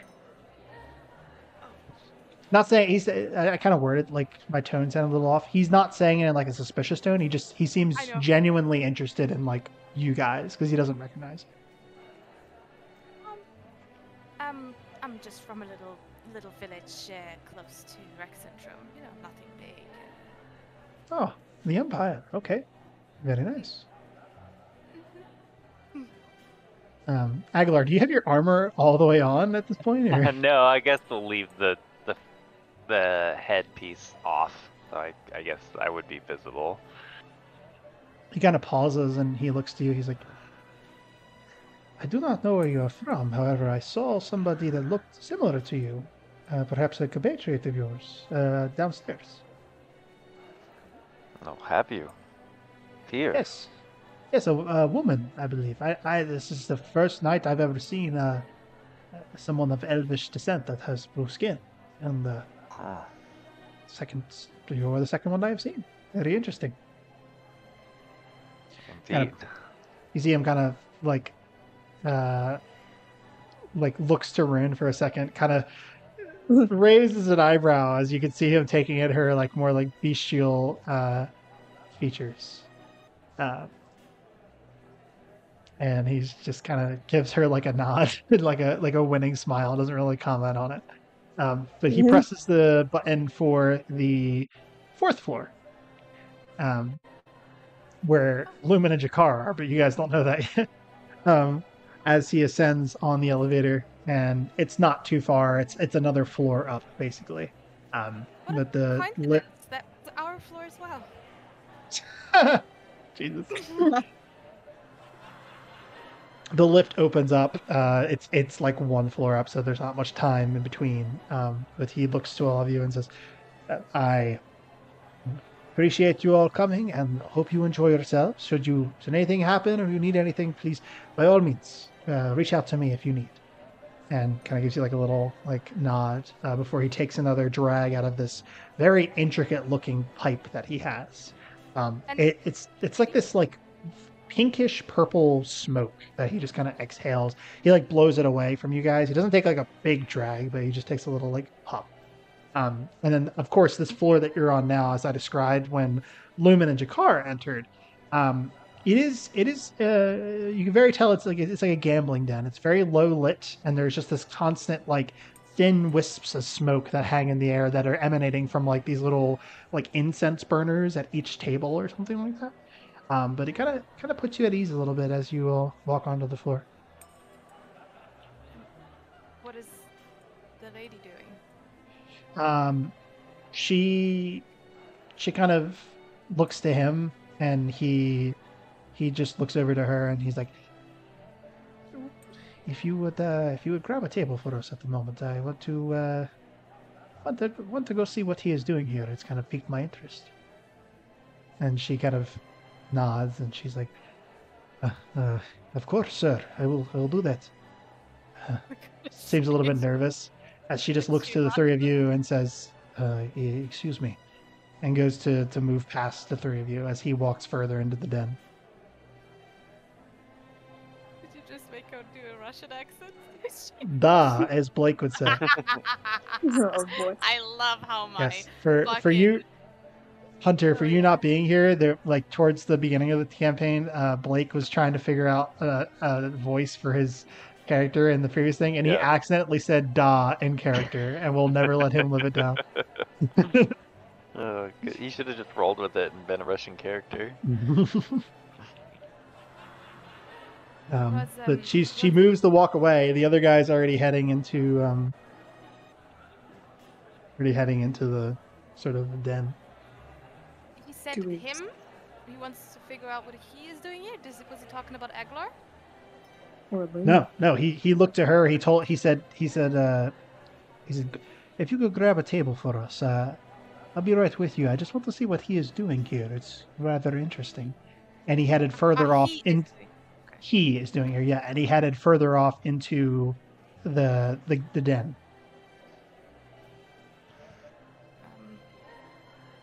Not saying I kind of worded like my tone sounded a little off. He's not saying it in like a suspicious tone. He seems genuinely interested in like you guys because he doesn't recognize you. I'm just from a little village close to Rexentrum. You know, nothing big. Oh, the Empire. Okay, very nice. Aguilar, do you have your armor all the way on at this point? Or? No, I guess we'll leave the headpiece off. So I guess I would be visible. He kind of pauses and he looks to you. He's like, I do not know where you are from. However, I saw somebody that looked similar to you. Perhaps a compatriot of yours downstairs. Oh, have you? Here? Yes. Yes, a woman, I believe. This is the first night I've ever seen someone of elvish descent that has blue skin. And the second, you are the second one I've seen. Very interesting. Indeed. You see him kind of like looks to Rune for a second, kind of raises an eyebrow as you can see him taking at her like more like bestial features. And he's just kind of gives her like a nod, like a winning smile. Doesn't really comment on it. But he presses the button for the 4th floor, where Lumen and Jakar are, but you guys don't know that yet. As he ascends on the elevator, and it's not too far. It's another floor up, basically. But the Coincidence. That's our floor as well. Jesus. The lift opens up. It's like one floor up, so there's not much time in between. But he looks to all of you and says, "I appreciate you all coming, and hope you enjoy yourselves. Should anything happen or you need anything, please, by all means, reach out to me if you need." And kind of gives you like a little like nod before he takes another drag out of this very intricate looking pipe that he has. It's like this like pinkish purple smoke that he just kind of exhales. He like blows it away from you guys. He doesn't take like a big drag, but he just takes a little like puff. And then of course this floor that you're on now, as I described when Lumen and Jakar entered, it is you can very tell it's like a gambling den. It's very low lit, and there's just this constant like thin wisps of smoke that hang in the air that are emanating from like these little like incense burners at each table or something like that. But it kind of puts you at ease a little bit as you all walk onto the floor. What is the lady doing? She kind of looks to him, and he just looks over to her, and he's like, if you would grab a table for us at the moment, I want to go see what he is doing here. It's kind of piqued my interest. And she kind of nods, and she's like, of course, sir. I will do that. Seems a little bit nervous as she just looks to the three of you and says, excuse me, and goes to move past the three of you as he walks further into the den. Did you just make her do a Russian accent? Da, as Blake would say. Oh boy. I love how my Yes, for you, Hunter, for you not being here, there like towards the beginning of the campaign, Blake was trying to figure out a voice for his character in the previous thing, and he accidentally said "da" in character, and we'll never let him live it down. He should have just rolled with it and been a Russian character. But she moves to walk away. The other guy's already heading into the sort of the den. He said Do we- him. He wants to figure out what he is doing here. Was he talking about Aglar? Or Luna? No. He looked to her. He said, if you could grab a table for us, I'll be right with you. I just want to see what he is doing here. It's rather interesting. And he headed further off in. He is doing here, yeah, and he headed further off into the den.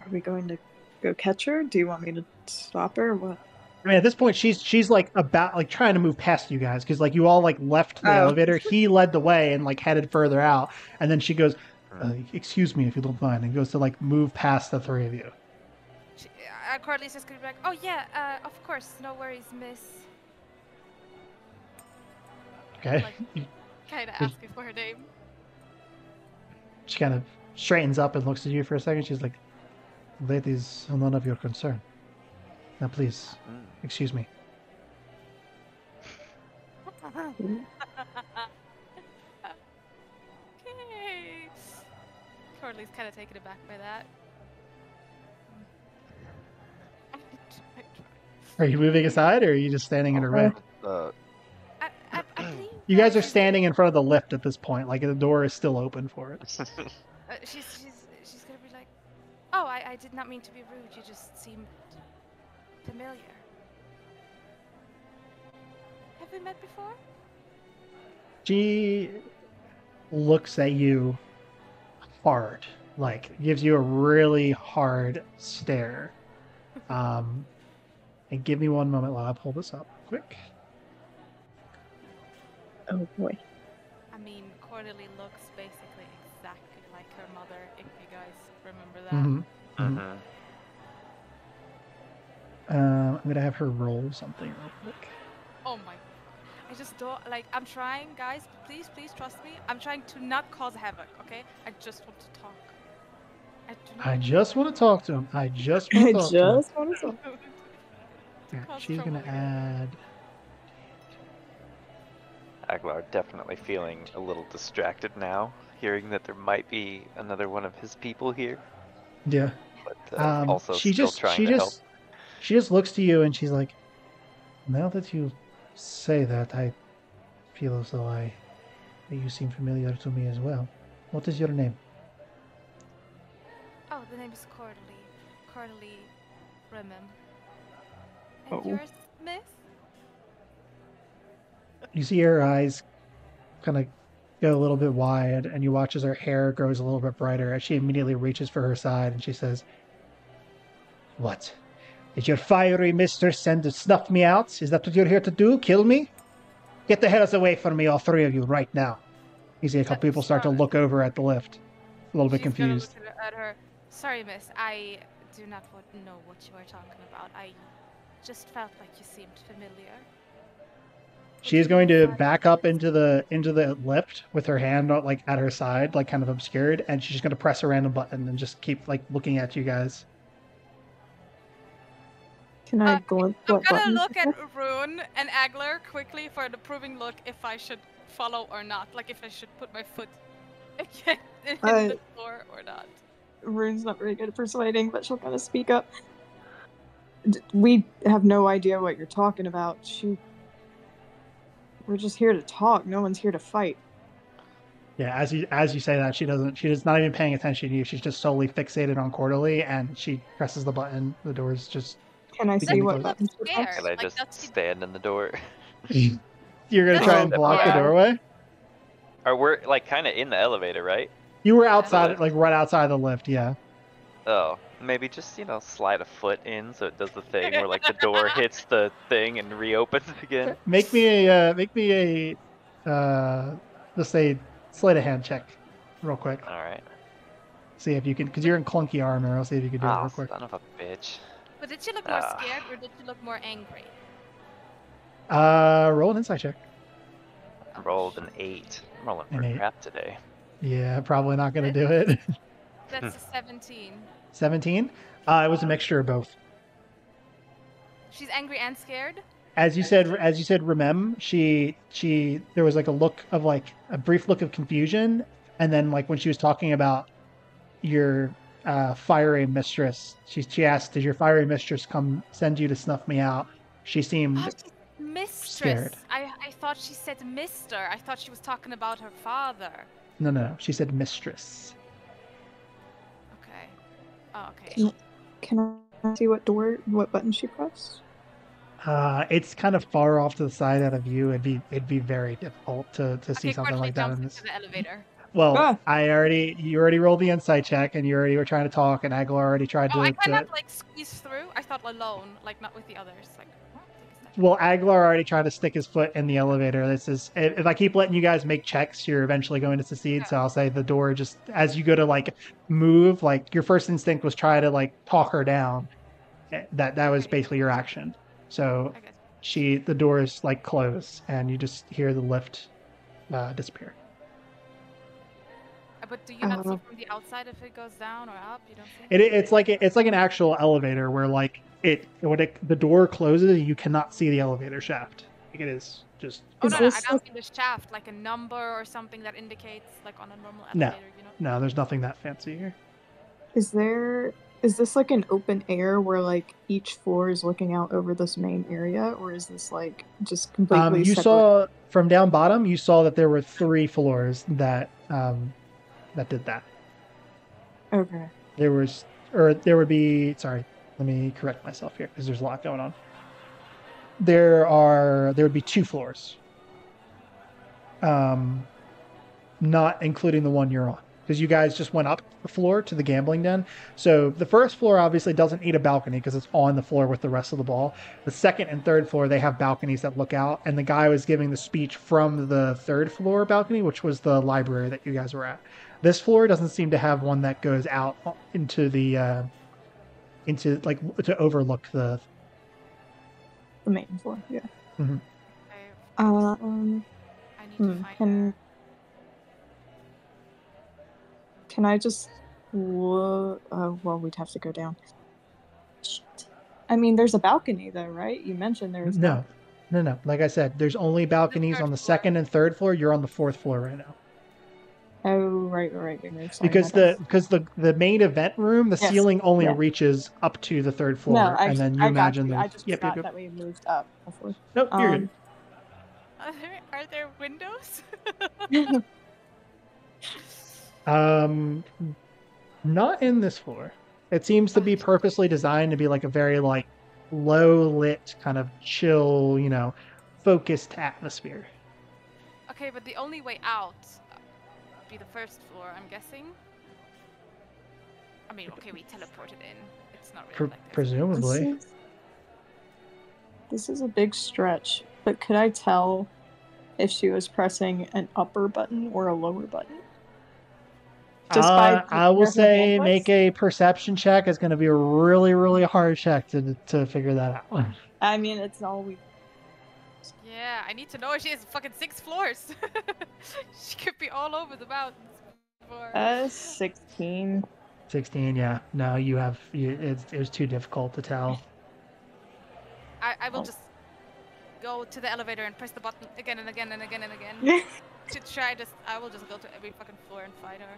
Are we going to go catch her? Do you want me to stop her or what? I mean, at this point, she's like about like trying to move past you guys because like you all like left the elevator. He led the way and like headed further out, and then she goes, "Excuse me if you don't mind," and goes to like move past the three of you. Carly's just gonna be like, "Oh yeah, of course, no worries, miss." Okay. Like, kind of asking for her name. She kind of straightens up and looks at you for a second. She's like, "Ladies, none of your concern. Now, please, excuse me." Okay. Carly's kind of taken aback by that. Are you moving aside, or are you just standing in her way? I believe You guys are standing in front of the lift at this point. Like the door is still open for it. she's gonna be like, "Oh, I did not mean to be rude. You just seemed familiar. Have we met before?" She looks at you hard, like gives you a really hard stare. And give me one moment while I pull this up quick. Oh boy. I mean, Cordelie looks basically exactly like her mother, if you guys remember that. Mm-hmm. Mhm. I'm gonna have her roll something real quick. Oh my. I just don't, like, I'm trying, guys, please trust me. I'm trying to not cause havoc, okay? I just want to talk. I just want to talk to him. I just want I to talk to him. just want to talk. Yeah, cause she's gonna trouble again. add. Aguilar definitely feeling a little distracted now, hearing that there might be another one of his people here, Yeah. but also She still just trying to help. she just looks to you and she's like, now that you say that, I feel as though you seem familiar to me as well. What is your name? Oh, the name is Cordelie. Cordelie Remem. And Oh. yours, miss? You see her eyes kind of go a little bit wide, and you watch as her hair grows a little bit brighter as she immediately reaches for her side and she says, "What? Did your fiery mistress send to snuff me out? Is that what you're here to do? Kill me? Get the hells away from me, all three of you, right now." You see a couple people start to Sorry. look over at the lift, a little bit She's gonna confused. look at her. Sorry, miss. I do not know what you are talking about. I just felt like you seemed familiar. She is going to back up into the lift with her hand like at her side, like kind of obscured, and she's just going to press a random button and just keep like looking at you guys. Can I glance I'm what gonna buttons look I at press? Rune and Agler quickly for an approving look if I should follow or not. Like if I should put my foot again in the door or not. Rune's not very good at persuading, but she'll kind of speak up. We have no idea what you're talking about. We're just here to talk. No one's here to fight. Yeah, as you say that, she's not even paying attention to you. She's just solely fixated on Quarterly, and she presses the button. The doors just Can I begin see to what close. buttons she scared. pressed? Can I Like, just that's- stand in the door? You're gonna try and Oh, block the yeah. doorway. Or we're like kind of in the elevator, right? You were Yeah. outside, like right outside the lift. Yeah. Oh, maybe just slide a foot in so it does the thing where like the door hits the thing and reopens again. Make me a let's say sleight of hand check, real quick. All right. See if you can, because you're in clunky armor. I'll see if you can do it Oh, real quick. son of a bitch. But did she look more scared or did she look more angry? Roll an insight check. I rolled an 8. I'm rolling for An 8. crap today. Yeah, probably not gonna do it. That's a 17. 17. It was a mixture of both. She's angry and scared? As you said, Remem, there was like a look of like a brief look of confusion, and then like when she was talking about your fiery mistress, she asked, "Did your fiery mistress come send you to snuff me out?" She seemed Oh, she's mistress. scared. I thought she said mister. I thought she was talking about her father. No. She said mistress. Okay. Oh, okay. Can I see what button she pressed? It's kind of far off to the side out of view. It'd be very difficult to see Okay, something Cordelie like that jumps in this. into the elevator. Well, Ah. you already rolled the insight check, and you already were trying to talk, and Aguilar already tried Oh, I to. cannot like squeeze through. I thought alone, like not with the others. Like, take a step. Well, Aguilar already tried to stick his foot in the elevator. This is if I keep letting you guys make checks, you're eventually going to succeed. So I'll say the door just as you go to like move, like your first instinct was try to like talk her down. That was basically your action. So I guess. the doors like close, and you just hear the lift disappear. But do you not see from the outside if it goes down or up? You don't see. It's like an actual elevator where like the door closes, you cannot see the elevator shaft. Like it is just. Oh Is no, this I don't mean the shaft, like a number or something that indicates, like on a normal No. elevator. You know. No, there's nothing that fancy here. Is this like an open air where like each floor is looking out over this main area, or is this like just completely You separate? saw from down bottom. You saw that there were 3 floors that did that. Okay. There would be. Sorry, let me correct myself here because there's a lot going on. There would be 2 floors. Not including the one you're on. because you guys just went up the floor to the gambling den. So the first floor obviously doesn't need a balcony because it's on the floor with the rest of the ball. The second and third floor, they have balconies that look out. And the guy was giving the speech from the third floor balcony, which was the library that you guys were at. This floor doesn't seem to have one that goes out into the into like to overlook the main floor. Yeah. Mhm. I need to find her. Can I just? Well, we'd have to go down. Shit. I mean, there's a balcony though, right? You mentioned there's No. Like I said, there's only balconies on the floor. second and third floor. You're on the fourth floor right now. Oh, right. Sorry, Because the main event room, the Yes, ceiling only yeah. reaches up to the third floor, No, and then you I imagine got you. the I just forgot that we moved up before. Nope, you're good. Are there windows? Not in this floor. It seems to be purposely designed to be like a very like low lit kind of chill, focused atmosphere. Okay, but the only way out would be the first floor, I'm guessing. I mean, okay, we teleported in. It's not really like this. Presumably. This is a big stretch, but could I tell if she was pressing an upper button or a lower button? I will say make a perception check. It's going to be a really, really hard check to figure that out. I mean, it's all we. Yeah, I need to know if she has fucking 6 floors. She could be all over the mountains. 16. 16, yeah. No, it was too difficult to tell. I will just go to the elevator and press the button again and again and again and again. I will just go to every fucking floor and find her.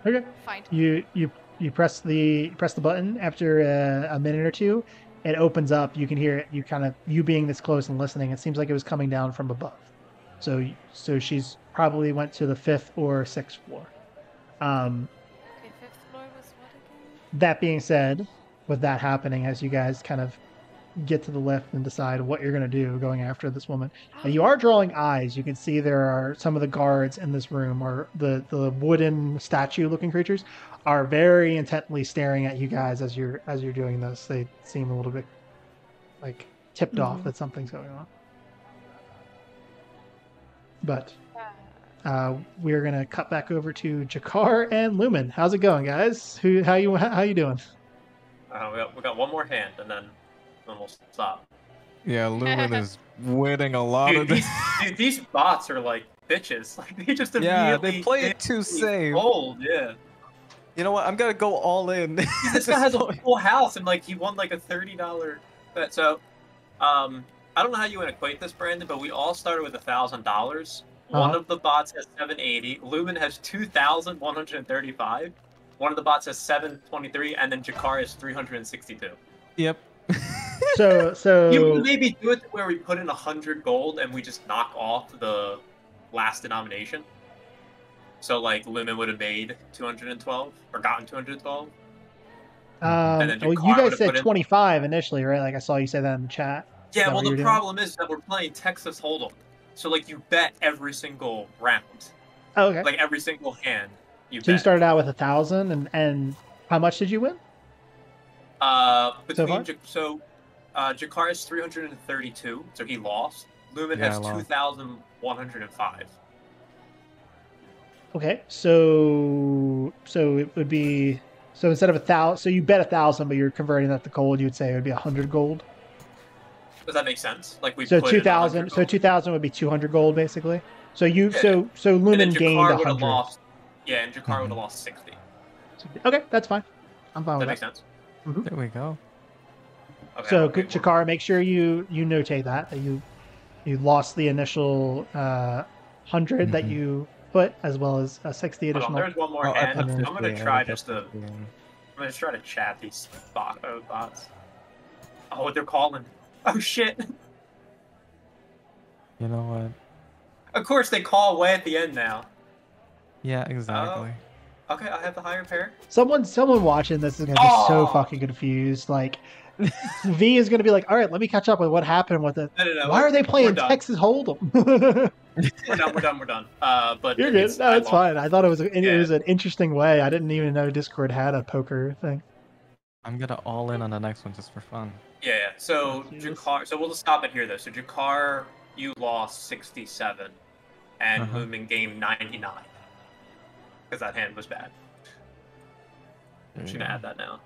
Okay. Find. You press the button. After a minute or two, it opens up. You can hear it. You being this close and listening, it seems like it was coming down from above. So she's probably went to the 5th or 6th floor. Okay, 5th floor was what again? That being said, with that happening, as you guys kind of get to the lift and decide what you're going to do going after this woman, and you are drawing eyes. You can see there are some of the guards in this room, or the wooden statue looking creatures are very intently staring at you guys as you're doing this. They seem a little bit like tipped off that something's going on. But we're gonna cut back over to Jakar and Lumen. How's it going, guys? How you doing? We got one more hand, and then we'll stop. Yeah, Lumen is winning a lot of this. These bots are like bitches. Like they just immediately they play it too safe. Old, yeah. You know what? I'm gonna go all in. This guy has a full house, and like he won like a $30 bet. So, I don't know how you would equate this, Brandon, but we all started with $1,000. One of the bots has 780. Lumen has 2,135. One of the bots has 723, and then Jakar has 362. Yep. So you can maybe do it where we put in 100 gold and we just knock off the last denomination. So like Lumen would have made 212 or gotten 212. Well, you guys said 25 initially, right? Like I saw you say that in the chat. Yeah, well the problem is that we're playing Texas Hold'em, so like you bet every single round. Oh, okay. Like every single hand. You started out with 1,000, and how much did you win? Jakar is 332, so he lost. Lumen has 2,105. Okay, so it would be instead of 1,000, so you bet 1,000, but you're converting that to gold. You would say it would be 100 gold. Does that make sense? Like we so put 2,000. So 2,000 would be 200 gold basically. So so Lumen gained 100. Yeah, and Jakar would have lost 60. Okay, that's fine. I'm fine with that. Does that make sense? Mm-hmm. There we go. Okay, so Jakar, make sure you notate that you lost the initial 100 that you put, as well as 60 additional. There's one more hand. I'm gonna try to chat these bots. Oh, they're calling. Oh shit. You know what? Of course they call way at the end now. Yeah, exactly. Okay, I have the higher pair. Someone watching this is gonna be so fucking confused. Like V is going to be like, all right, let me catch up with what happened with it. No, Why are they we're playing done. Texas Hold'em? We're done. But You're good. No, I it's lost. fine. I thought it was Yeah. an interesting way. I didn't even know Discord had a poker thing. I'm gonna all in on the next one just for fun. Yeah. So Jesus. Jakar. So we'll just stop it here though. So Jakar, you lost 67, and Uh-huh. Lumen gained 99 because that hand was bad. I'm just gonna add that now.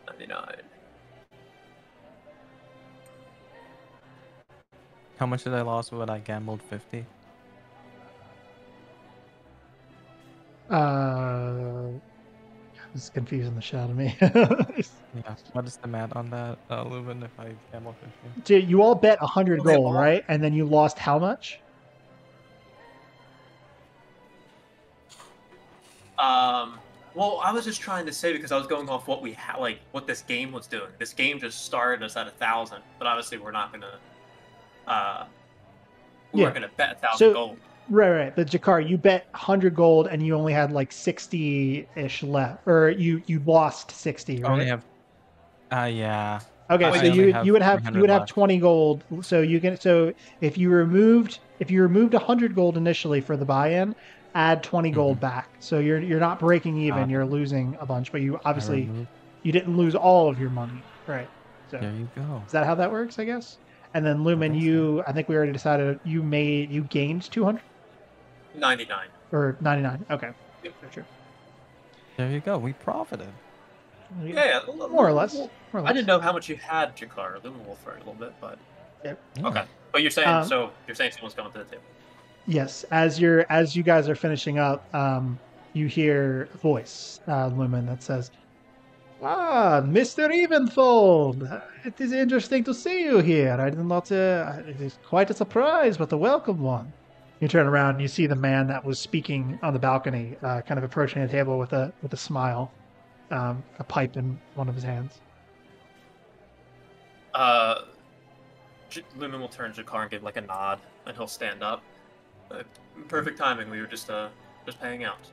99. How much did I lose when I gambled 50? It's confusing the shit out of me. Yeah. What is the mat on that, Leuven, if I gamble 50? So you all bet 100 Well, they gold, all- right? And then you lost how much? Well, I was just trying to say because I was going off what we had, like what this game was doing. This game just started us at 1,000, but obviously we're not gonna. We weren't gonna bet 1,000 So- gold. Right. But Jakar, you bet 100 gold and you only had like 60-ish left, or you lost 60, I right? only have. Yeah. Okay, I so only you would have 300 left. 20 gold. So if you removed 100 gold initially for the buy-in, add 20 gold back. So you're not breaking even, you're losing a bunch, but you obviously you didn't lose all of your money, right? So There you go. is that how that works? I guess. And then Lumen, I think we already decided you gained 200 99. or 99. Okay, Yep. sure. There you go. We profited. Yeah, More or less. I didn't know how much you had, Jakar. Lumen will for a little bit, but Yep. okay. But you're saying Um, someone's coming to the table. Yes, as you guys are finishing up, you hear a voice, Lumen, that says, "Ah, Mr. Evenfold, it is interesting to see you here. I did not. It is quite a surprise, but a welcome one." You turn around and you see the man that was speaking on the balcony, kind of approaching the table with a smile, a pipe in one of his hands. Lumen will turn to Jakar and give like a nod, and he'll stand up. Perfect timing. We were just paying out.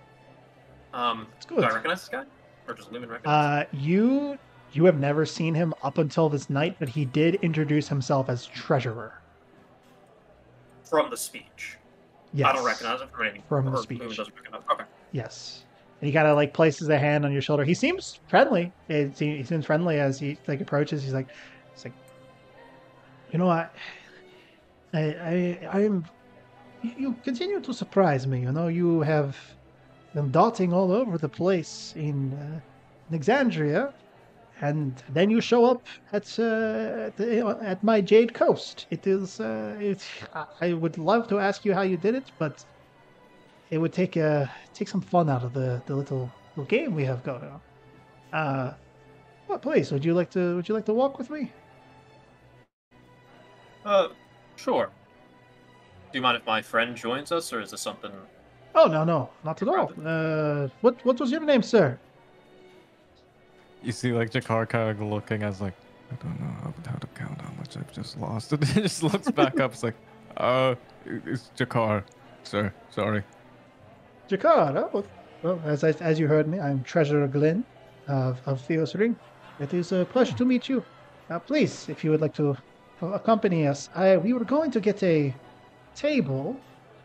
It's good. Do I recognize this guy, or does Lumen recognize? You have never seen him up until this night, but he did introduce himself as treasurer. From the speech. Yes. I don't recognize him from anything. From the Lumen speech. doesn't recognize. Okay. Yes. And he kind of like places a hand on your shoulder. He seems friendly. He seems friendly as he like approaches. He's like, you know, I'm. You continue to surprise me. You know, you have been dotting all over the place in Alexandria, and then you show up at my Jade Coast. It is. I would love to ask you how you did it, but it would take some fun out of the little game we have going on. Well, please, would you like to walk with me? Sure. Do you mind if my friend joins us, or is this something? Oh no, not at all. What was your name, sir? You see, like, Jakar kind of looking as like, I don't know how to count how much I've just lost. And he just looks back up. It's like, it's Jakar, sir. Sorry. Jakar. Oh, well, as you heard me, I'm Treasurer Glenn of Theos Ring. It is a pleasure to meet you. Please, if you would like to accompany us, we were going to get a table,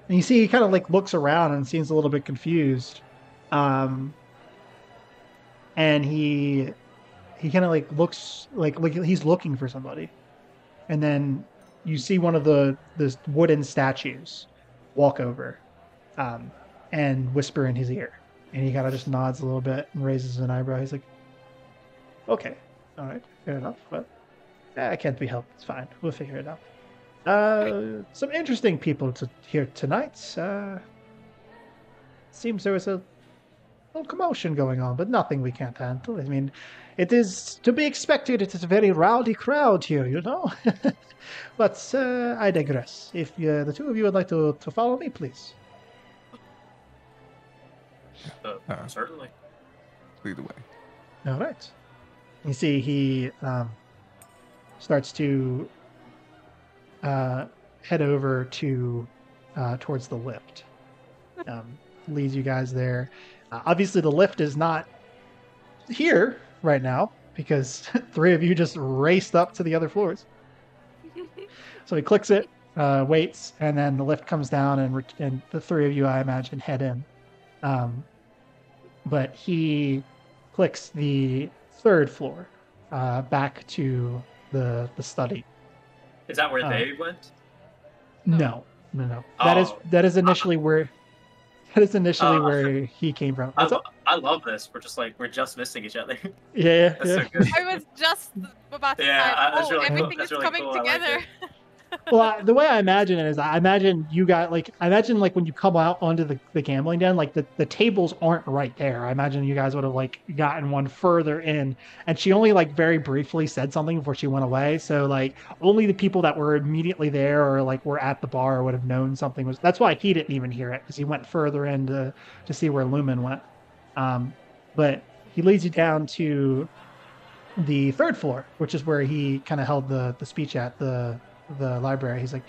and you see he kind of like looks around and seems a little bit confused. And he kind of like looks like he's looking for somebody, and then you see one of the wooden statues walk over, and whisper in his ear, and he kind of just nods a little bit and raises an eyebrow. He's like, "Okay, all right, fair enough, but I can't be helped. It's fine. We'll figure it out." Some interesting people here tonight. Seems there was a little commotion going on, but nothing we can't handle. I mean, it is to be expected. It is a very rowdy crowd here, you know. But I digress. If the two of you would like to follow me, please. Certainly. Lead the way. All right. You see, he starts to head over to towards the lift. leads you guys there. Obviously, the lift is not here right now because three of you just raced up to the other floors. So he clicks it, waits, and then the lift comes down, and the three of you, I imagine, head in. But he clicks the third floor back to the study. Is that where they went? No. Oh. That is initially where where he came from. What's up? I love this. We're just missing each other. Yeah. That's so good. I was just about to Yeah, say, that's really cool. everything That's is really coming cool. I like together. it. Well, the way I imagine it is, I imagine like when you come out onto the gambling den, like the tables aren't right there. I imagine you guys would have like gotten one further in, and she only like very briefly said something before she went away. So like only the people that were immediately there or like were at the bar would have known something was. That's why he didn't even hear it because he went further in to see where Lumen went. But he leads you down to the third floor, which is where he kind of held the speech at the library. He's like,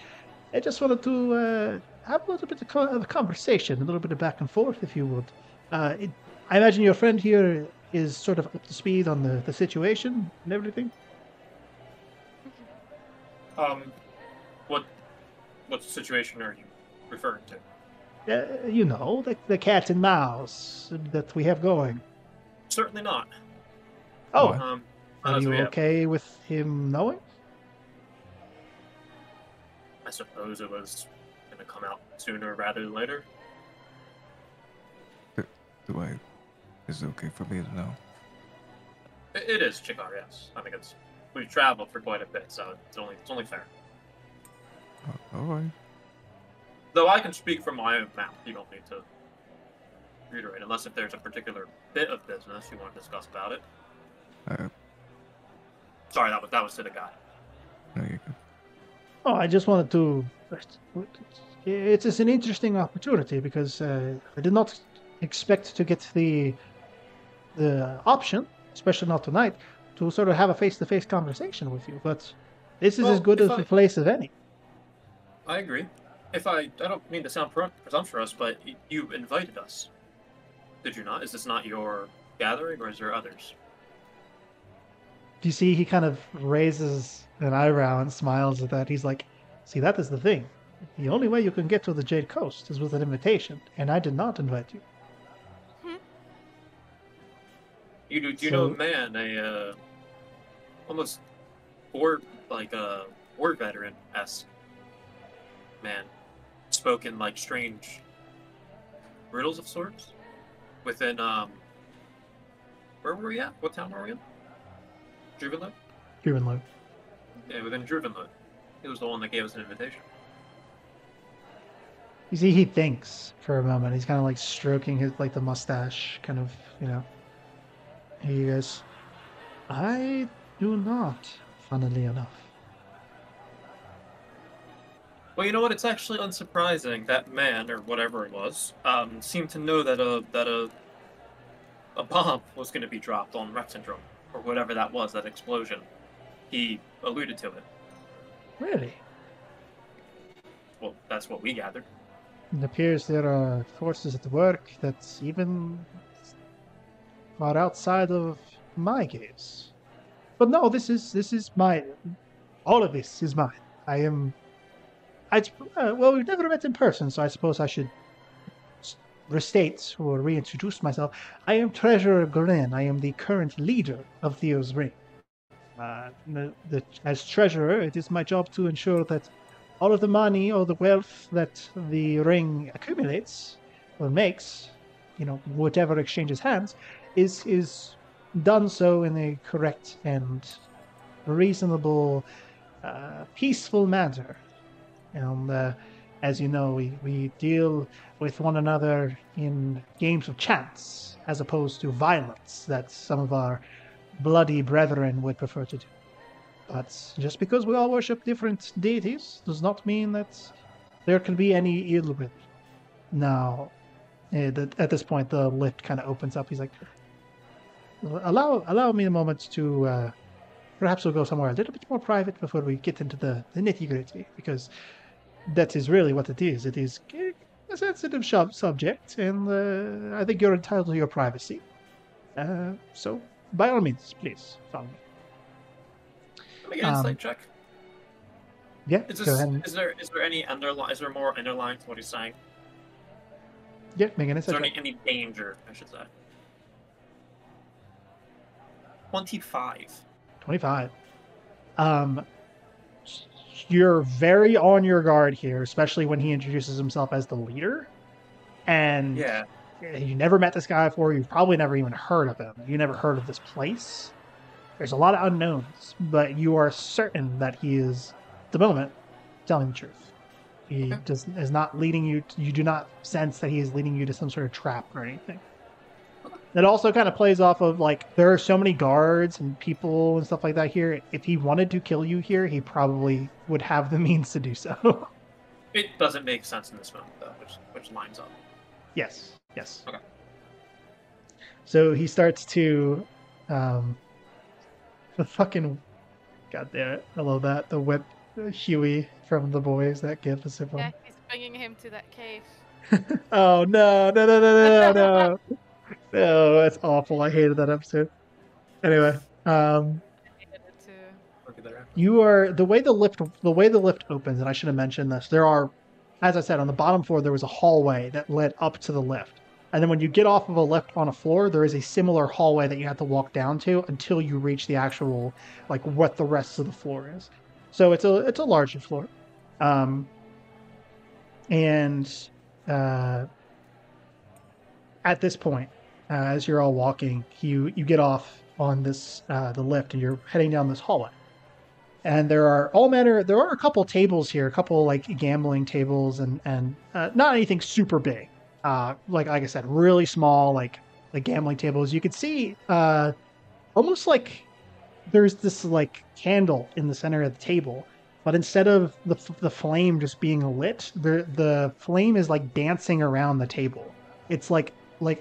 I just wanted to have a little bit of a conversation, a little bit of back and forth, if you would. I imagine your friend here is sort of up to speed on the situation and everything. What situation are you referring to? You know, the cat and mouse that we have going. Certainly not. Oh, Not are as you we have. okay with him knowing? I suppose it was going to come out sooner rather than later. Is it okay for me to know? It is Chikar, yes. I think we've traveled for quite a bit, so it's only fair. All right. Though I can speak from my own mouth, you don't need to reiterate, unless if there's a particular bit of business you want to discuss about it. Sorry, that was to the guy. No, you're good. Oh, I just wanted to. It is an interesting opportunity because I did not expect to get the option, especially not tonight, to sort of have a face-to-face conversation with you. But this is as good as a place as any. I agree. I don't mean to sound presumptuous, but you invited us. Did you not? Is this not your gathering, or is there others? You see, he kind of raises an eyebrow and smiles at that. He's like, see, that is the thing. The only way you can get to the Jade Coast is with an invitation, and I did not invite you. You know a man, almost war veteran-esque man, spoken like strange riddles of sorts within where were we at? What town were we in? Druvenload? Druvenload. Yeah, within Druvenload. He was the one that gave us an invitation. You see, he thinks for a moment. He's kind of like stroking his the mustache, kind of, He goes, I do not, funnily enough. Well, you know what? It's actually unsurprising that man, or whatever it was, seemed to know that a bomb was going to be dropped on Rexendrum, or whatever that was, that explosion. He alluded to it. Really? Well, that's what we gathered. It appears there are forces at work that even are outside of my gaze. But no, this is mine. All of this is mine. Well, we've never met in person, so I suppose I should restate or reintroduce myself. I am Treasurer Grin. I am the current leader of Theo's Ring. As treasurer, it is my job to ensure that all of the money or the wealth that the ring accumulates or makes, whatever exchanges hands, is done so in a correct and reasonable, peaceful manner. And as you know, we deal with one another in games of chance, as opposed to violence that some of our bloody brethren would prefer to do. But just because we all worship different deities does not mean that there can be any ill will. Now, at this point, the lift kind of opens up. He's like, allow me a moment to, perhaps we'll go somewhere a little bit more private before we get into the nitty-gritty, because that is really what it is. It is a sensitive subject, and I think you're entitled to your privacy. So, by all means, please follow me. Make an insight check. Yeah, Is go this, ahead. is there any is there more underlying to what he's saying? Yeah, make an Is there insight check. any danger, I should say? 25. 25. You're very on your guard here, especially when he introduces himself as the leader. And Yeah. you never met this guy before. You've probably never even heard of him. You never heard of this place. There's a lot of unknowns, but you are certain that he is, at the moment, telling the truth. He is not leading you. You do not sense that he is leading you to some sort of trap or anything. It also kind of plays off of, like, there are so many guards and people and stuff like that here. If he wanted to kill you here, he probably would have the means to do so. It doesn't make sense in this moment, though, which lines up. Yes. Okay. So he starts to, the fucking, god damn it, I love that. The whip, Huey from The Boys, that gif is so Yeah, fun. he's bringing him to that cave. Oh no, no. No, that's awful. I hated that episode. Anyway, I hated it too. Look at that. you are the way the lift opens, and I should have mentioned this. There are, as I said, on the bottom floor there was a hallway that led up to the lift. And then when you get off of a lift on a floor, there is a similar hallway that you have to walk down to until you reach the actual, like, what the rest of the floor is. So it's a larger floor. And at this point, as you're all walking, you get off on this the lift, and you're heading down this hallway. And there are a couple tables here, a couple like gambling tables, and not anything super big. Like I said, really small, like gambling tables. You could see almost like there's this like candle in the center of the table, but instead of the flame just being lit, the flame is like dancing around the table. It's like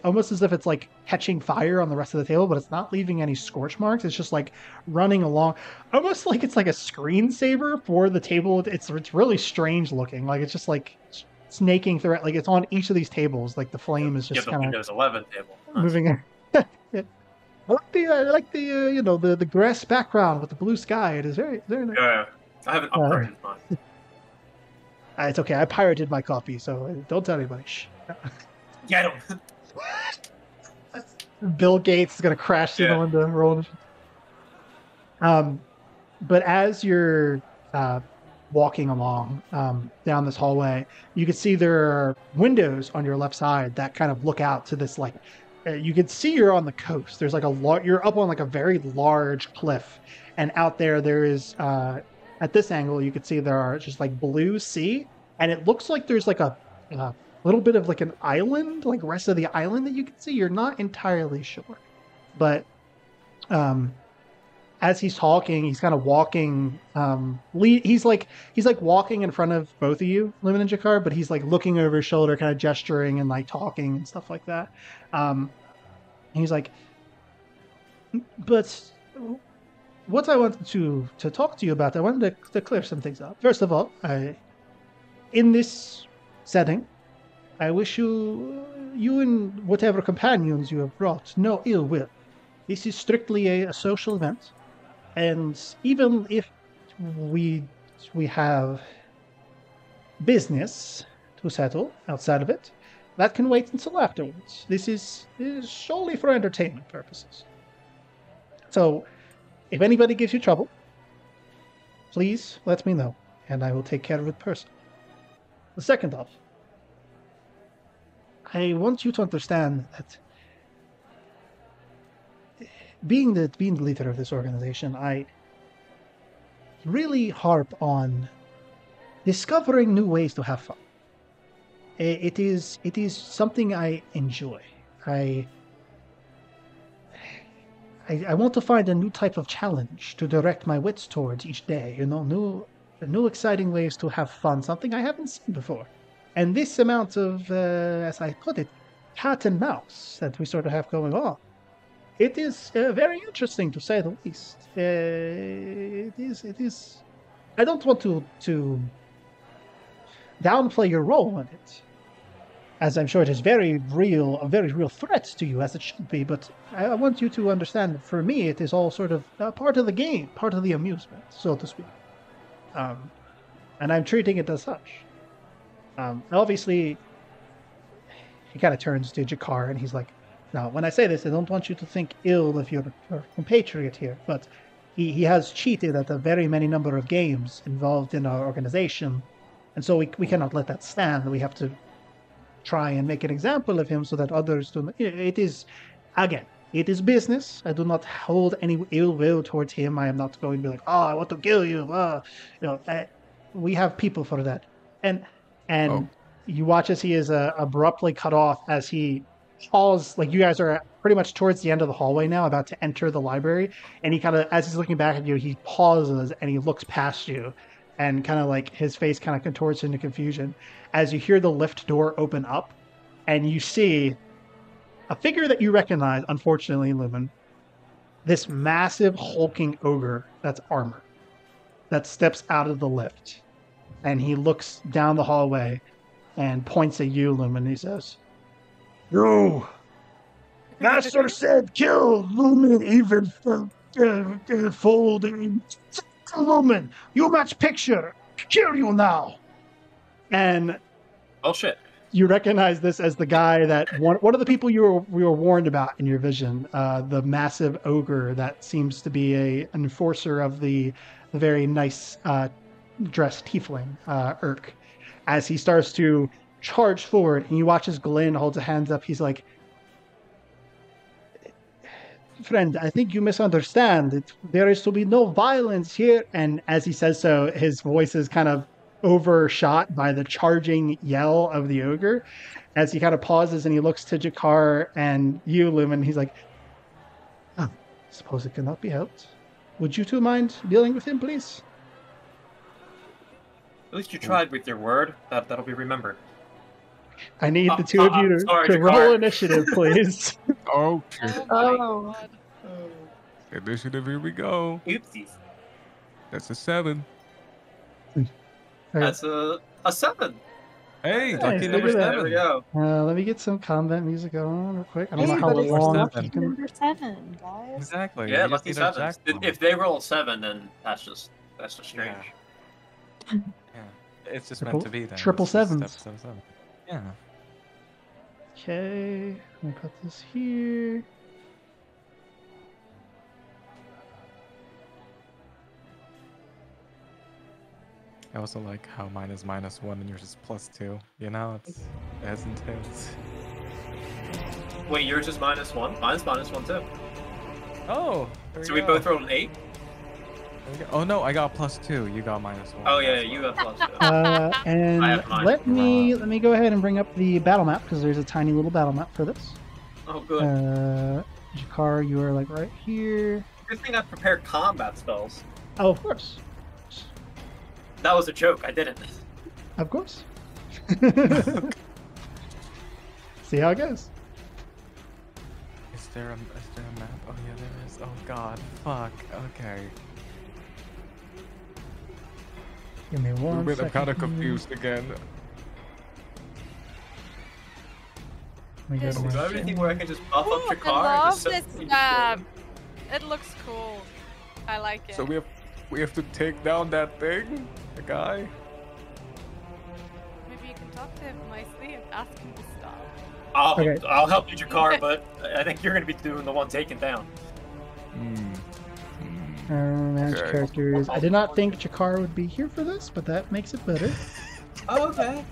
almost as if it's like catching fire on the rest of the table, but it's not leaving any scorch marks. It's just like running along, almost like it's like a screensaver for the table. It's really strange looking. Like it's just like snaking through it. Like it's on each of these tables. Like the flame is just the kind of Windows 11 table. Nice. moving. I like the the grass background with the blue sky. It is very nice. Yeah, I haven't upgraded mine. It's okay. I pirated my copy, so don't tell anybody. Shh. Get him. Bill Gates is gonna crash through the window, rolling. But as you're walking along down this hallway, you can see there are windows on your left side that kind of look out to this like. You can see you're on the coast. There's like you're up on like a very large cliff, and out there is at this angle you can see there are just like blue sea, and it looks like there's like a little bit of like an island, like rest of the island that you can see. You're not entirely sure, but as he's talking, he's kind of walking. He's like walking in front of both of you, Lemon and Jakar, but he's like looking over his shoulder, kind of gesturing and like talking and stuff like that. And he's like, but what I wanted to talk to you about, I wanted to clear some things up. First of all, in this setting, I wish you and whatever companions you have brought no ill will. This is strictly a social event, and even if we have business to settle outside of it, that can wait until afterwards. This is solely for entertainment purposes. So, if anybody gives you trouble, please let me know, and I will take care of it personally. The second off, I want you to understand that being the leader of this organization, I really harp on discovering new ways to have fun. It is something I enjoy. I want to find a new type of challenge to direct my wits towards each day. New exciting ways to have fun, something I haven't seen before. And this amount of, as I put it, cat and mouse that we sort of have going on, it is very interesting to say the least. It is. I don't want to downplay your role in it, as I'm sure it is a very real threat to you, as it should be. But I want you to understand that for me, it is all sort of part of the game, part of the amusement, so to speak. And I'm treating it as such. Obviously, he kind of turns to Jakar and he's like, now, when I say this, I don't want you to think ill of your compatriot here, but he has cheated at a very many number of games involved in our organization, and so we cannot let that stand. We have to try and make an example of him so that others do. It is, again, it is business. I do not hold any ill will towards him. I am not going to be like, oh, I want to kill you. We have people for that. And you watch as he is abruptly cut off as he falls. Like, you guys are pretty much towards the end of the hallway now, about to enter the library. And he kind of, as he's looking back at you, he pauses and he looks past you. And kind of like his face kind of contorts into confusion as you hear the lift door open up and you see a figure that you recognize, unfortunately, Lumen. This massive hulking ogre that's armored that steps out of the lift. And he looks down the hallway and points at you, Lumen. He says, "You, Master said kill Lumen even folding. Lumen, you match picture. Kill you now." And oh shit, you recognize this as the guy that one of the people you were warned about in your vision, the massive ogre that seems to be an enforcer of the very nice dressed tiefling, Urk. As he starts to charge forward, and you watch as Glenn holds his hands up, he's like, "Friend, I think you misunderstand. There is to be no violence here." And as he says so, his voice is kind of overshot by the charging yell of the ogre. As he kind of pauses and he looks to Jakar and you, Lumen, he's like, "Oh, suppose it cannot be helped. Would you two mind dealing with him, please?" At least you tried with your word. That'll be remembered. I need the two of you to roll initiative, please. Oh, shit. Oh. Initiative, here we go. Oopsies. That's a 7. That's a 7. Hey, Nice, lucky look number at that. 7. There we go. Let me get some combat music on real quick. I don't Hey, know how but it's long lucky you can... number 7, guys. Exactly. Yeah, we just lucky need our 7s. jackpot. If they roll a 7, then that's just strange. Yeah. It's just meant to be then. Triple It's just sevens. step 7. Yeah. Okay, let me put this here. I also like how mine is -1 and yours is +2. You know, it's as intense. Wait, yours is -1? Mine's -1 too. Oh, So we both rolled an 8? Oh no, I got +2. You got -1. Oh yeah, you have +2. And I have mine. let me go ahead and bring up the battle map, because there's a tiny little battle map for this. Oh good. Jakar, you are like right here. Good thing I prepared combat spells. Oh, of course. That was a joke. I didn't. Of course. See how it goes. Is there a map? Oh yeah, there is. Oh god, fuck. Okay. Give me one Wait, I'm kind of second here. confused again. Let me go to Do I my have anything where I can just buff Ooh, up your I car? love Just set this things map. going? It looks cool. I like it. So we have to take down that thing, the guy. Maybe you can talk to him nicely and ask him to stop. Okay. I'll help you, Jakar, but I think you're gonna be doing the one taken down. Manage Okay. characters. I did not think Jakar would be here for this, but that makes it better. Oh, okay.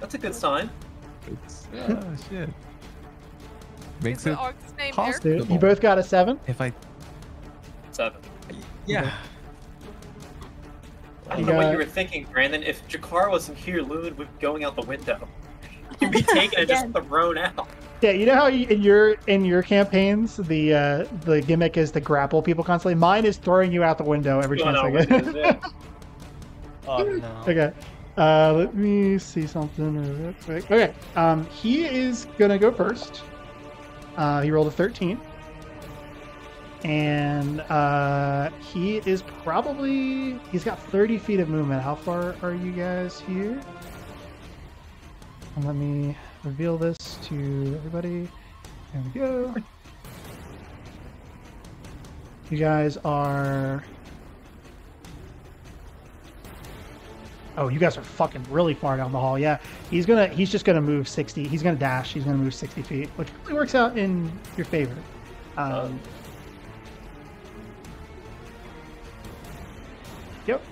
That's a good sign. It's shit. Is Makes the it orc's name possible. Eric? So you both got a 7. if I 7. yeah. I don't You know what got- you were thinking, Brandon. If Jakar wasn't here, Loon would be going out the window. You'd be taken and just thrown out. Yeah, you know how in your campaigns the gimmick is to grapple people constantly. Mine is throwing you out the window every chance I get. Yeah. Oh no. Okay. Let me see something real quick. Okay. He is gonna go first. He rolled a 13. And he is he's got 30 feet of movement. How far are you guys here? And let me reveal this to everybody. There we go. You guys are... Oh, you guys are fucking really far down the hall. Yeah, he's just gonna move 60. He's gonna dash. He's gonna move 60 feet, which really works out in your favor. Yep.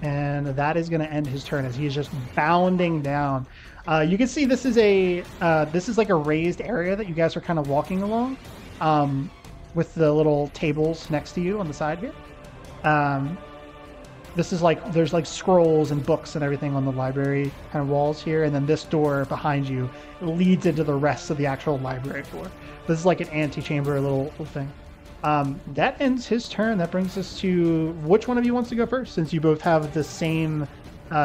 And that is gonna end his turn as he is just bounding down. You can see this is like a raised area that you guys are kind of walking along, with the little tables next to you on the side here. This is like, there's like scrolls and books and everything on the library kind of walls here, and then this door behind you leads into the rest of the actual library floor. This is like an antechamber little thing. That ends his turn. That brings us to which one of you wants to go first, since you both have the same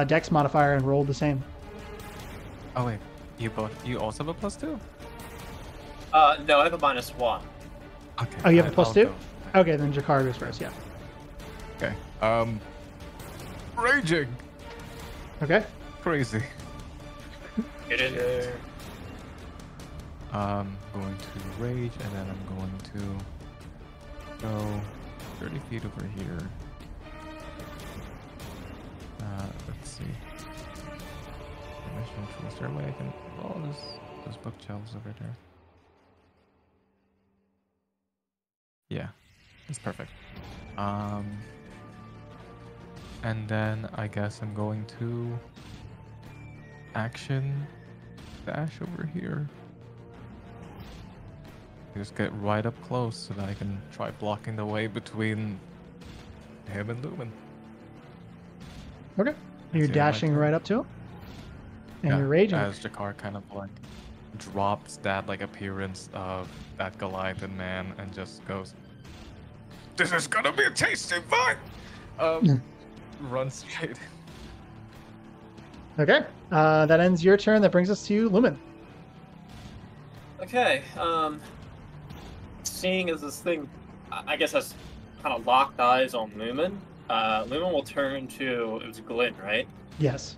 dex modifier and rolled the same. Oh wait, you also have a +2? No, I have a -1. Okay. Oh, you have a I'll +2? go. Okay, then Jakar goes first, yeah. Okay. Raging. Okay. Crazy. Get in there. I'm going to rage, and then I'm going to go 30 feet over here. Let's see. Is there a way I can... Oh, there's bookshelves over there. Yeah, it's perfect. And then I guess I'm going to action dash over here. Just get right up close so that I can try blocking the way between him and Lumen. Okay. You're That's my dashing turn. right up to him. And you're raging. As Jakar kind of like drops that like appearance of that Goliathan man and just goes, "This is gonna be a tasty fight!" Run straight. Okay. That ends your turn. That brings us to Lumen. Okay, seeing as this thing, I guess, has kind of locked eyes on Lumen, Lumen will turn to, it was Glyn, right? Yes.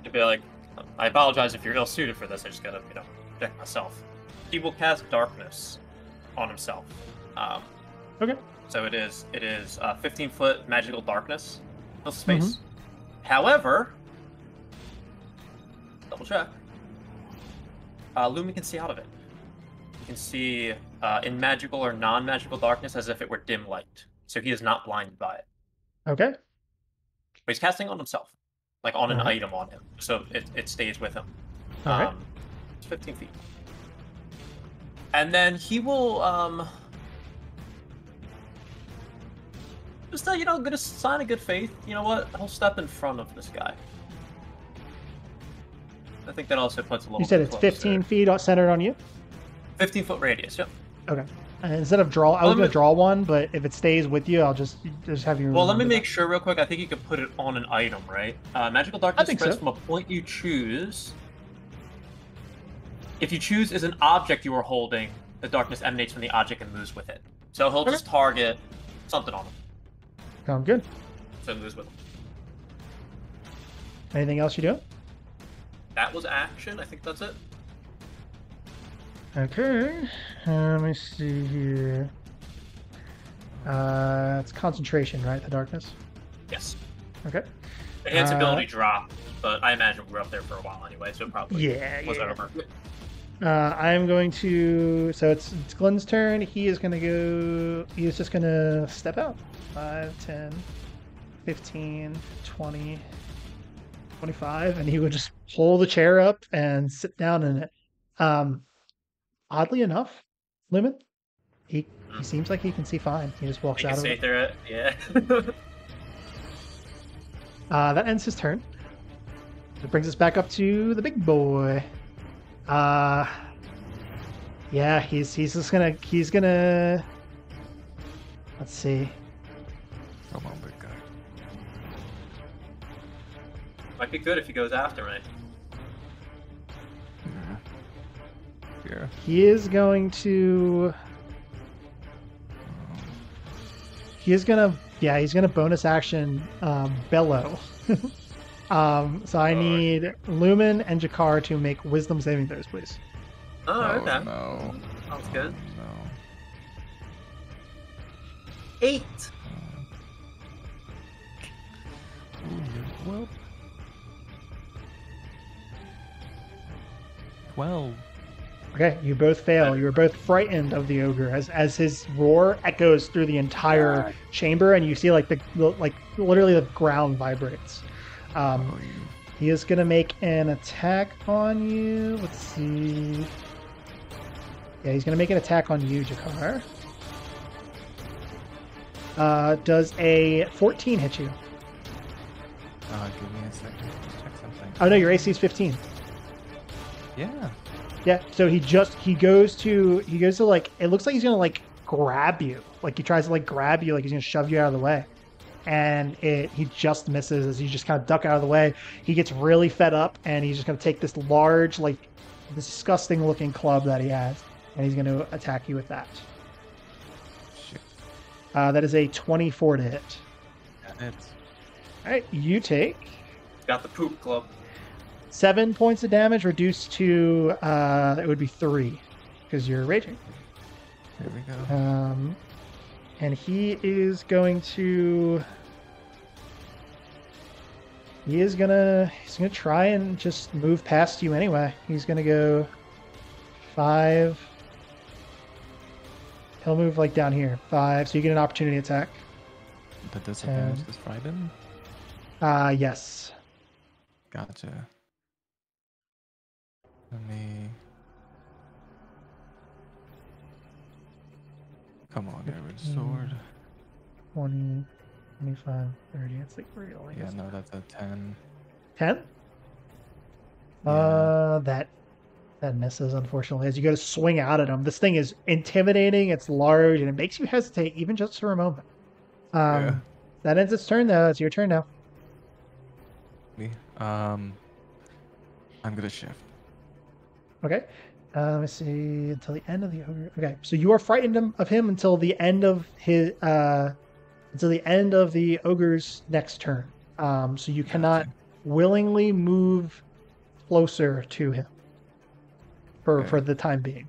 To be like, I apologize if you're ill-suited for this, I just gotta, protect myself. He will cast Darkness on himself. Okay. So it is 15-foot magical darkness. No space. However, double check. Lumen can see out of it. You can see in magical or non-magical darkness as if it were dim light. So he is not blinded by it. Okay. But he's casting on himself, like on an Alright. item on him. So it stays with him. Alright. It's 15 feet. And then he will just gonna sign a good faith. You know what? He'll step in front of this guy. I think that also puts a little. You said bit it's closer. 15 feet centered on you? 15-foot radius. Yep. Okay. Instead of draw, I was going to draw one, but if it stays with you, I'll just have you. Well, let me remember make that. sure real quick. I think you can put it on an item, right? Magical darkness think spreads so. from a point you choose. If you choose is an object you are holding, the darkness emanates from the object and moves with it. So he'll just target something on him. Sounds good. So it moves with him. Anything else you do? That was action. I think that's it. Okay. Let me see here. It's concentration, right? The darkness. Yes. Okay. The enhance ability dropped, but I imagine we're up there for a while anyway, so it probably was over. I'm going to. So it's Glenn's turn. He is going to go. He is just going to step out. 5, 10, 15, 20, 25, and he would just pull the chair up and sit down in it. Oddly enough, Lumen, he seems like he can see fine. He just walks You out can of see it. through it. Yeah. That ends his turn. It brings us back up to the big boy. Yeah, he's just gonna. Let's see. Come on, big guy. Might be good if he goes after me. Yeah. He is going to. He's gonna bonus action bellow. So I need Lumen and Jakar to make wisdom saving throws, please. Oh, okay. No. Sounds good. No. 8. Well. 12. Okay, you both fail. You are both frightened of the ogre as his roar echoes through the entire chamber, and you see like literally the ground vibrates. He is gonna make an attack on you. Let's see. Yeah, he's gonna make an attack on you, Jakar. Does a 14 hit you? Give me a second. Just check something. Oh no, your AC is 15. Yeah. Yeah, so he goes to like, it looks like he's gonna like grab you. Like he tries to like grab you, like he's gonna shove you out of the way. And he just misses as you just kind of duck out of the way. He gets really fed up and he's just gonna take this large, like disgusting looking club that he has, and he's gonna attack you with that. Shit. That is a 24 to hit. Yeah, it's Alright, you take Got the poop club. 7 points of damage reduced to it would be 3 because you're raging. Here we go. And he is going to he's gonna try and just move past you anyway. He's gonna go 5. He'll move like down here 5, so you get an opportunity attack. The disadvantage is frightened? Yes. Gotcha. Let me... Come on, Edward Sword. 20, 25, 30. That's like real. Yeah, no, that's a 10. 10? Yeah. That misses, unfortunately, as you go to swing out at him. This thing is intimidating, it's large, and it makes you hesitate even just for a moment. Yeah. That ends its turn, though. It's your turn now. Me. I'm gonna shift. Okay. Let me see. Until the end of the ogre. Okay, so you are frightened of him until the end of his until the end of the ogre's next turn. So you cannot willingly move closer to him for the time being.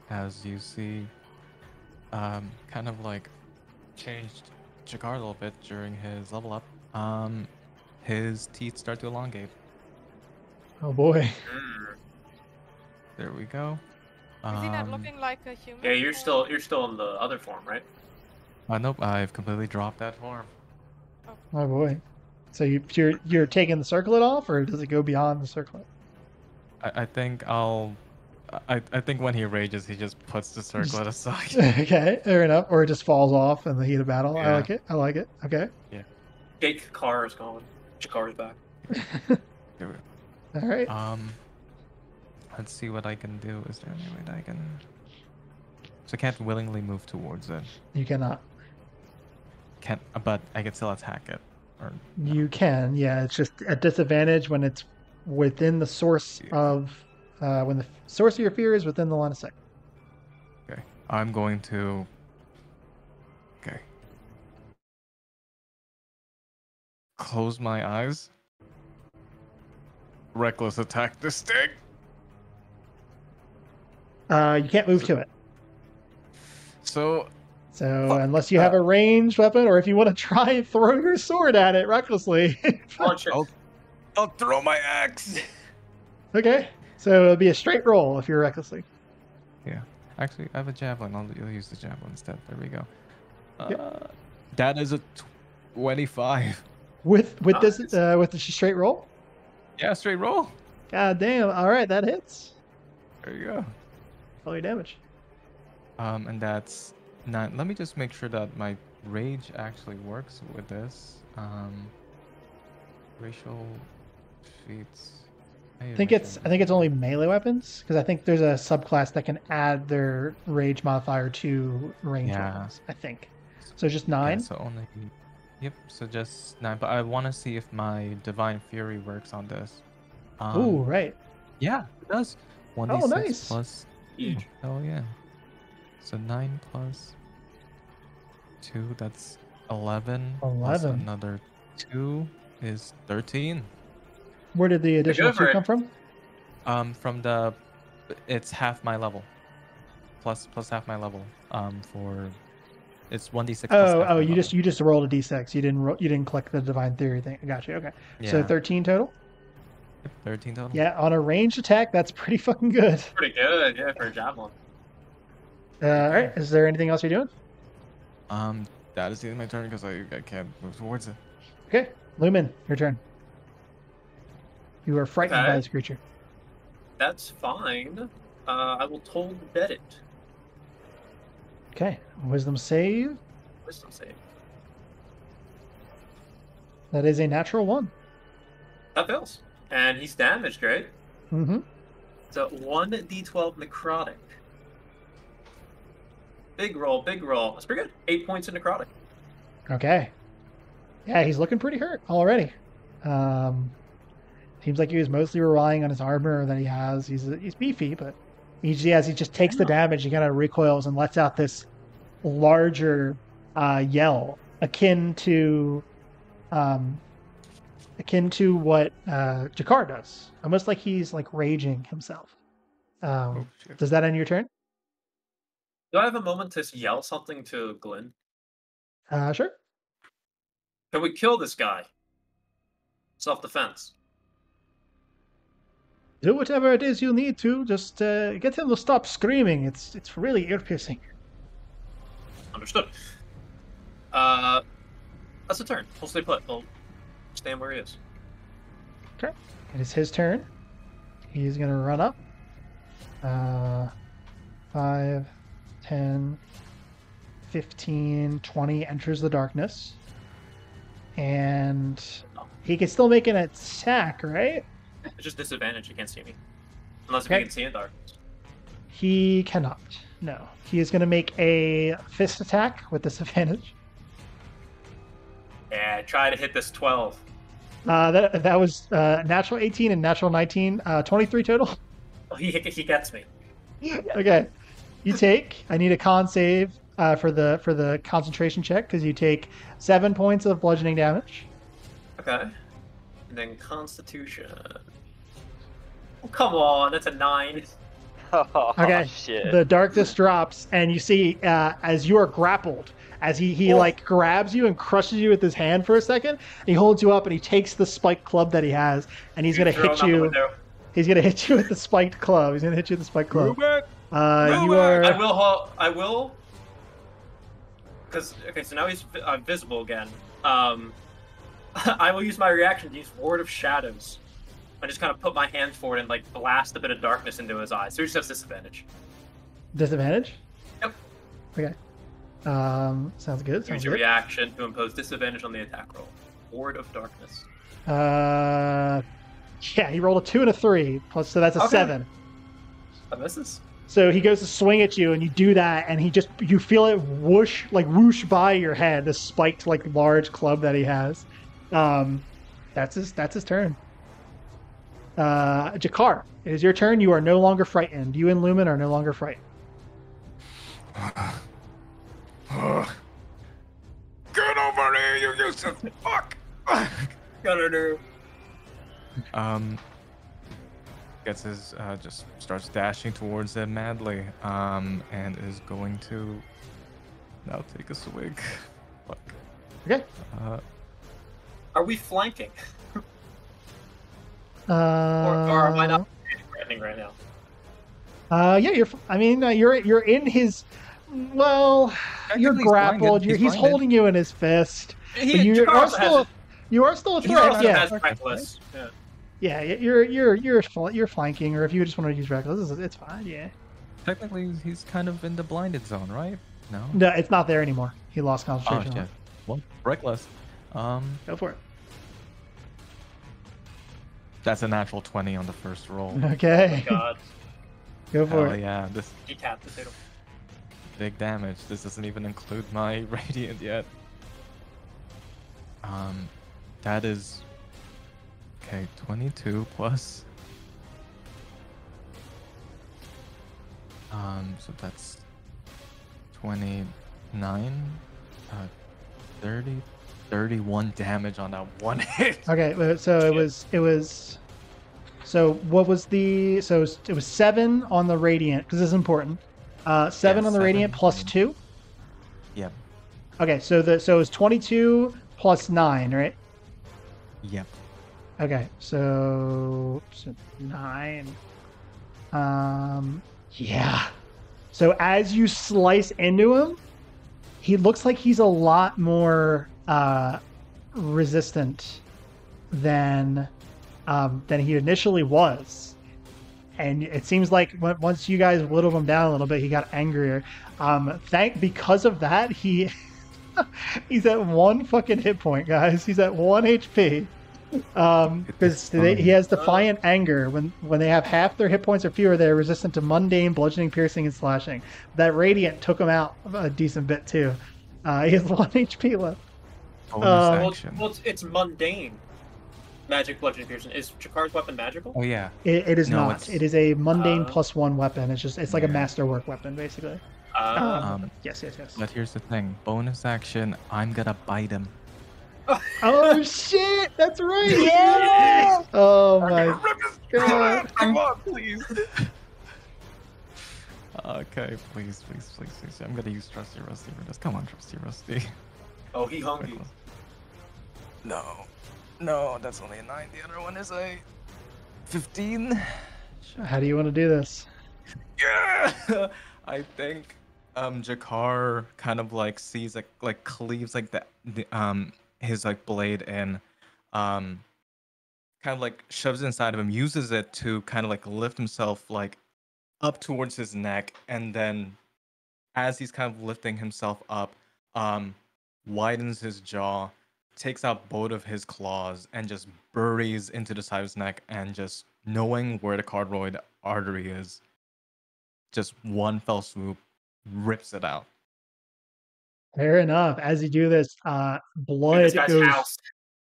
As you see, kind of like changed Jakar a little bit during his level up. His teeth start to elongate. Oh boy. There we go. Is he not looking like a human? Yeah, you're or- still in the other form, right? Nope, I've completely dropped that form. Oh boy. So you're taking the circlet off, or does it go beyond the circlet? I think I think when he rages, he just puts the circlet aside. Okay, fair enough. Or it just falls off in the heat of battle. I Yeah. like it. I like it. Okay. Gate car is gone. Jakar's back. Here we All right. go. Let's see what I can do. Is there any way that I can? So I can't willingly move towards it. You cannot. Can't, but I can still attack it. Or no. You can. Yeah, it's just a disadvantage when it's within the source of when the source of your fear is within the line of sight. Okay, I'm going to. Okay. Close my eyes. Reckless attack this thing. You can't move to it. So So unless you have a ranged weapon, or if you want to try and throw your sword at it recklessly. Launch it. I'll throw my axe. Okay. So it'll be a straight roll if you're recklessly. Yeah. Actually, I have a javelin. I'll use the javelin instead. There we go. Yep. That is a 25. With this Nice. with the straight roll? Yeah, straight roll. God damn. All right, that hits. There you go. All your damage. And that's 9. Let me just make sure that my rage actually works with this. Racial feats. I think it's only melee weapons because I think there's a subclass that can add their rage modifier to range weapons. I think. So just 9. Yeah, so only. Yep. So just 9. But I want to see if my divine fury works on this. Ooh, right. Yeah, it does. 1d6 nice. plus. Huge. Oh yeah. So 9 plus 2. That's 11. 11. Plus another 2 is 13. Where did the additional over 2 it. come from? From the, it's half my level. Plus half my level. For, it's 1d6 plus half my you level. just rolled a d6. You didn't click the divine theory thing. I got you. Okay. So Yeah. 13 total. 13 total. Yeah, on a ranged attack, that's pretty fucking good. Pretty good, yeah, for a javelin. All right. Is there anything else you're doing? That is the end of my turn because I can't move towards it. Okay, Lumen, your turn. You are frightened by Okay. this creature. That's fine. I will toll bed it. Okay, wisdom save. Wisdom save. That is a natural 1. That fails. And he's damaged, right? Mm-hmm. So 1d12 necrotic. Big roll, big roll. That's pretty good. 8 points of necrotic. Okay. Yeah, he's looking pretty hurt already. Seems like he was mostly relying on his armor that he has. He's beefy, but he just takes the damage, he kind of recoils and lets out this larger yell, akin to what Jakar does, almost like he's like raging himself. Shit. Does that end your turn? Do I have a moment to yell something to Glenn? Sure. Can we kill this guy? Self-defense. Do whatever it is you need to. Just get him to stop screaming. It's really ear-piercing. Understood. That's a turn. He'll stay put. He'll stand where he is. Okay. It is his turn. He's going to run up. 5, 10, 15, 20 enters the darkness. And he can still make an attack, right? It's just disadvantage. You can't see me. Unless Okay. you can see in darkness. He cannot. No. He is going to make a fist attack with disadvantage. Yeah, try to hit this 12. That was natural 18 and natural 19. 23 total. Oh, he gets me. Okay. I need a con save for the concentration check because you take 7 points of bludgeoning damage. Okay. And then Constitution. Oh, come on, that's a 9. Oh, Okay. shit. The darkness drops, and you see as you are grappled, as he like grabs you and crushes you with his hand for a second, and he holds you up, and he takes the spiked club that he has, and he's gonna hit you. He's gonna hit you with the spiked club. He's gonna hit you with the spiked club. You are. I will. Because okay, so now he's visible again. I will use my reaction to use Ward of Shadows. I just kind of put my hand forward and like blast a bit of darkness into his eyes. So he just has disadvantage. Disadvantage? Yep. Okay. Sounds good. Use Sounds your good. reaction to impose disadvantage on the attack roll. Ward of Darkness. Yeah, he rolled a 2 and a 3, plus so that's a Okay. 7. That misses. So he goes to swing at you, and you do that, and you feel it whoosh by your head. This spiked like large club that he has. That's his turn. Jakar, it is your turn. You are no longer frightened. You and Lumen are no longer frightened. Get over here, you useless fuck! Gotta do. Gets his just starts dashing towards them madly. And is going to now take a swig. Fuck. Okay. Are we flanking? Or Or am I not threatening right now? Yeah, you're in his. Well, you're Technically, he's grappled. blinded. He's He's blinded. holding you in his fist. But He, you Jakar are also still has, you are still a Jakar threat. also Yeah, has reckless. Yeah. yeah. You're flanking, or if you just want to use reckless, it's fine. Yeah. Technically, he's kind of in the blinded zone, right? No. No, it's not there anymore. He lost Oh concentration. shit. Well, reckless. Go for it. That's a natural 20 on the first roll. Okay. God. Go for Hell it. yeah, this Decapitate him. big damage. This doesn't even include my radiant yet. That is okay. 22 plus. So that's 29. 30, 31 damage on that one hit. Okay, so it was. So what was the? So it was 7 on the radiant because this is important. 7 Yeah, on the radiant 7 plus radiant. 2. Yep. Okay, so it was 22 plus 9, right? Yep. Okay, so 9. Yeah. So as you slice into him, he looks like he's a lot more resistant than he initially was. And it seems like once you guys whittled him down a little bit, he got angrier. Because of that, he's at 1 fucking hit point, guys. He's at 1 HP. Because he has defiant anger. When they have half their hit points or fewer, they're resistant to mundane, bludgeoning, piercing, and slashing. That radiant took him out a decent bit too. He has 1 HP left. Bonus action. Well, it's mundane. Magic, bludgeoning, piercing. Is Jakar's weapon magical? Oh yeah. It is No, not. It is a mundane Uh, +1 weapon. It's like a yeah. masterwork weapon, basically. Yes. But here's the thing. Bonus action. I'm gonna bite him. Oh shit! That's right. Yeah. Oh my god. Come on, please. Okay, please. I'm gonna use Trusty Rusty for this. Come on, Trusty Rusty. Oh, he hungry. No, that's only a 9. The other one is a 15. How do you want to do this? Yeah. I think Jakar kind of like sees like cleaves like the his like blade and kind of like shoves it inside of him, uses it to kind of like lift himself like up towards his neck, and then as he's kind of lifting himself up, widens his jaw, takes out both of his claws, and just buries into the side of his neck, and just knowing where the cardioid artery is, just one fell swoop rips it out. Fair enough. As you do this, This guy's house.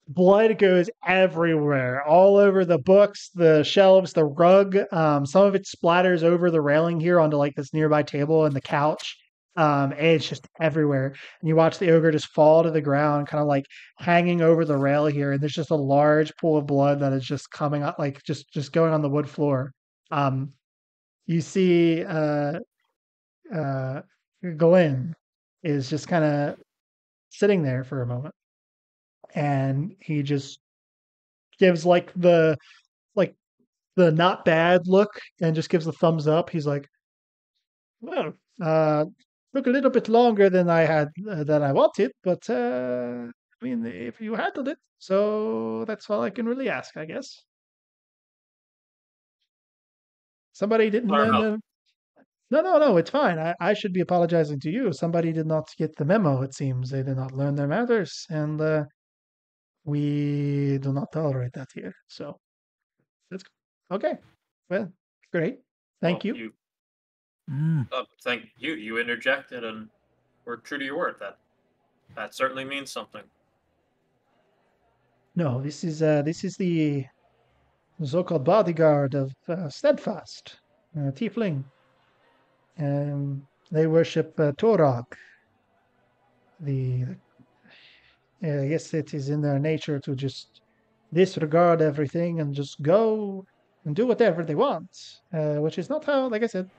blood goes everywhere, all over the books, the shelves, the rug. Some of it splatters over the railing here onto like this nearby table and the couch. And it's just everywhere. And you watch the ogre just fall to the ground, kind of like hanging over the rail here. And there's just a large pool of blood that is just coming up, like just going on the wood floor. You see Glenn is just kind of sitting there for a moment, and he just gives like the not bad look and just gives a thumbs up. He's like, well, took a little bit longer than I wanted, but I mean, if you handled it, so that's all I can really ask, I guess. Somebody didn't Sorry learn about- the. No, it's fine. I should be apologizing to you. Somebody did not get the memo, it seems. They did not learn their matters, and we do not tolerate that here. So that's okay. Well, great. Thank Well, you. Thank you. You interjected and were true to your word. That certainly means something. No, this is the so-called bodyguard of Steadfast, Tiefling. They worship Torog. I guess it is in their nature to just disregard everything and just go and do whatever they want, which is not how, like I said,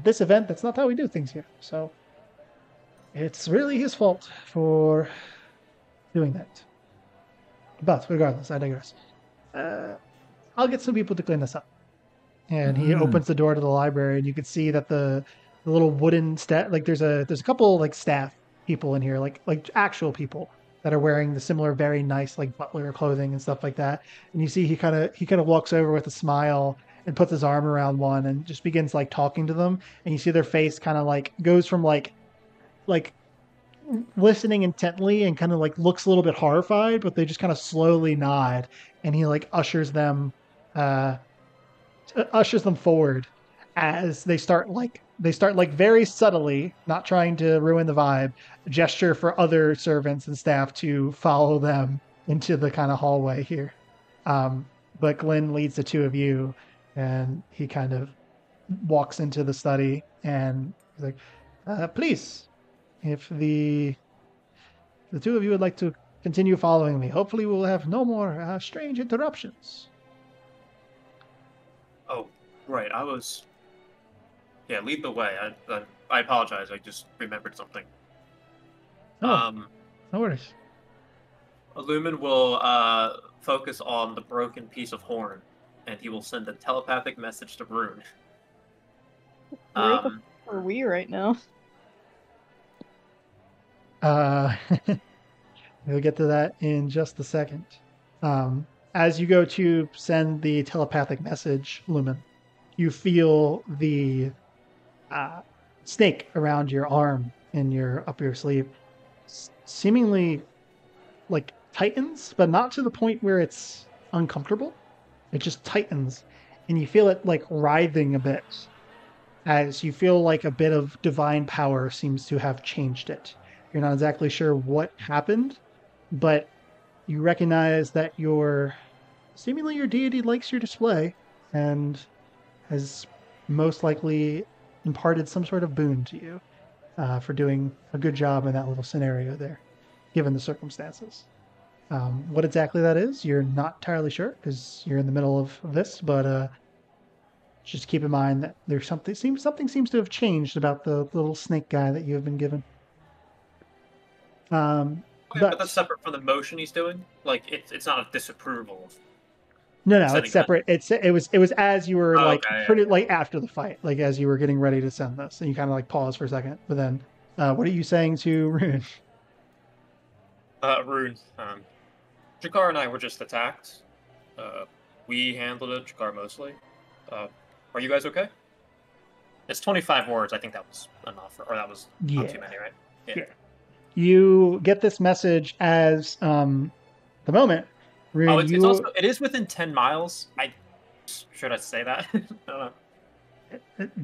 this event, that's not how we do things here. So it's really his fault for doing that. But regardless, I digress. I'll get some people to clean this up. And he opens the door to the library, and you can see that the little wooden staff, like there's a couple like staff people in here, like actual people that are wearing the similar very nice like butler clothing and stuff like that. And you see he kind of walks over with a smile and puts his arm around one and just begins like talking to them. And you see their face kind of like goes from like listening intently and kind of like looks a little bit horrified, but they just kind of slowly nod, and he like ushers them forward as they start very subtly, not trying to ruin the vibe, gesture for other servants and staff to follow them into the kind of hallway here. But Glenn leads the two of you, and he kind of walks into the study and he's like, please, if the the two of you would like to continue following me, hopefully we'll have no more strange interruptions. Oh, right. Yeah, lead the way. I apologize. I just remembered something. No worries. Illumin will focus on the broken piece of horn, and he will send a telepathic message to Rune. Where the f- are we right now? We'll get to that in just a second. As you go to send the telepathic message, Lumen, you feel the snake around your arm and up your sleeve seemingly like tightens, but not to the point where it's uncomfortable. It just tightens, and you feel it like writhing a bit as you feel like a bit of divine power seems to have changed it. You're not exactly sure what happened, but you recognize that seemingly your deity likes your display and has most likely imparted some sort of boon to you for doing a good job in that little scenario there, given the circumstances. What exactly that is, you're not entirely sure because you're in the middle of this, but just keep in mind that there's something seems to have changed about the little snake guy that you have been given. But that's separate from the motion he's doing. Like it's not a disapproval. No, it's separate. It was as you were pretty yeah. after the fight, like as you were getting ready to send this, and you kind of like pause for a second. But then, what are you saying to Rune? Rune, Jakar and I were just attacked. We handled it, Jakar mostly. Are you guys okay? It's 25 words. I think that was enough, or that was not too many, right? Yeah. You get this message as the moment. Rune, it is within 10 miles. Should I say that? I don't know.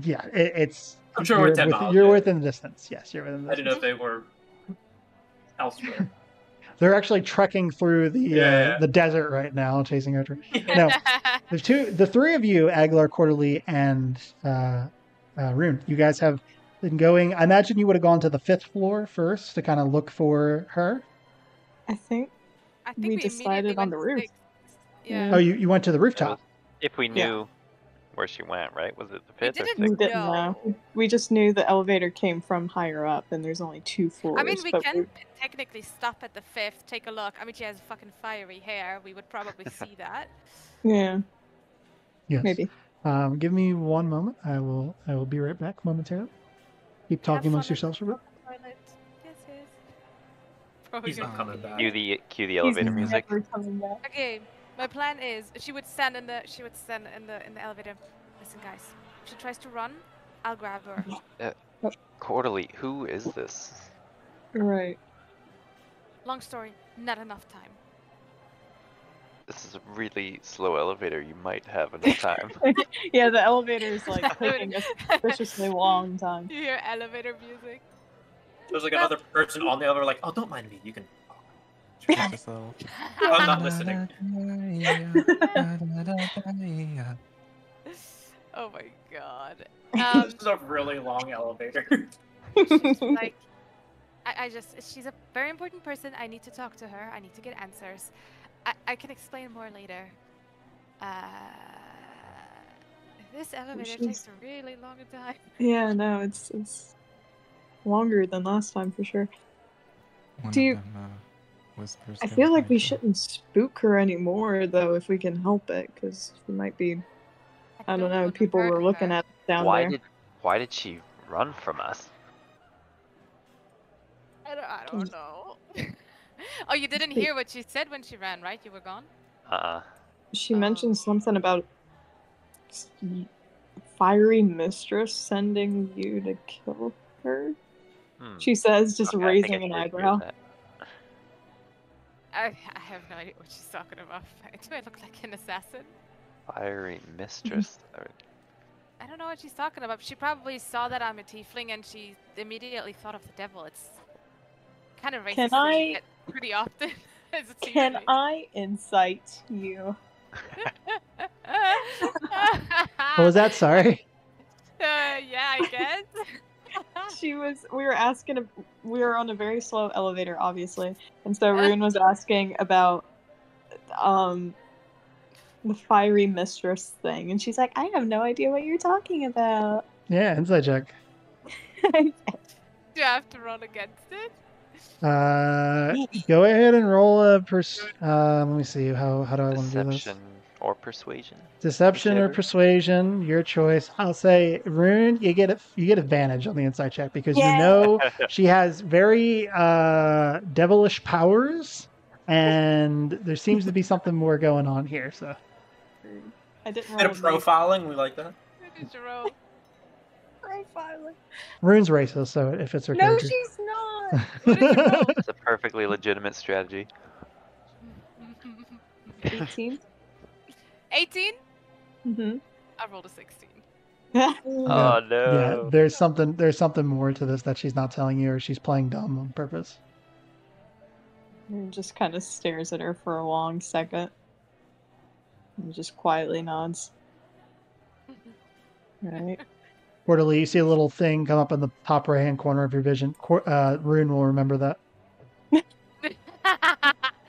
Yeah, it's. I'm sure we're 10 miles. You're within the distance. Yes, you're within the distance. I didn't know if they were elsewhere. They're actually trekking through the desert right now, chasing after. No, there's the three of you, Aguilar, Quarterly, and Rune. You guys have been going. I imagine you would have gone to the 5th floor first to kind of look for her. I think we decided on the roof. Yeah. Oh, you went to the rooftop. If we knew where she went, right? Was it the 5th or 6th? We didn't know. We just knew the elevator came from higher up, and there's only 2 floors. I mean, we can technically stop at the 5th, take a look. I mean, she has fucking fiery hair. We would probably see that. Yeah. Yes. Maybe. Give me one moment. I will be right back momentarily. Keep talking amongst yourselves for a bit. He's not coming back. Cue the elevator music. Okay, my plan is she would stand in the elevator. Listen, guys, if she tries to run, I'll grab her. Quarterly, who is this? Right. Long story, not enough time. This is a really slow elevator. You might have enough time. Yeah, the elevator is like taking a suspiciously long time. You hear elevator music. There's like another person on the elevator, like, oh, don't mind me. You can. I'm not listening. Oh my god. This is a really long elevator. She's like, she's a very important person. I need to talk to her. I need to get answers. I can explain more later. This elevator takes a really long time. Yeah, no, it's longer than last time for sure. I feel like we shouldn't spook her anymore, though, if we can help it, because she might be. I don't know. People were looking at us down there. Why did she run from us? I don't know. Oh, you didn't hear what she said when she ran, right? You were gone? She mentioned something about fiery mistress sending you to kill her. She says, just raising an eyebrow. I have no idea what she's talking about. Do I look like an assassin? Fiery mistress. I don't know what she's talking about. She probably saw that I'm a tiefling and she immediately thought of the devil. It's kind of racist pretty often. Can I incite you? What was that? Sorry. Yeah, I guess. We were on a very slow elevator, obviously, and so Rune was asking about the fiery mistress thing, and she's like, I have no idea what you're talking about. Yeah, insight check. Do I have to roll against it? Go ahead and roll a let me see. How do I want to do this? Deception or persuasion? Deception or Whichever. persuasion, your choice. I'll say, Rune, you get advantage on the insight check because you Yeah. know she has very devilish powers, and there seems to be something more going on here. So I didn't Bit roll of a profiling, we like that. What did you roll? profiling. Rune's racist, so it fits her No, character. she's not. What did you roll? It's a perfectly legitimate strategy. 18. 18? Mm-hmm. I rolled a 16. Yeah. Oh no. Yeah, there's something more to this that she's not telling you, or she's playing dumb on purpose. And just kind of stares at her for a long second. And just quietly nods. Right. Quarterly, you see a little thing come up in the top right hand corner of your vision. Rune will remember that. You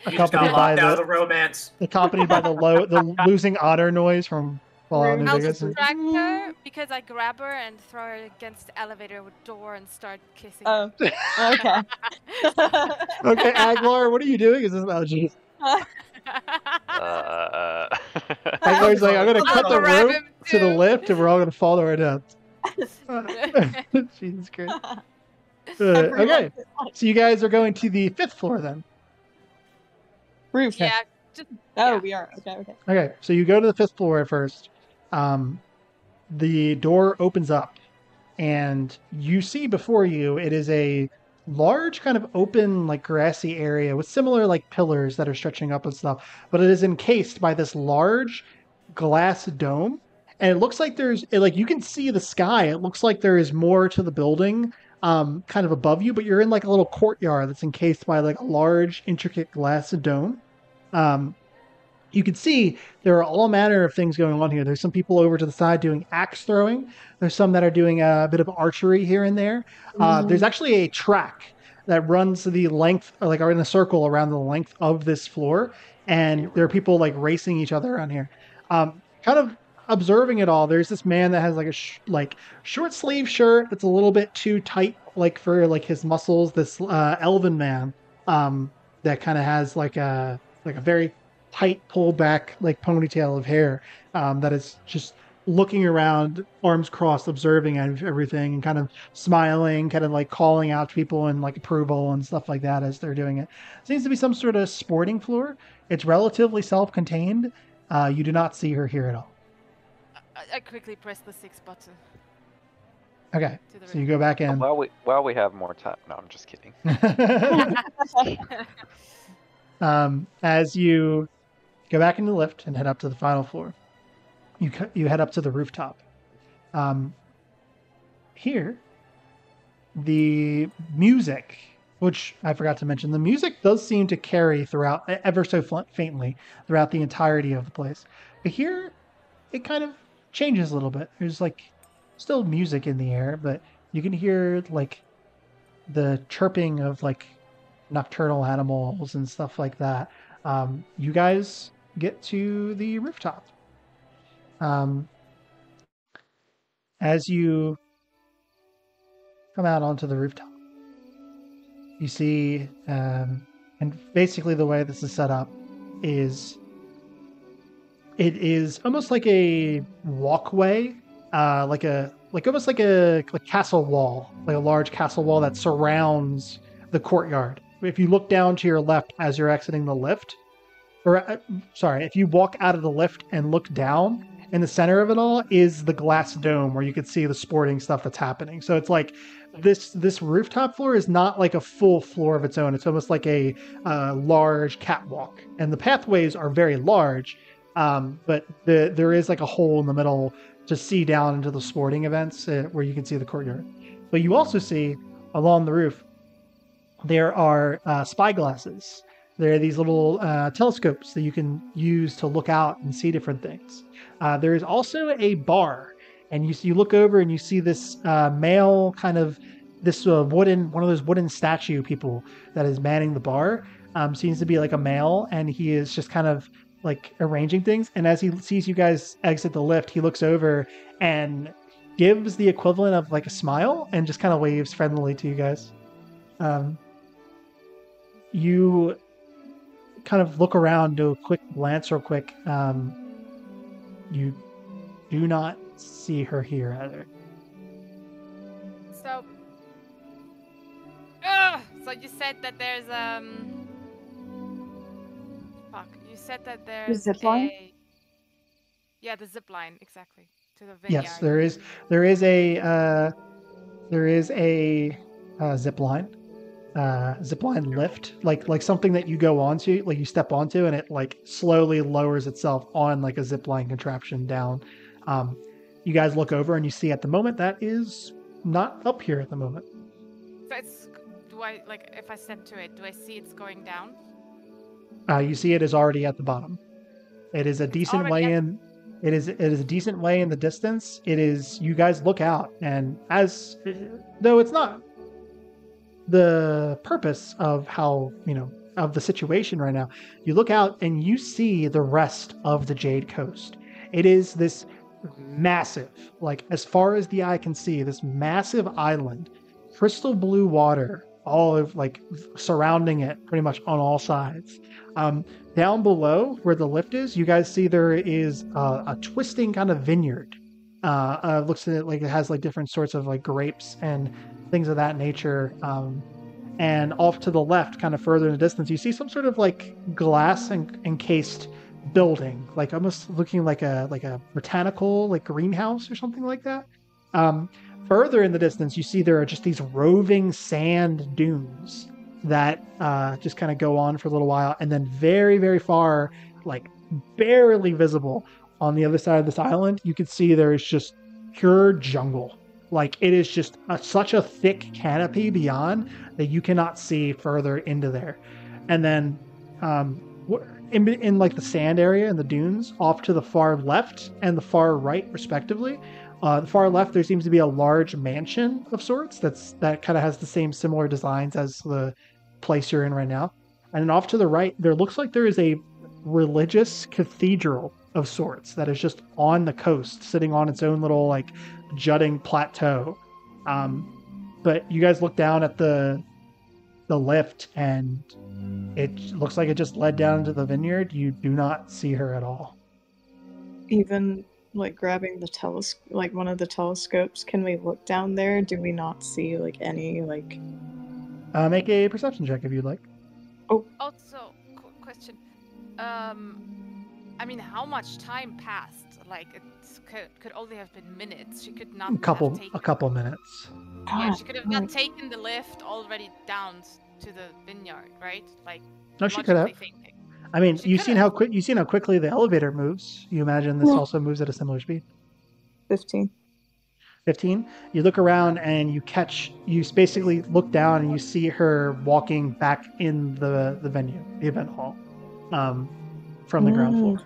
just got Accompanied by locked out of the the romance. the losing otter noise from Fallout New Rune I'll Vegas. distract her because I grab her and throw her against the elevator door and start kissing her. Oh, okay. Okay, Aglar, what are you doing? Is this geez. Aglar's like, I'm gonna cut the grab rope him to the too. lift, and we're all gonna fall to our deaths. Jesus Christ. Okay, so you guys are going to the 5th floor then. Roof. Yeah, just Oh, yeah. we are. Okay. Okay, so you go to the 5th floor at first. The door opens up, and you see before you it is a large kind of open, like grassy area with similar like pillars that are stretching up and stuff, but it is encased by this large glass dome, and it looks like like you can see the sky. It looks like there is more to the building, kind of above you, but you're in like a little courtyard that's encased by like a large, intricate glass dome. You can see there are all manner of things going on here. There's some people over to the side doing axe throwing. There's some that are doing a bit of archery here and there. There's actually a track that runs the length, or like are in a circle around the length of this floor, and there are people like racing each other around here. Kind of observing it all, there's this man that has like a short sleeve shirt that's a little bit too tight, like for like his muscles. This elven man that kind of has like a very tight pulled back like ponytail of hair that is just looking around, arms crossed, observing everything and kind of smiling, kind of like calling out to people and like approval and stuff like that as they're doing it. Seems to be some sort of sporting floor. It's relatively self-contained. You do not see her here at all. I quickly press the 6 button. Okay, To the so you go back in. While we have more time. No, I'm just kidding. As you go back into the lift and head up to the final floor, you head up to the rooftop. Here, the music, which I forgot to mention, the music does seem to carry throughout, ever so faintly, throughout the entirety of the place. But here, it kind of changes a little bit. There's like still music in the air, but you can hear like the chirping of like nocturnal animals and stuff like that. You guys get to the rooftop. As you come out onto the rooftop, you see, and basically the way this is set up is it is almost like a walkway, like almost like a castle wall, like a large castle wall that surrounds the courtyard. If you look down to your left as you're exiting the lift, if you walk out of the lift and look down, in the center of it all is the glass dome where you can see the sporting stuff that's happening. So it's like this rooftop floor is not like a full floor of its own. It's almost like a large catwalk, and the pathways are very large, but there is like a hole in the middle to see down into the sporting events where you can see the courtyard. But you also see along the roof there are spyglasses. There are these little telescopes that you can use to look out and see different things. There is also a bar, and you look over and you see this male kind of this one of those wooden statue people that is manning the bar seems to be like a male, and he is just kind of like arranging things. And as he sees you guys exit the lift, he looks over and gives the equivalent of like a smile and just kind of waves friendly to you guys. You kind of look around, do a quick glance real quick. You do not see her here either. So, so you said that there's fuck. You said that there's zip line? Yeah, the zip line exactly to the vineyard. Yes, there is a zip line. Zip line lift, like something that you go onto, like you step onto, and it like slowly lowers itself on like a zip line contraption down. You guys look over and you see at the moment that is not up here at the moment. So do I like if I step to it? Do I see it's going down? You see it is already at the bottom. It is a decent way in. It is a decent way in the distance. It is. You guys look out, and though it's not the purpose of how, of the situation right now, you look out and you see the rest of the Jade Coast. It is this massive, like as far as the eye can see, this massive island, crystal blue water, all of like surrounding it pretty much on all sides. Down below where the lift is, you guys see there is a twisting kind of vineyard. Looks at it like it has like different sorts of like grapes and things of that nature. And off to the left, kind of further in the distance, you see some sort of like glass encased building, like almost looking like a botanical like greenhouse or something like that. Further in the distance, you see there are just these roving sand dunes that just kind of go on for a little while, and then very, very far, like barely visible on the other side of this island, you can see there is just pure jungle. Like it is just such a thick canopy beyond that you cannot see further into there. And then in like the sand area and the dunes off to the far left and the far right respectively, the far left there seems to be a large mansion of sorts that kind of has the same similar designs as the place you're in right now. And then off to the right there looks like there is a religious cathedral of sorts that is just on the coast, sitting on its own little like jutting plateau. But you guys look down at the lift and it looks like it just led down into the vineyard. You do not see her at all. Even like grabbing the like one of the telescopes, can we look down there? Do we not see like any like? Make a perception check if you'd like. Oh. Also, question. I mean, how much time passed? Like, it could only have been minutes. She could not A couple minutes. Yeah, she could have not taken the lift already down to the vineyard, right? Like, no, she could have. Thinking. I mean, you've seen how quickly the elevator moves. You imagine this also moves at a similar speed. 15. 15. You look around and you basically look down and you see her walking back in the venue, the event hall, from the ground floor.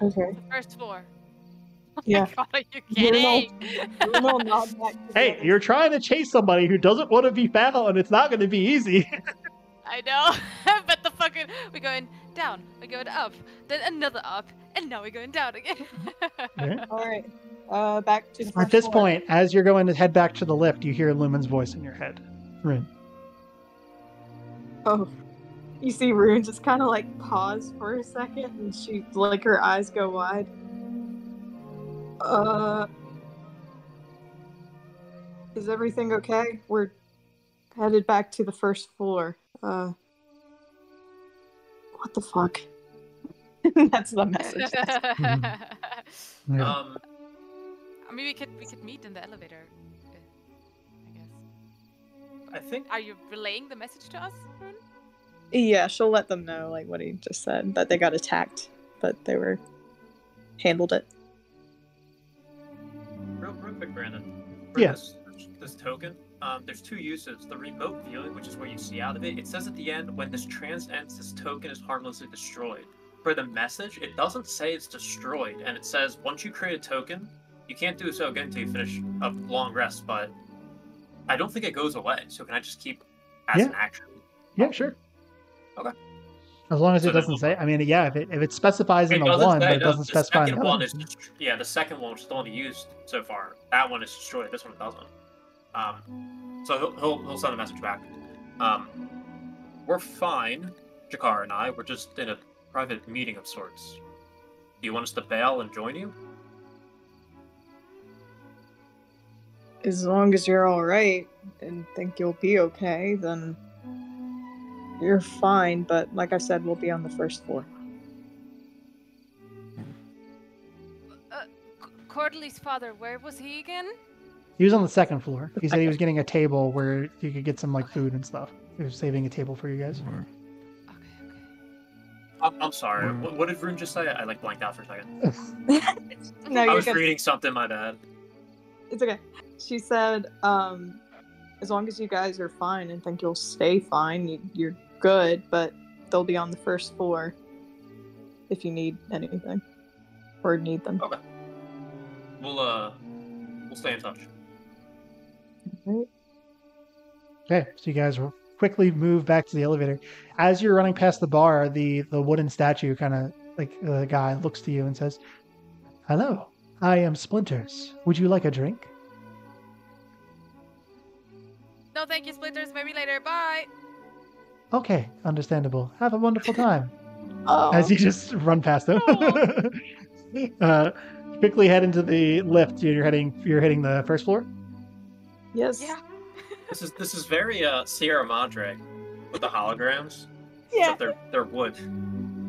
Okay. The first floor. Yeah. Oh my God, are you kidding? Hey, you're trying to chase somebody who doesn't want to be found. It's not going to be easy. I know, but we're going down, we're going up, then another up, and now we're going down again. Okay. All right. Back to the At this floor. point, as you're going to head back to the lift, you hear Lumen's voice in your head. Rin. Oh. You see Rune just kind of like pause for a second, and she like her eyes go wide. Is everything okay? We're headed back to the first floor. What the fuck? That's the message. Yeah. I mean, we could meet in the elevator, I guess. I think Are you relaying the message to us, Rune? Yeah, she'll let them know like what he just said, that they got attacked, but they handled it. real quick, Brandon. For Yeah. This token, there's two uses. The remote viewing, which is what you see out of it. It says at the end, when this trance ends, this token is harmlessly destroyed. For the message, it doesn't say it's destroyed, and it says once you create a token, you can't do so again until you finish a long rest, but I don't think it goes away. So can I just keep as an action? Yeah, sure. Okay. As long as So it then doesn't we'll- say. I mean, yeah, if it specifies in It the doesn't one, say, but it no, doesn't specify in the second other. one is the second one, which is the one he used so far. That one is destroyed. This one doesn't. So he'll send a message back. We're fine, Jakar and I. We're just in a private meeting of sorts. Do you want us to bail and join you? As long as you're alright and think you'll be okay, then you're fine. But like I said, we'll be on the first floor. Cordelie's father, where was he again? He was on the second floor. He said he was getting a table where you could get some like food and stuff. He was saving a table for you guys. I'm sorry. What did Rune just say? I like blanked out for a second. No, I you're was good. reading something. My bad. It's okay. She said, as long as you guys are fine and think you'll stay fine, you're good, but they'll be on the first floor if you need anything or need them. Okay. We'll stay in touch. Right. Okay, so you guys will quickly move back to the elevator. As you're running past the bar, the wooden statue kind of like the guy looks to you and says, "Hello, I am Splinters. Would you like a drink?" No, thank you, Splinters. Maybe later. Bye. Okay, understandable. Have a wonderful time. Oh. As you just run past him. Quickly head into the lift. You're hitting the first floor. Yes. Yeah. This is very Sierra Madre with the holograms. Yeah. Except they're wood.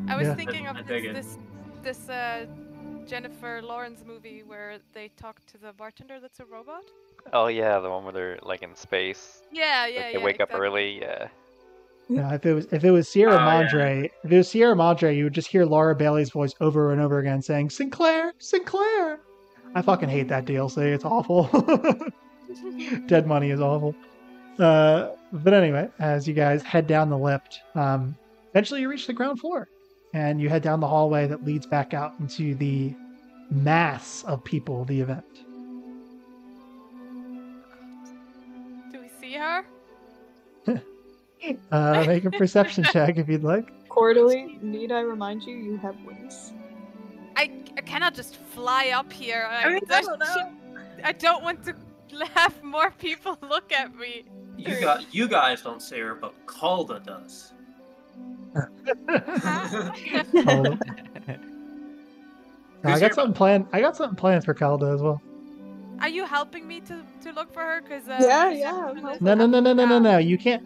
I was Yeah. thinking I of dig it. this Jennifer Lawrence movie where they talk to the bartender that's a robot. Oh yeah, the one where they're like in space. Yeah, Like yeah, they wake up exactly. early. Yeah. Yeah, if it was Sierra Oh, yeah. Madre, if it was Sierra Madre, you would just hear Laura Bailey's voice over and over again saying, "Sinclair, Sinclair." I fucking hate that DLC. It's awful. Dead Money is awful. But anyway, as you guys head down the lift, eventually you reach the ground floor, and you head down the hallway that leads back out into the mass of people of the event. Do we see her? Make a perception check if you'd like. Quarterly, need I remind you, you have wings. I cannot just fly up here. I don't know. I don't want to have more people look at me. You guys don't see her, but Calda does. Calda. I got something planned. I got something planned for Calda as well. Are you helping me to look for her? Cause Yeah. No. You can't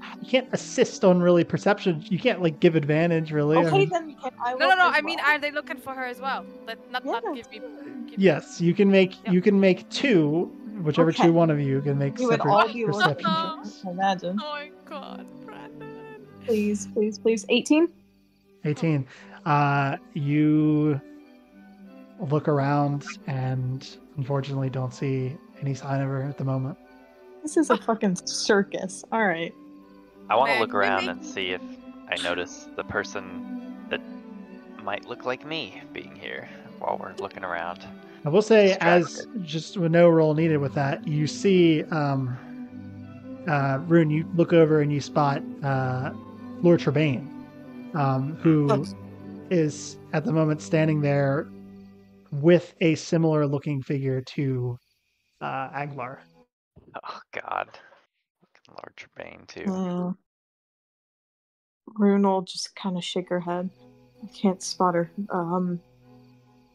assist on really perception. You can't like give advantage really. I Okay, mean, then I will. No. as I mean, well. are they looking for her as well? Not Yeah. give me. yes, you can make Yeah. you can make two, whichever Okay. two one of you can make We would separate all be perception looking. checks. Imagine. Oh my god, Brandon. Please. 18? 18. You look around and unfortunately don't see any sign of her at the moment. This is a fucking circus. All right. I want to Man, look around maybe- and see if I notice the person that might look like me being here while we're looking around. I will say, as Distracted. just with no roll needed with that, you see, Rune, you look over and you spot Lord Trebane, who is at the moment standing there with a similar looking figure to Aglar. Oh God, Lord Trebane too. Rune will just kind of shake her head. I can't spot her.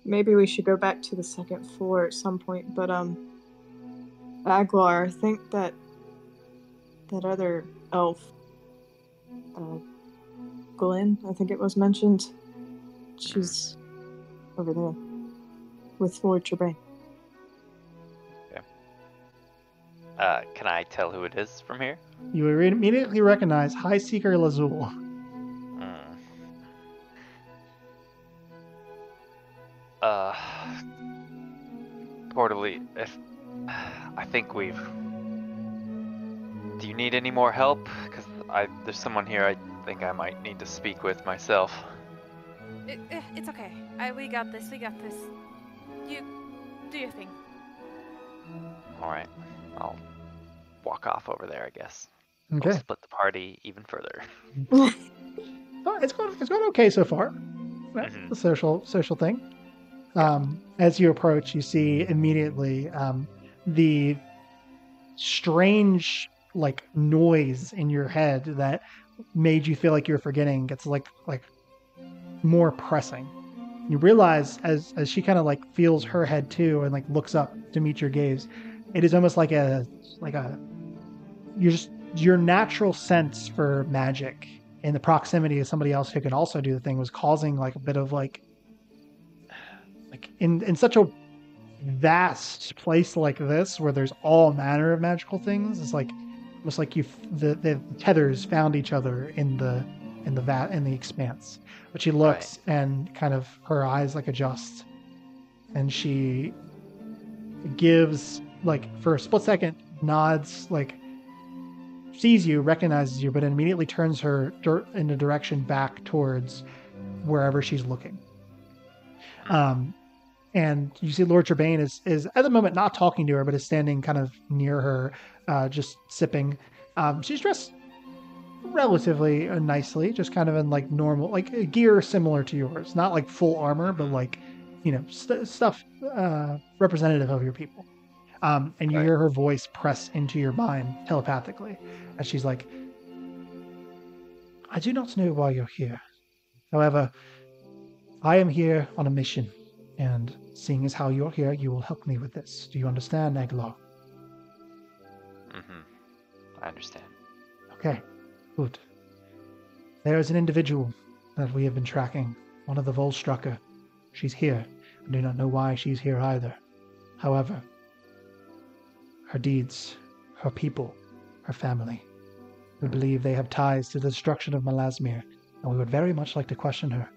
Maybe we should go back to the second floor at some point. But Aglar, I think that other elf, Glenn, I think it was mentioned. She's over there with Lord Trebane. Can I tell who it is from here? You would immediately recognize High Seeker Lazul. Quarterly, I think we've. Do you need any more help? Because there's someone here I think I might need to speak with myself. It's okay. We got this. You do your thing. All right, I'll walk off over there, I guess. Okay. We'll split the party even further. Oh, it's going okay so far. That's Mhm. the social thing. As you approach, you see immediately the strange like noise in your head that made you feel like you're forgetting gets like more pressing. You realize as she kind of like feels her head too and like looks up to meet your gaze, it is almost like a your natural sense for magic in the proximity of somebody else who can also do the thing was causing like a bit of like in such a vast place like this where there's all manner of magical things. It's like almost like the tethers found each other in the expanse. But she looks and kind of her eyes like adjust, and she gives like for a split second nods, like sees you, recognizes you, but immediately turns her in a direction back towards wherever she's looking. And you see Lord Trebane is at the moment not talking to her, but is standing kind of near her, just sipping. She's dressed relatively nicely, just kind of in like normal, like gear similar to yours. Not like full armor, but like, stuff representative of your people. And you hear her voice press into your mind telepathically as she's like, I do not know why you're here. However, I am here on a mission. And seeing as how you're here, you will help me with this. Do you understand, Aguilar? I understand. Okay, good. There is an individual that we have been tracking, one of the Volstrucker. She's here. I do not know why she's here either. However, her deeds, her people, her family, we believe they have ties to the destruction of Melasmir, and we would very much like to question her.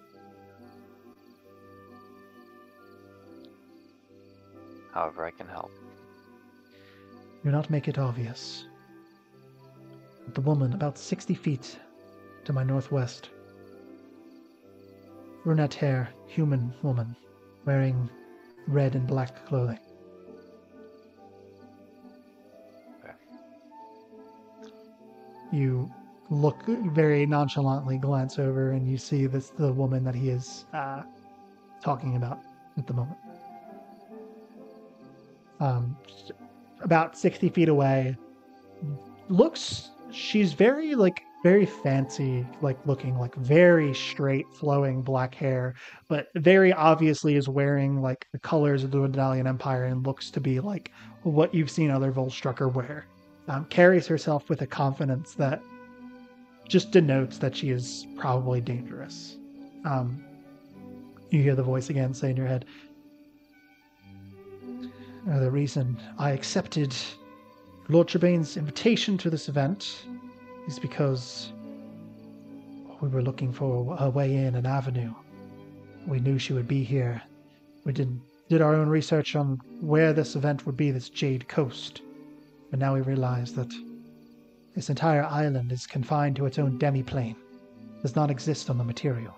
However I can help. Do not make it obvious. But the woman about 60 feet to my northwest. Brunette hair, human woman, wearing red and black clothing. Okay. You look very nonchalantly, glance over, and you see the woman that he is talking about at the moment. About 60 feet away. She's very fancy, looking, like very straight flowing black hair, but very obviously is wearing like the colors of the Medallion Empire and looks to be like what you've seen other Volstrucker wear. Carries herself with a confidence that just denotes that she is probably dangerous. You hear the voice again say in your head, the reason I accepted Lord Trebane's invitation to this event is because we were looking for a way in, an avenue. We knew she would be here. We did our own research on where this event would be, this Jade Coast. But now we realize that this entire island is confined to its own demi-plane. Does not exist on the material.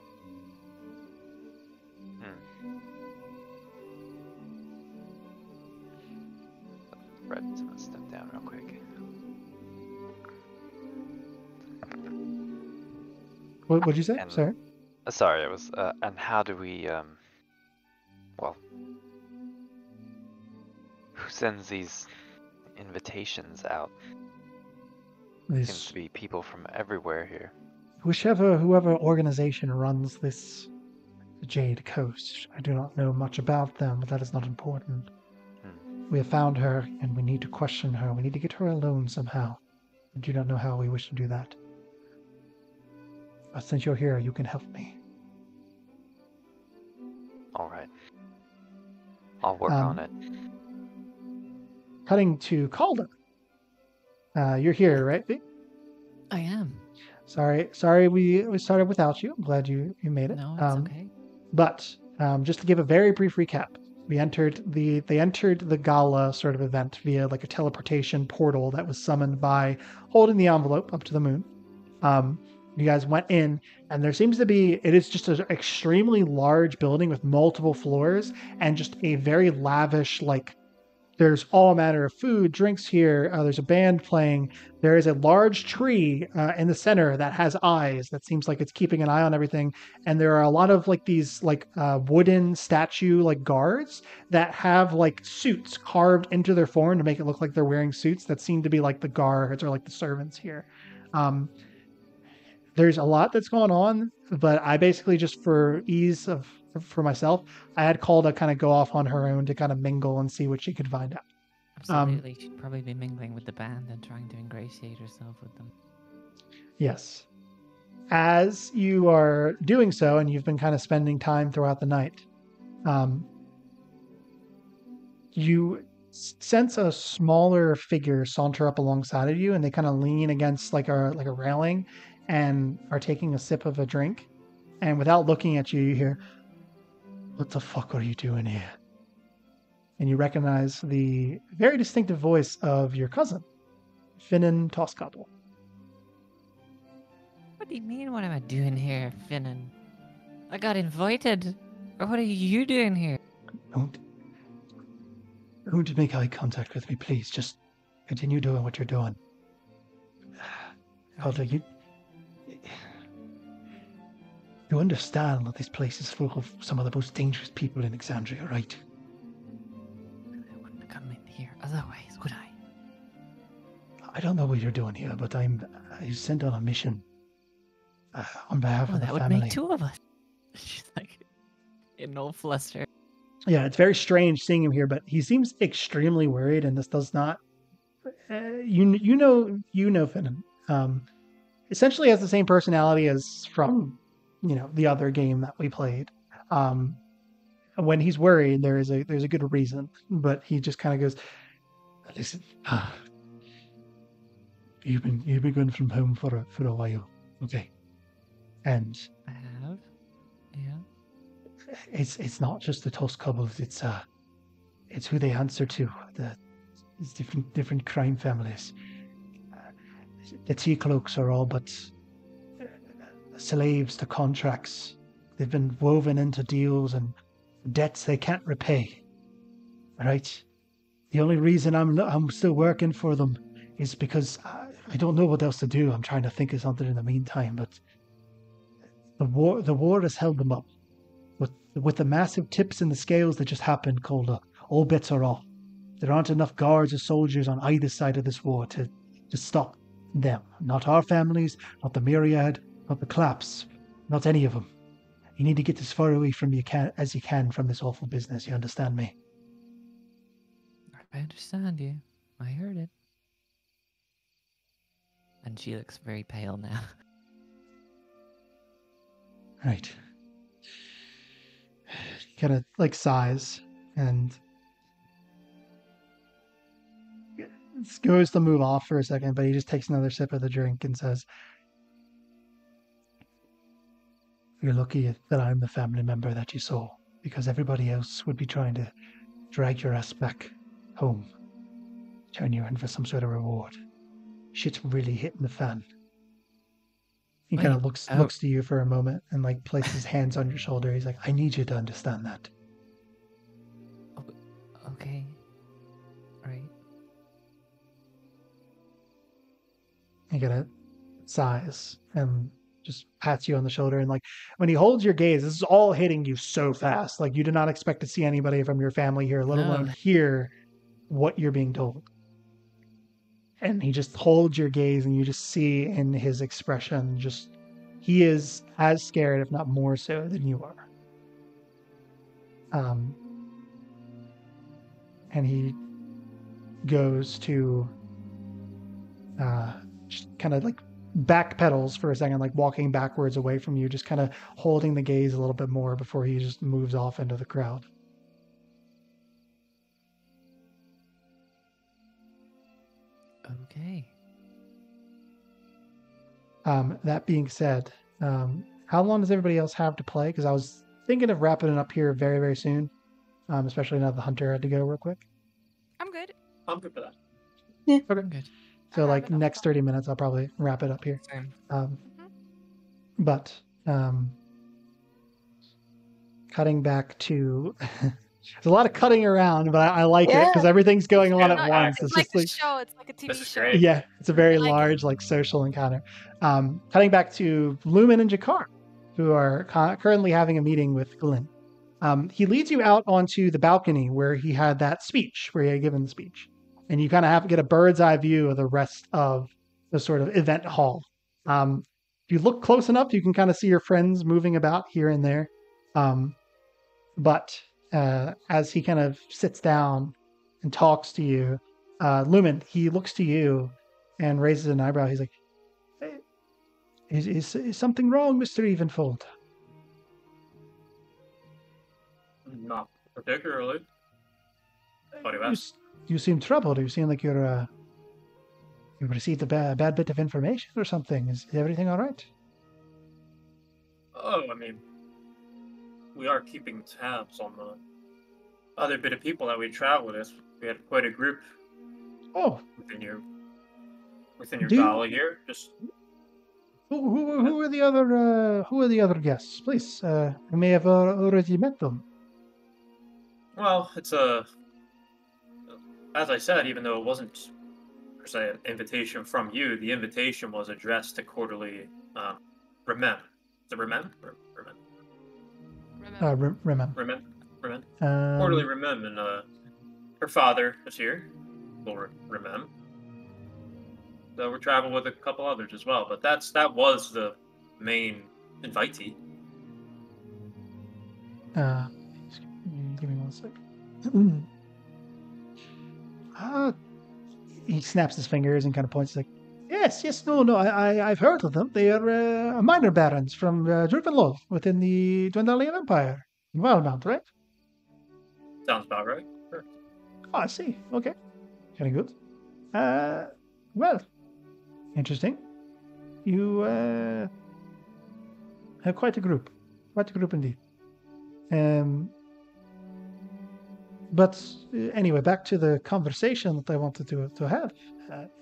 Fred's gonna step down real quick. What'd you say? Sorry? Sorry, it was, and how do we, well, who sends these invitations out? Seems to be people from everywhere here. Whoever organization runs this Jade Coast. I do not know much about them, but that is not important. We have found her, and we need to question her. We need to get her alone somehow. I do not know how we wish to do that. But since you're here, you can help me. All right. I'll work on it. Cutting to Calder. You're here, right, V? I am. Sorry we started without you. I'm glad you made it. No, it's okay. But just to give a very brief recap, they entered the gala sort of event via like a teleportation portal that was summoned by holding the envelope up to the moon. You guys went in, and there seems to be, it is just an extremely large building with multiple floors and just a very lavish, like There's all manner of food, drinks here. There's a band playing. There is a large tree in the center that has eyes. That seems like it's keeping an eye on everything. And there are a lot of like these like wooden statue like guards that have like suits carved into their form to make it look like they're wearing suits that seem to be like the guards or like the servants here. Um, there's a lot that's going on, but I basically just for ease of for myself, I had Calda kind of go off on her own to kind of mingle and see what she could find out. Absolutely. She'd probably be mingling with the band and trying to ingratiate herself with them. Yes. As you are doing so, and you've been kind of spending time throughout the night, you sense a smaller figure saunter up alongside of you, and they kind of lean against like a railing and are taking a sip of a drink. And without looking at you, you hear, "What the fuck are you doing here?" And you recognize the very distinctive voice of your cousin, Finnan Toskapel. What do you mean, what am I doing here, Finnan? I got invited. Or what are you doing here? Don't make eye contact with me, please. Just continue doing what you're doing. Calder, you understand that this place is full of some of the most dangerous people in Alexandria, right? I wouldn't have come in here otherwise, would I? I don't know what you're doing here, but I sent on a mission on behalf of the that would family. make two of us. She's like in no fluster. Yeah, it's very strange seeing him here, but he seems extremely worried, and this does not. You know Finnan. Essentially has the same personality as from the other game that we played. When he's worried, there's a good reason, but he just kind of goes, "Listen, you've been going from home for a while, okay? And I have, yeah. It's not just the Tusk Cobbles. It's who they answer to. It's different crime families. The Tea Cloaks are all but slaves to contracts. They've been woven into deals and debts they can't repay. All right. The only reason I'm still working for them is because I don't know what else to do. I'm trying to think of something in the meantime, but the war has held them up. With the massive tips in the scales that just happened, Calder, all bets are off. There aren't enough guards or soldiers on either side of this war to stop them. Not our families, not the Myriad, not the Claps, not any of them. You need to get as far away from as you can from this awful business. You understand me? I understand you. I heard it. And she looks very pale now. Right. He kind of like sighs and goes to move off for a second, but he just takes another sip of the drink and says, "You're lucky that I'm the family member that you saw, because everybody else would be trying to drag your ass back home, turn you in for some sort of reward. Shit's really hitting the fan." He kind of looks to you for a moment and like places hands on your shoulder. He's like, "I need you to understand that." Okay. Right. He kind of sighs and just pats you on the shoulder. And like when he holds your gaze, this is all hitting you so fast. Like you did not expect to see anybody from your family here, let alone hear what you're being told. And he just holds your gaze, and you just see in his expression, he is as scared, if not more so, than you are. And he goes to just kind of like backpedals for a second, like walking backwards away from you, just kind of holding the gaze a little bit more before he just moves off into the crowd. Okay. That being said, how long does everybody else have to play? Because I was thinking of wrapping it up here very, very soon, especially now the hunter had to go real quick. I'm good. I'm good for that. Yeah. Okay. I'm good. So like next 30 minutes, I'll probably wrap it up here. Same. But cutting back to There's a lot of cutting around, but I like it because Yeah. everything's going on at No, once. it's It's like just a like, show. It's like a TV This is show. great. yeah, it's a very I like it. large like social encounter. Cutting back to Lumen and Jakar, who are currently having a meeting with Glenn. He leads you out onto the balcony where he had that speech, where he had given the speech, and you kind of have to get a bird's eye view of the rest of the sort of event hall. If you look close enough, you can kind of see your friends moving about here and there. But as he kind of sits down and talks to you, Lumen, he looks to you and raises an eyebrow. He's like, "Hey, is something wrong, Mr. Evenfold?" Not particularly. What do you You, ask? you seem troubled. You seem like you received a bad bit of information or something. Is everything all right? Oh, I mean, we are keeping tabs on the other bit of people that we travel with. We had quite a group Oh, within your Do you- gala here. Just who are the other guests? Please, I may have already met them. well, it's as I said, even though it wasn't per se an invitation from you, the invitation was addressed to quarterly Remem. Is it Remem? Remem. Remember. Remember. Remem. Quarterly Um, Remem, and her father is here. Lord Remem. So we're traveling with a couple others as well, but that was the main invitee. Give me one sec. He snaps his fingers and kind of points like, yes, no, I've heard of them. They are minor barons from Drupenlov within the Dwendalian Empire. Wildmount, right? Sounds about right. Sure. Oh, I see. Okay. Very good. Well, interesting. You have quite a group. Quite a group indeed. But anyway, back to the conversation that I wanted to have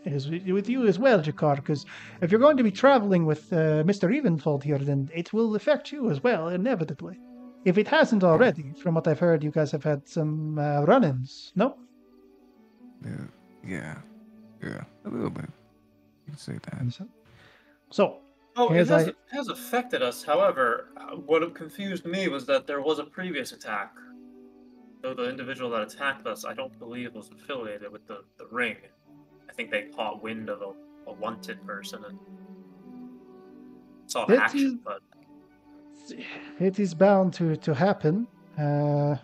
is with you as well, Jakar, because if you're going to be traveling with Mr. Evenfold here, then it will affect you as well, inevitably. If it hasn't already, from what I've heard, you guys have had some run-ins, no? Yeah, a little bit. You can say that. So, Oh, As it has affected us. However, what confused me was that there was a previous attack. Though the individual that attacked us, I don't believe was affiliated with the ring. I think they caught wind of a wanted person and saw It action, but it is bound to happen. I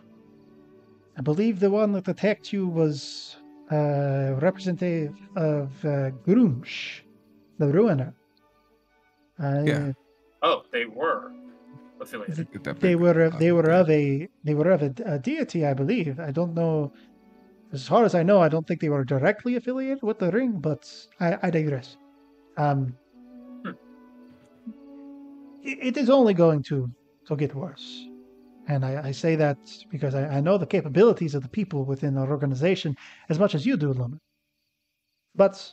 believe the one that attacked you was representative of Grunsch, the Ruiner. Yeah. oh, they were affiliated. They were of a deity, I believe. I don't know. As far as I know, I don't think they were directly affiliated with the ring, but I digress. It is only going to get worse. And I say that because I know the capabilities of the people within our organization as much as you do, Lumen. But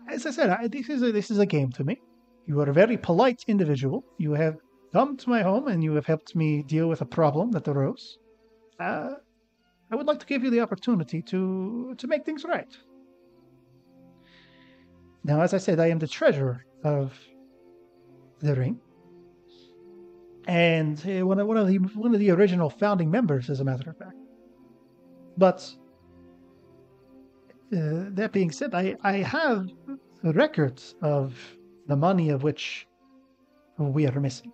as I said, this is a game to me. You are a very polite individual. You have come to my home and you have helped me deal with a problem that arose. I would like to give you the opportunity to make things right. Now, as I said, I am the treasurer of the ring, and one of the original founding members, as a matter of fact. But that being said, I have records of the money of which we are missing.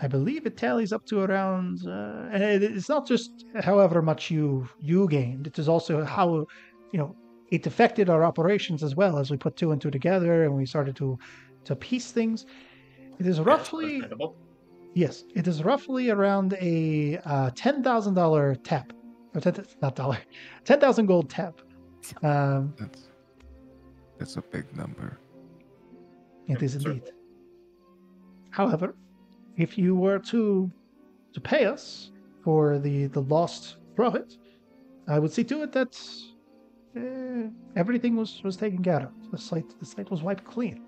I believe it tallies up to around, and it's not just however much you gained. It is also how, it affected our operations as well as we put two and two together and we started to piece things. It is roughly, yes, it is roughly around a $10,000 tap, or not dollar, 10,000 gold tap. That's a big number. It is indeed. However, if you were to pay us for the lost profit, I would see to it that everything was taken care of. The site was wiped clean.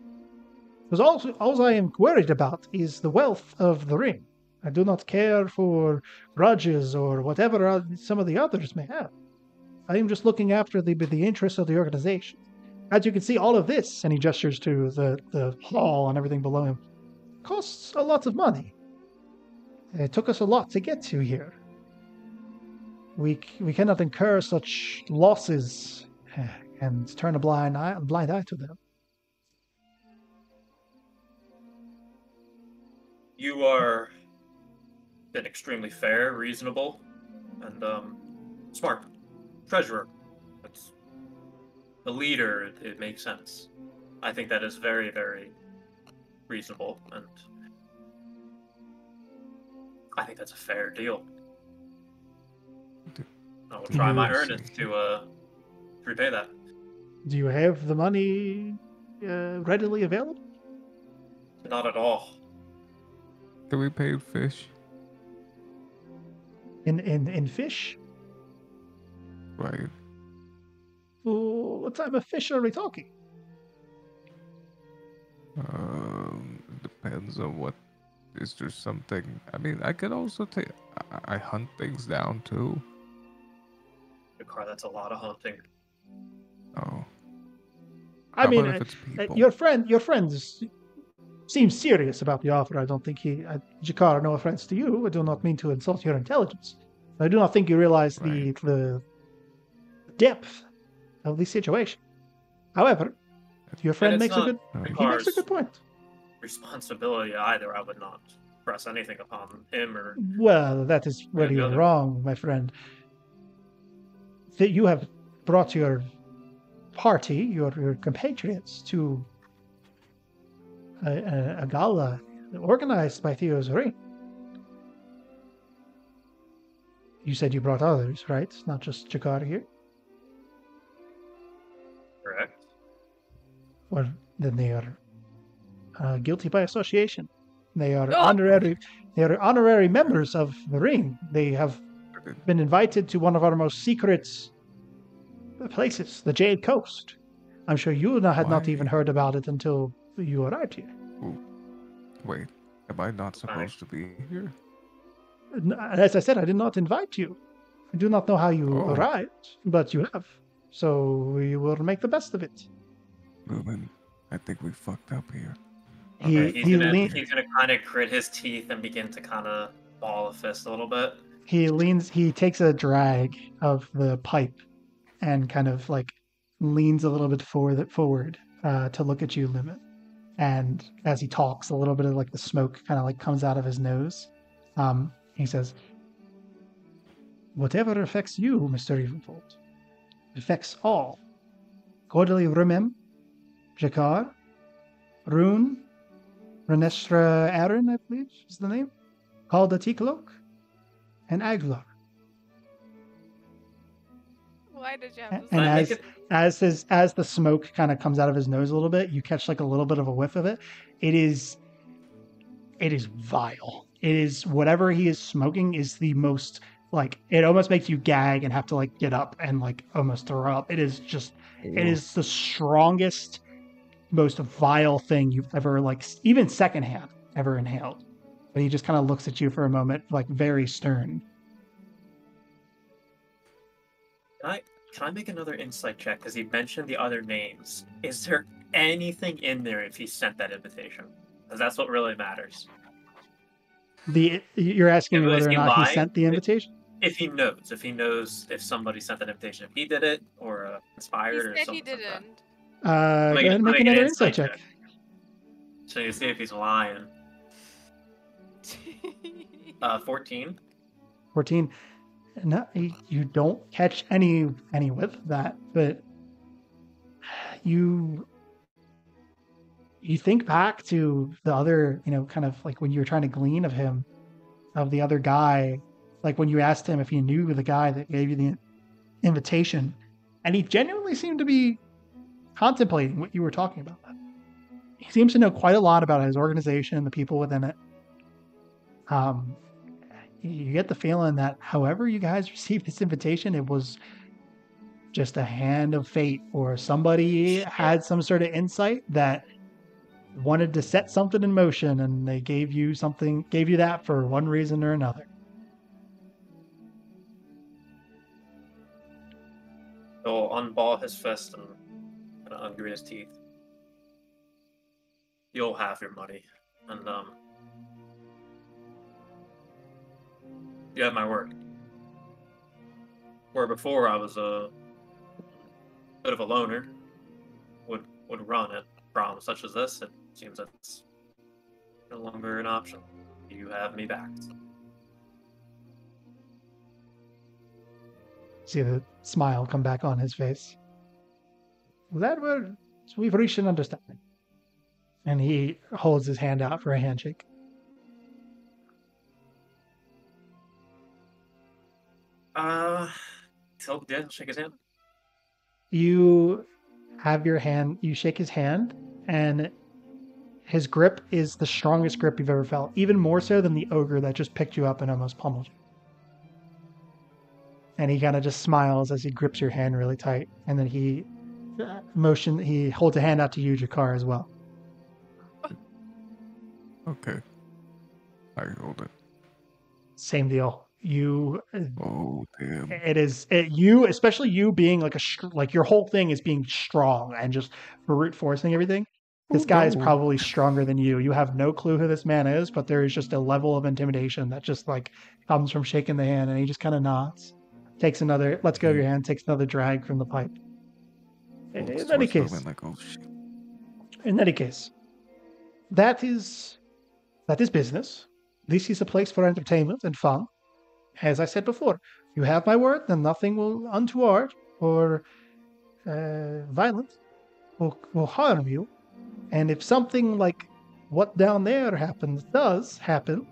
Because all I am worried about is the wealth of the ring. I do not care for grudges or whatever some of the others may have. I am just looking after the interests of the organization. As you can see, all of this, and he gestures to the hall and everything below him, costs a lot of money. It took us a lot to get to here. We cannot incur such losses and turn a blind eye to them. You are been extremely fair, reasonable, and smart. Treasurer. That's the leader. It makes sense. I think that is very, very reasonable, and I think that's a fair deal. I will try my earnest to repay that. Do you have the money readily available? Not at all. Can we pay fish? In fish? Right. What type of fish are we talking? Depends on what. Is there something? I mean, I could also take. I hunt things down too. Car, that's a lot of hunting. Oh. I mean, your friend seems serious about the offer. I don't think Jakar, no offense to you, I do not mean to insult your intelligence. I do not think you realize the depth of the situation. However, your friend makes a good point. Responsibility either. I would not press anything upon him or. Well, that is where you are wrong, my friend. That you have brought your party, your compatriots, to a gala organized by Theo's ring. You said you brought others, right? Not just Jakar here? Correct. Well, then they are guilty by association. They are honorary members of the ring. They have been invited to one of our most secret places, the Jade Coast. I'm sure you had not even heard about it until you arrived here. Ooh. Wait, am I not supposed to be here? As I said, I did not invite you. I do not know how you arrived, but you have. So we will make the best of it. Ruben, I think we fucked up here. He's gonna kind of grit his teeth and begin to kind of ball a fist a little bit. He takes a drag of the pipe and kind of like leans a little bit forward to look at you, Lumen. And as he talks, a little bit of like the smoke kind of like comes out of his nose. He says, "Whatever affects you, Mr. Evenfold, affects all. Cordially Rumem, Jakar, Rune, Renestra Aaron, I believe is the name, Kalda Tiklok, and Aglar." Why did you have to and as the smoke kind of comes out of his nose a little bit, you catch like a little bit of a whiff of it. It is vile. It is whatever he is smoking is the most like it almost makes you gag and have to like get up and like almost throw up. It is just it is the strongest, most vile thing you've ever like even secondhand ever inhaled. But he just kind of looks at you for a moment, like very stern. Can I make another insight check? Because he mentioned the other names. Is there anything in there if he sent that invitation? Because that's what really matters. You're asking whether or not he sent the invitation? If he knows if somebody sent that invitation, if he did it or inspired or something. He said he didn't. Go ahead and make another insight check. So you see if he's lying. 14. 14. No, you don't catch any whiff of that, but you think back to the other, kind of like when you were trying to glean of the other guy, like when you asked him if he knew the guy that gave you the invitation, and he genuinely seemed to be contemplating what you were talking about. He seems to know quite a lot about his organization and the people within it. You get the feeling that however you guys received this invitation, it was just a hand of fate, or somebody had some sort of insight that wanted to set something in motion, and they gave you that for one reason or another. He'll unball his fist and kind of undo his teeth. You'll have your money, and you have my word. Where before I was a bit of a loner, would run at problems such as this, it seems that's no longer an option. You have me back. See the smile come back on his face. We've reached an understanding. And he holds his hand out for a handshake. Shake his hand. You have your hand, you shake his hand, and his grip is the strongest grip you've ever felt, even more so than the ogre that just picked you up and almost pummeled you. And he kind of just smiles as he grips your hand really tight, and then he holds a hand out to you, Jakar, as well. Okay. I hold it. Same deal. Oh, damn. You, especially you being like your whole thing is being strong and just brute forcing everything. This guy is probably stronger than you. You have no clue who this man is, but there is just a level of intimidation that just like comes from shaking the hand, and he just kind of nods, lets go of your hand, takes another drag from the pipe. In any case, that is business. This is a place for entertainment and fun. As I said before, you have my word, then nothing untoward or violent will harm you. And if something like what down there does happen,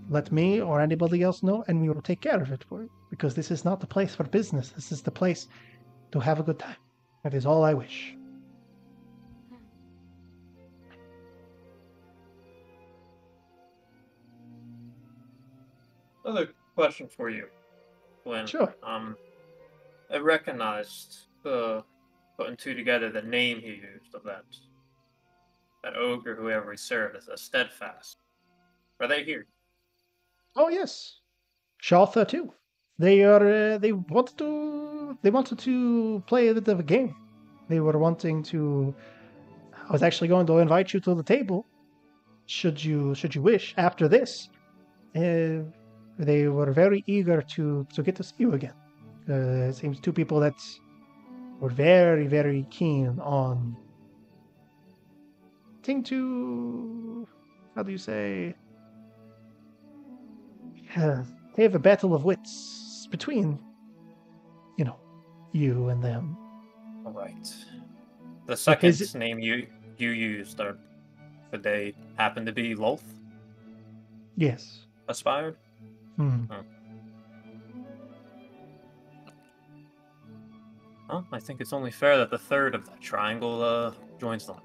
let me or anybody else know, and we will take care of it for you. Because this is not the place for business. This is the place to have a good time. That is all I wish. Another question for you, Glenn. Sure. I recognized putting two together the name he used of that ogre, whoever he served, as a steadfast. Are they here? Oh yes, Shaltha too. They wanted to play a bit of a game. They were wanting to. I was actually going to invite you to the table, should you wish. After this, they were very eager to get to see you again. It seems two people that were very, very keen on how do you say, they have a battle of wits between, you and them. All right. The second name you used, did they happen to be Lolth? Yes. Aspired? Well, I think it's only fair that the third of that triangle joins them.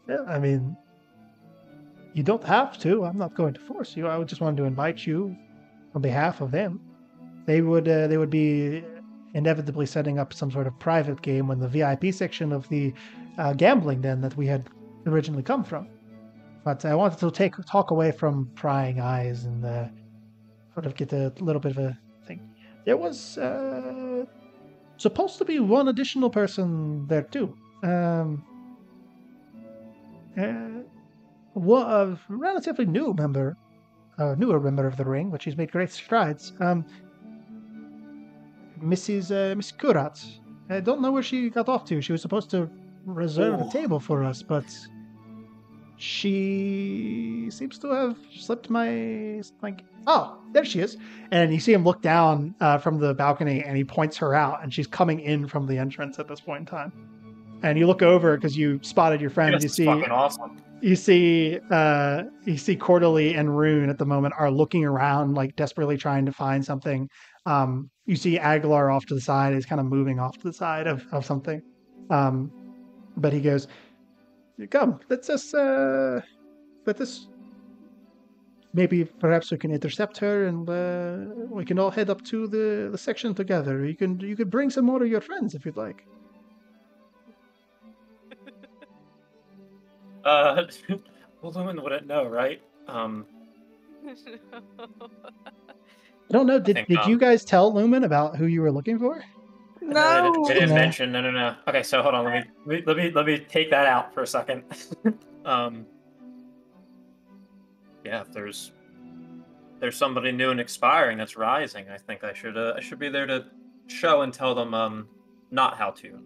Yeah, I mean, you don't have to. I'm not going to force you. I just wanted to invite you on behalf of them. They would be inevitably setting up some sort of private game when the VIP section of the gambling den that we had originally come from. But I wanted to talk away from prying eyes and sort of get a little bit of a thing. There was supposed to be one additional person there too. A relatively newer member of the ring, but she's made great strides. Miss Kurat. I don't know where she got off to. She was supposed to reserve a table for us, but she seems to have slipped oh, there she is. And you see him look down from the balcony, and he points her out, and she's coming in from the entrance at this point in time. And you look over because you spotted your friend. Yes, it's fucking awesome. You see Cordelie and Rune at the moment are looking around, like desperately trying to find something. You see Aguilar off to the side, is kind of moving off to the side of something. But he goes, "Come, let this. Maybe perhaps we can intercept her, and we can all head up to the section together. You could bring some more of your friends if you'd like." Well, Lumen wouldn't know, right? I don't know. I think, Did you guys tell Lumen about who you were looking for? They didn't No. mention. No. Okay, so hold on. Let me take that out for a second. Yeah, if there's somebody new and expiring that's rising, I think I should be there to show and tell them not how to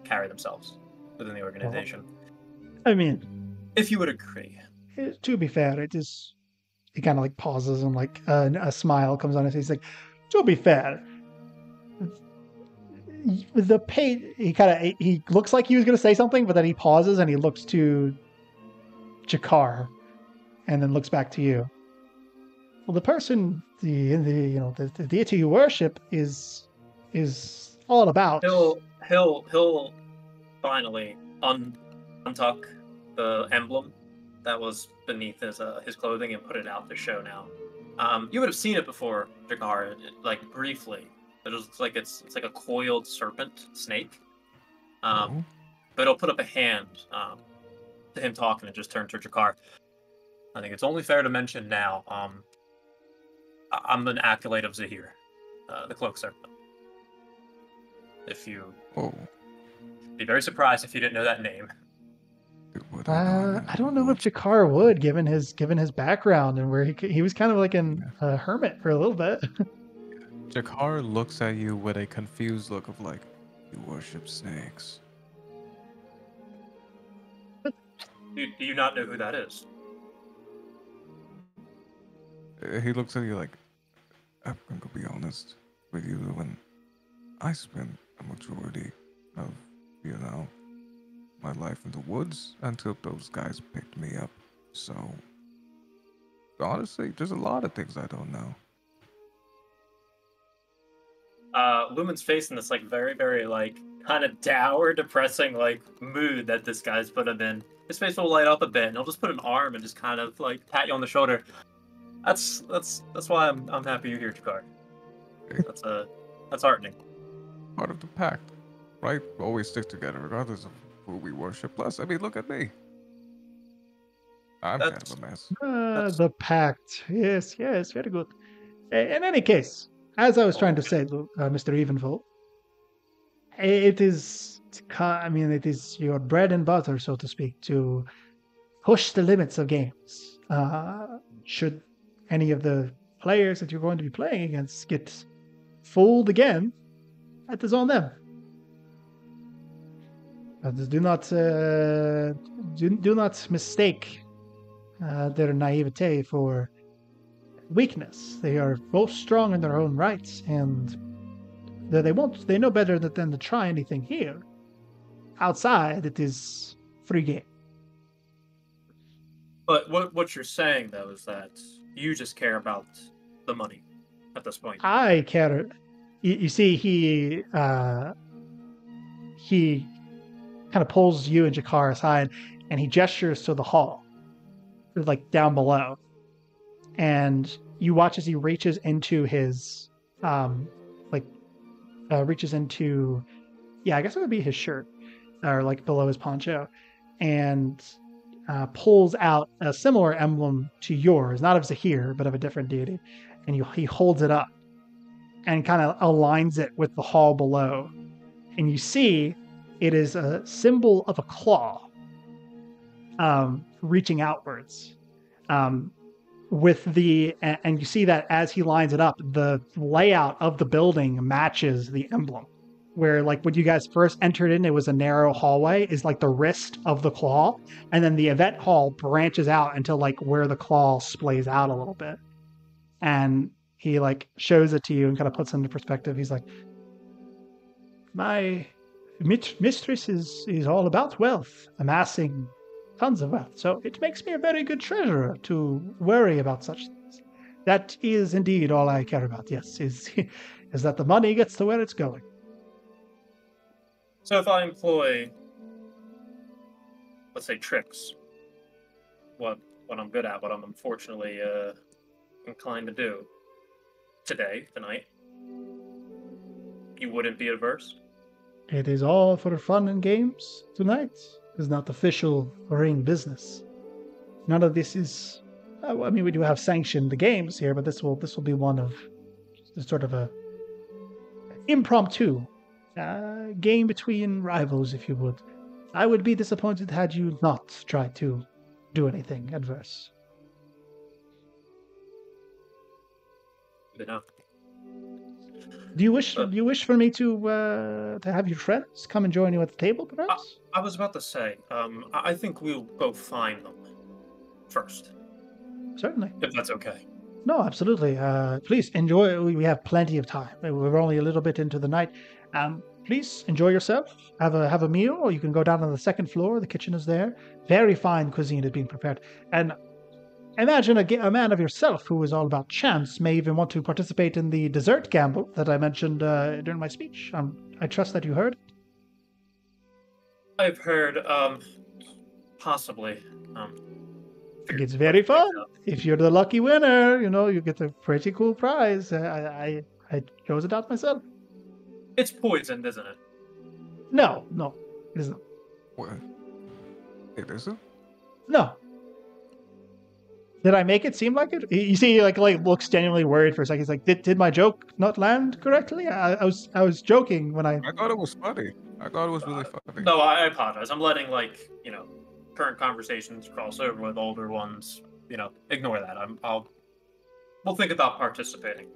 carry themselves within the organization. I mean, if you would agree. To be fair, it is. He kind of like pauses and like a smile comes on his face. He's like, to be fair, the pay. He looks like he was going to say something, but then he pauses and he looks to Jakar, and then looks back to you. Well, the person, the deity you worship is all about. He'll finally untuck the emblem that was beneath his clothing and put it out to show now. You would have seen it before, Jakar, like briefly. It looks like it's like a coiled serpent snake. But he'll put up a hand to him talking and just turn to Jakar. I think it's only fair to mention now. I'm an acolyte of Zahir, the cloak serpent. If you be very surprised if you didn't know that name. I don't know if Jakar would, given his background and where he was kind of like a hermit for a little bit. Jakar looks at you with a confused look of like, you worship snakes. Do you not know who that is? He looks at you like, I'm gonna be honest with you, when I spent a majority of, my life in the woods until those guys picked me up. So, honestly, there's a lot of things I don't know. Lumen's face in this like very, very like kind of dour, depressing like mood that this guy's put him in. His face will light up a bit, and he'll just put an arm and just kind of like pat you on the shoulder. That's why I'm happy you're here, Jakar. That's heartening. Part of the pact, right? Always stick together, regardless of who we worship. Plus, I mean, look at me. I'm kind of a mess. The pact. Yes, very good. In any case, as I was trying to say, Mr. Evenful, it is your bread and butter, so to speak, to push the limits of games. Should any of the players that you're going to be playing against get fooled again, that is on them. Do not mistake their naivete for weakness. They are both strong in their own rights, and they know better than to try anything here. Outside, it is free game. But what you're saying though is that you just care about the money at this point. I care. You see, he kind of pulls you and Jakar aside, and he gestures to the hall, like down below. And you watch as he reaches into his, reaches into, I guess it would be his shirt, or like below his poncho, and pulls out a similar emblem to yours, not of Zahir, but of a different deity. And he holds it up and kind of aligns it with the hall below. And you see it is a symbol of a claw reaching outwards. And you see that as he lines it up, the layout of the building matches the emblem. Where like when you guys first entered in, it was a narrow hallway, is like the wrist of the claw, and then the event hall branches out until like where the claw splays out a little bit. And he like shows it to you and kind of puts it into perspective. He's like, my mistress is all about wealth, amassing tons of wealth. So it makes me a very good treasurer to worry about such things. That is indeed all I care about. Yes, is that the money gets to where it's going. So if I employ, let's say, tricks, what I'm good at, what I'm unfortunately inclined to do tonight, you wouldn't be adverse? It is all for fun and games tonight. is not official ring business. None of this is. I mean, we do have sanctioned the games here, but this will be one of sort of a impromptu game between rivals, if you would. I would be disappointed had you not tried to do anything adverse. Good enough. Do you wish for me to have your friends come and join you at the table, perhaps? I was about to say, I think we'll go find them first, Certainly. if that's okay. No, absolutely. Please enjoy. We have plenty of time. We're only a little bit into the night. Please enjoy yourself. Have a meal, or you can go down on the second floor. The kitchen is there. Very fine cuisine is being prepared. And imagine a man of yourself who is all about chance may even want to participate in the dessert gamble that I mentioned during my speech. I trust that you heard. I've heard, possibly. It's very fun. If you're the lucky winner, you get a pretty cool prize. I chose it out myself. It's poisoned, isn't it? No, it isn't. What? It isn't? No. Did I make it seem like it? You see, he like looks genuinely worried for a second. He's like, "Did my joke not land correctly? I was joking when I thought it was funny. I thought it was really funny. No, I apologize. I'm letting current conversations cross over with older ones. Ignore that. We'll think about participating.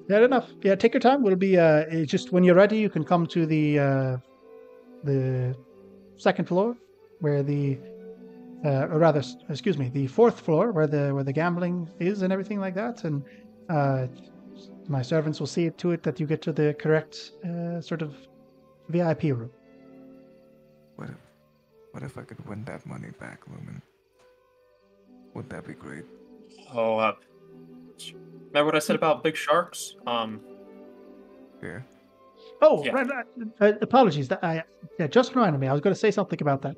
Fair enough. Yeah, take your time. It'll be just when you're ready, you can come to the second floor, where the the fourth floor, where the gambling is and everything like that. And my servants will see to it that you get to the correct sort of VIP room. What if I could win that money back, Lumen? Would that be great? Oh, remember what I said about big sharks? Yeah. Oh, Yeah. right. Apologies. Just reminded me. I was going to say something about that.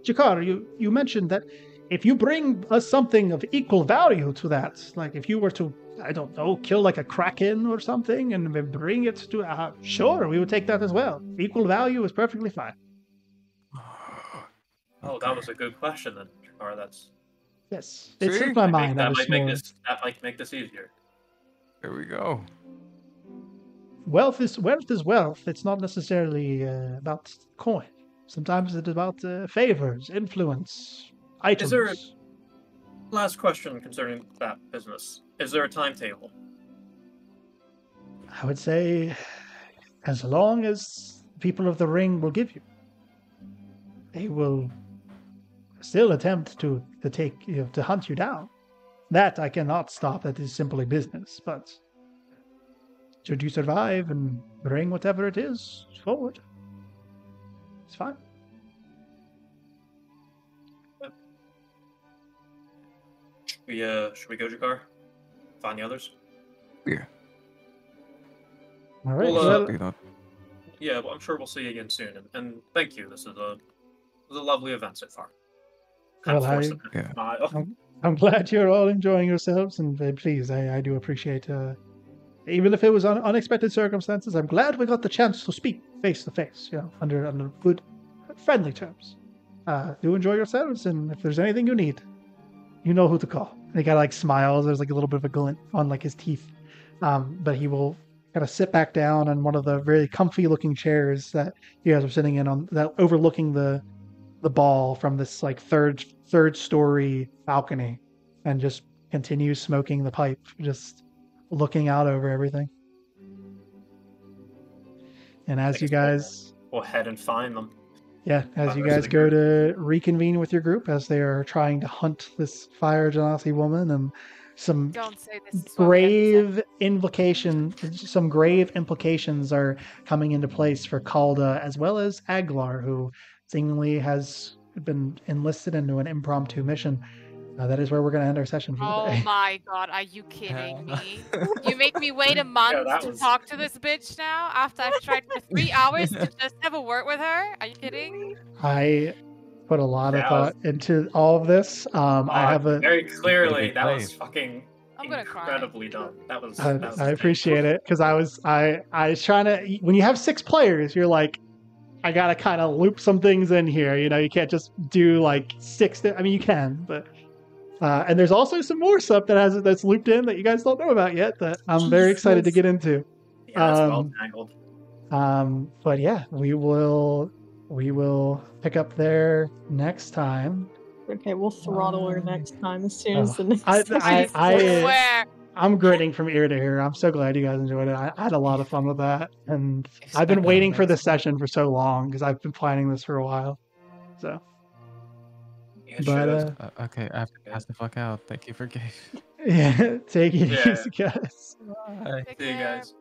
Jakar, you mentioned that if you bring us something of equal value to that, like if you were to, I don't know, kill like a kraken or something and then bring it to, sure, we would take that as well. Equal value is perfectly fine. Oh, that was a good question then, Jakar. That's Yes, it slipped my mind. that might make this easier. There we go. Wealth is wealth. It's not necessarily about coin. Sometimes it's about favors, influence, items. Is there last question concerning that business? Is there a timetable? I would say, as long as people of the ring will give you, they will still attempt to take to hunt you down. That I cannot stop. That is simply business. But should you survive and bring whatever it is forward, it's fine. Should we go, Jakar? Find the others? Yeah. All right. Well, yeah, well, I'm sure we'll see you again soon. And thank you. This is a lovely event so far. I'm glad you're all enjoying yourselves, and please, I do appreciate. Even if it was unexpected circumstances, I'm glad we got the chance to speak face to face. Under good, friendly terms. Do enjoy yourselves, and if there's anything you need, you know who to call. And he kind of smiles. There's a little bit of a glint on his teeth, but he will kind of sit back down on one of the very comfy looking chairs that you guys are sitting in on, that overlooking the ball from this third story balcony, and just continues smoking the pipe, just looking out over everything. And as you guys we'll head and find them. Yeah, as you guys go to reconvene with your group, as they are trying to hunt this fire genasi woman, and some grave implications are coming into place for Calda, as well as Aglar, who seemingly has been enlisted into an impromptu mission. That is where we're going to end our session for today. Oh my god, are you kidding me? You make me wait a month to talk to this bitch now after I've tried for 3 hours to just have a word with her? Are you kidding? I put a lot of thought into all of this. I have very clearly that was fucking incredibly done. That was I appreciate it, because I was trying to, when you have 6 players, you're like, I gotta kind of loop some things in here. You know, you can't just do like 6. I mean, you can, but and there's also some more stuff that's looped in that you guys don't know about yet that I'm very excited to get into. Yeah, that's well tangled. But yeah, we will pick up there next time. Okay, we'll throttle her next time as soon as the Oh, next. Swear. I'm grinning from ear to ear. I'm so glad you guys enjoyed it. I had a lot of fun with that, and I've been Expect waiting for next this session for so long because I've been planning this for a while. So, Yeah, but Okay, I have to pass the fuck out. Thank you for game. yeah, take it Yeah. easy, guys. Bye. Take See you care. guys.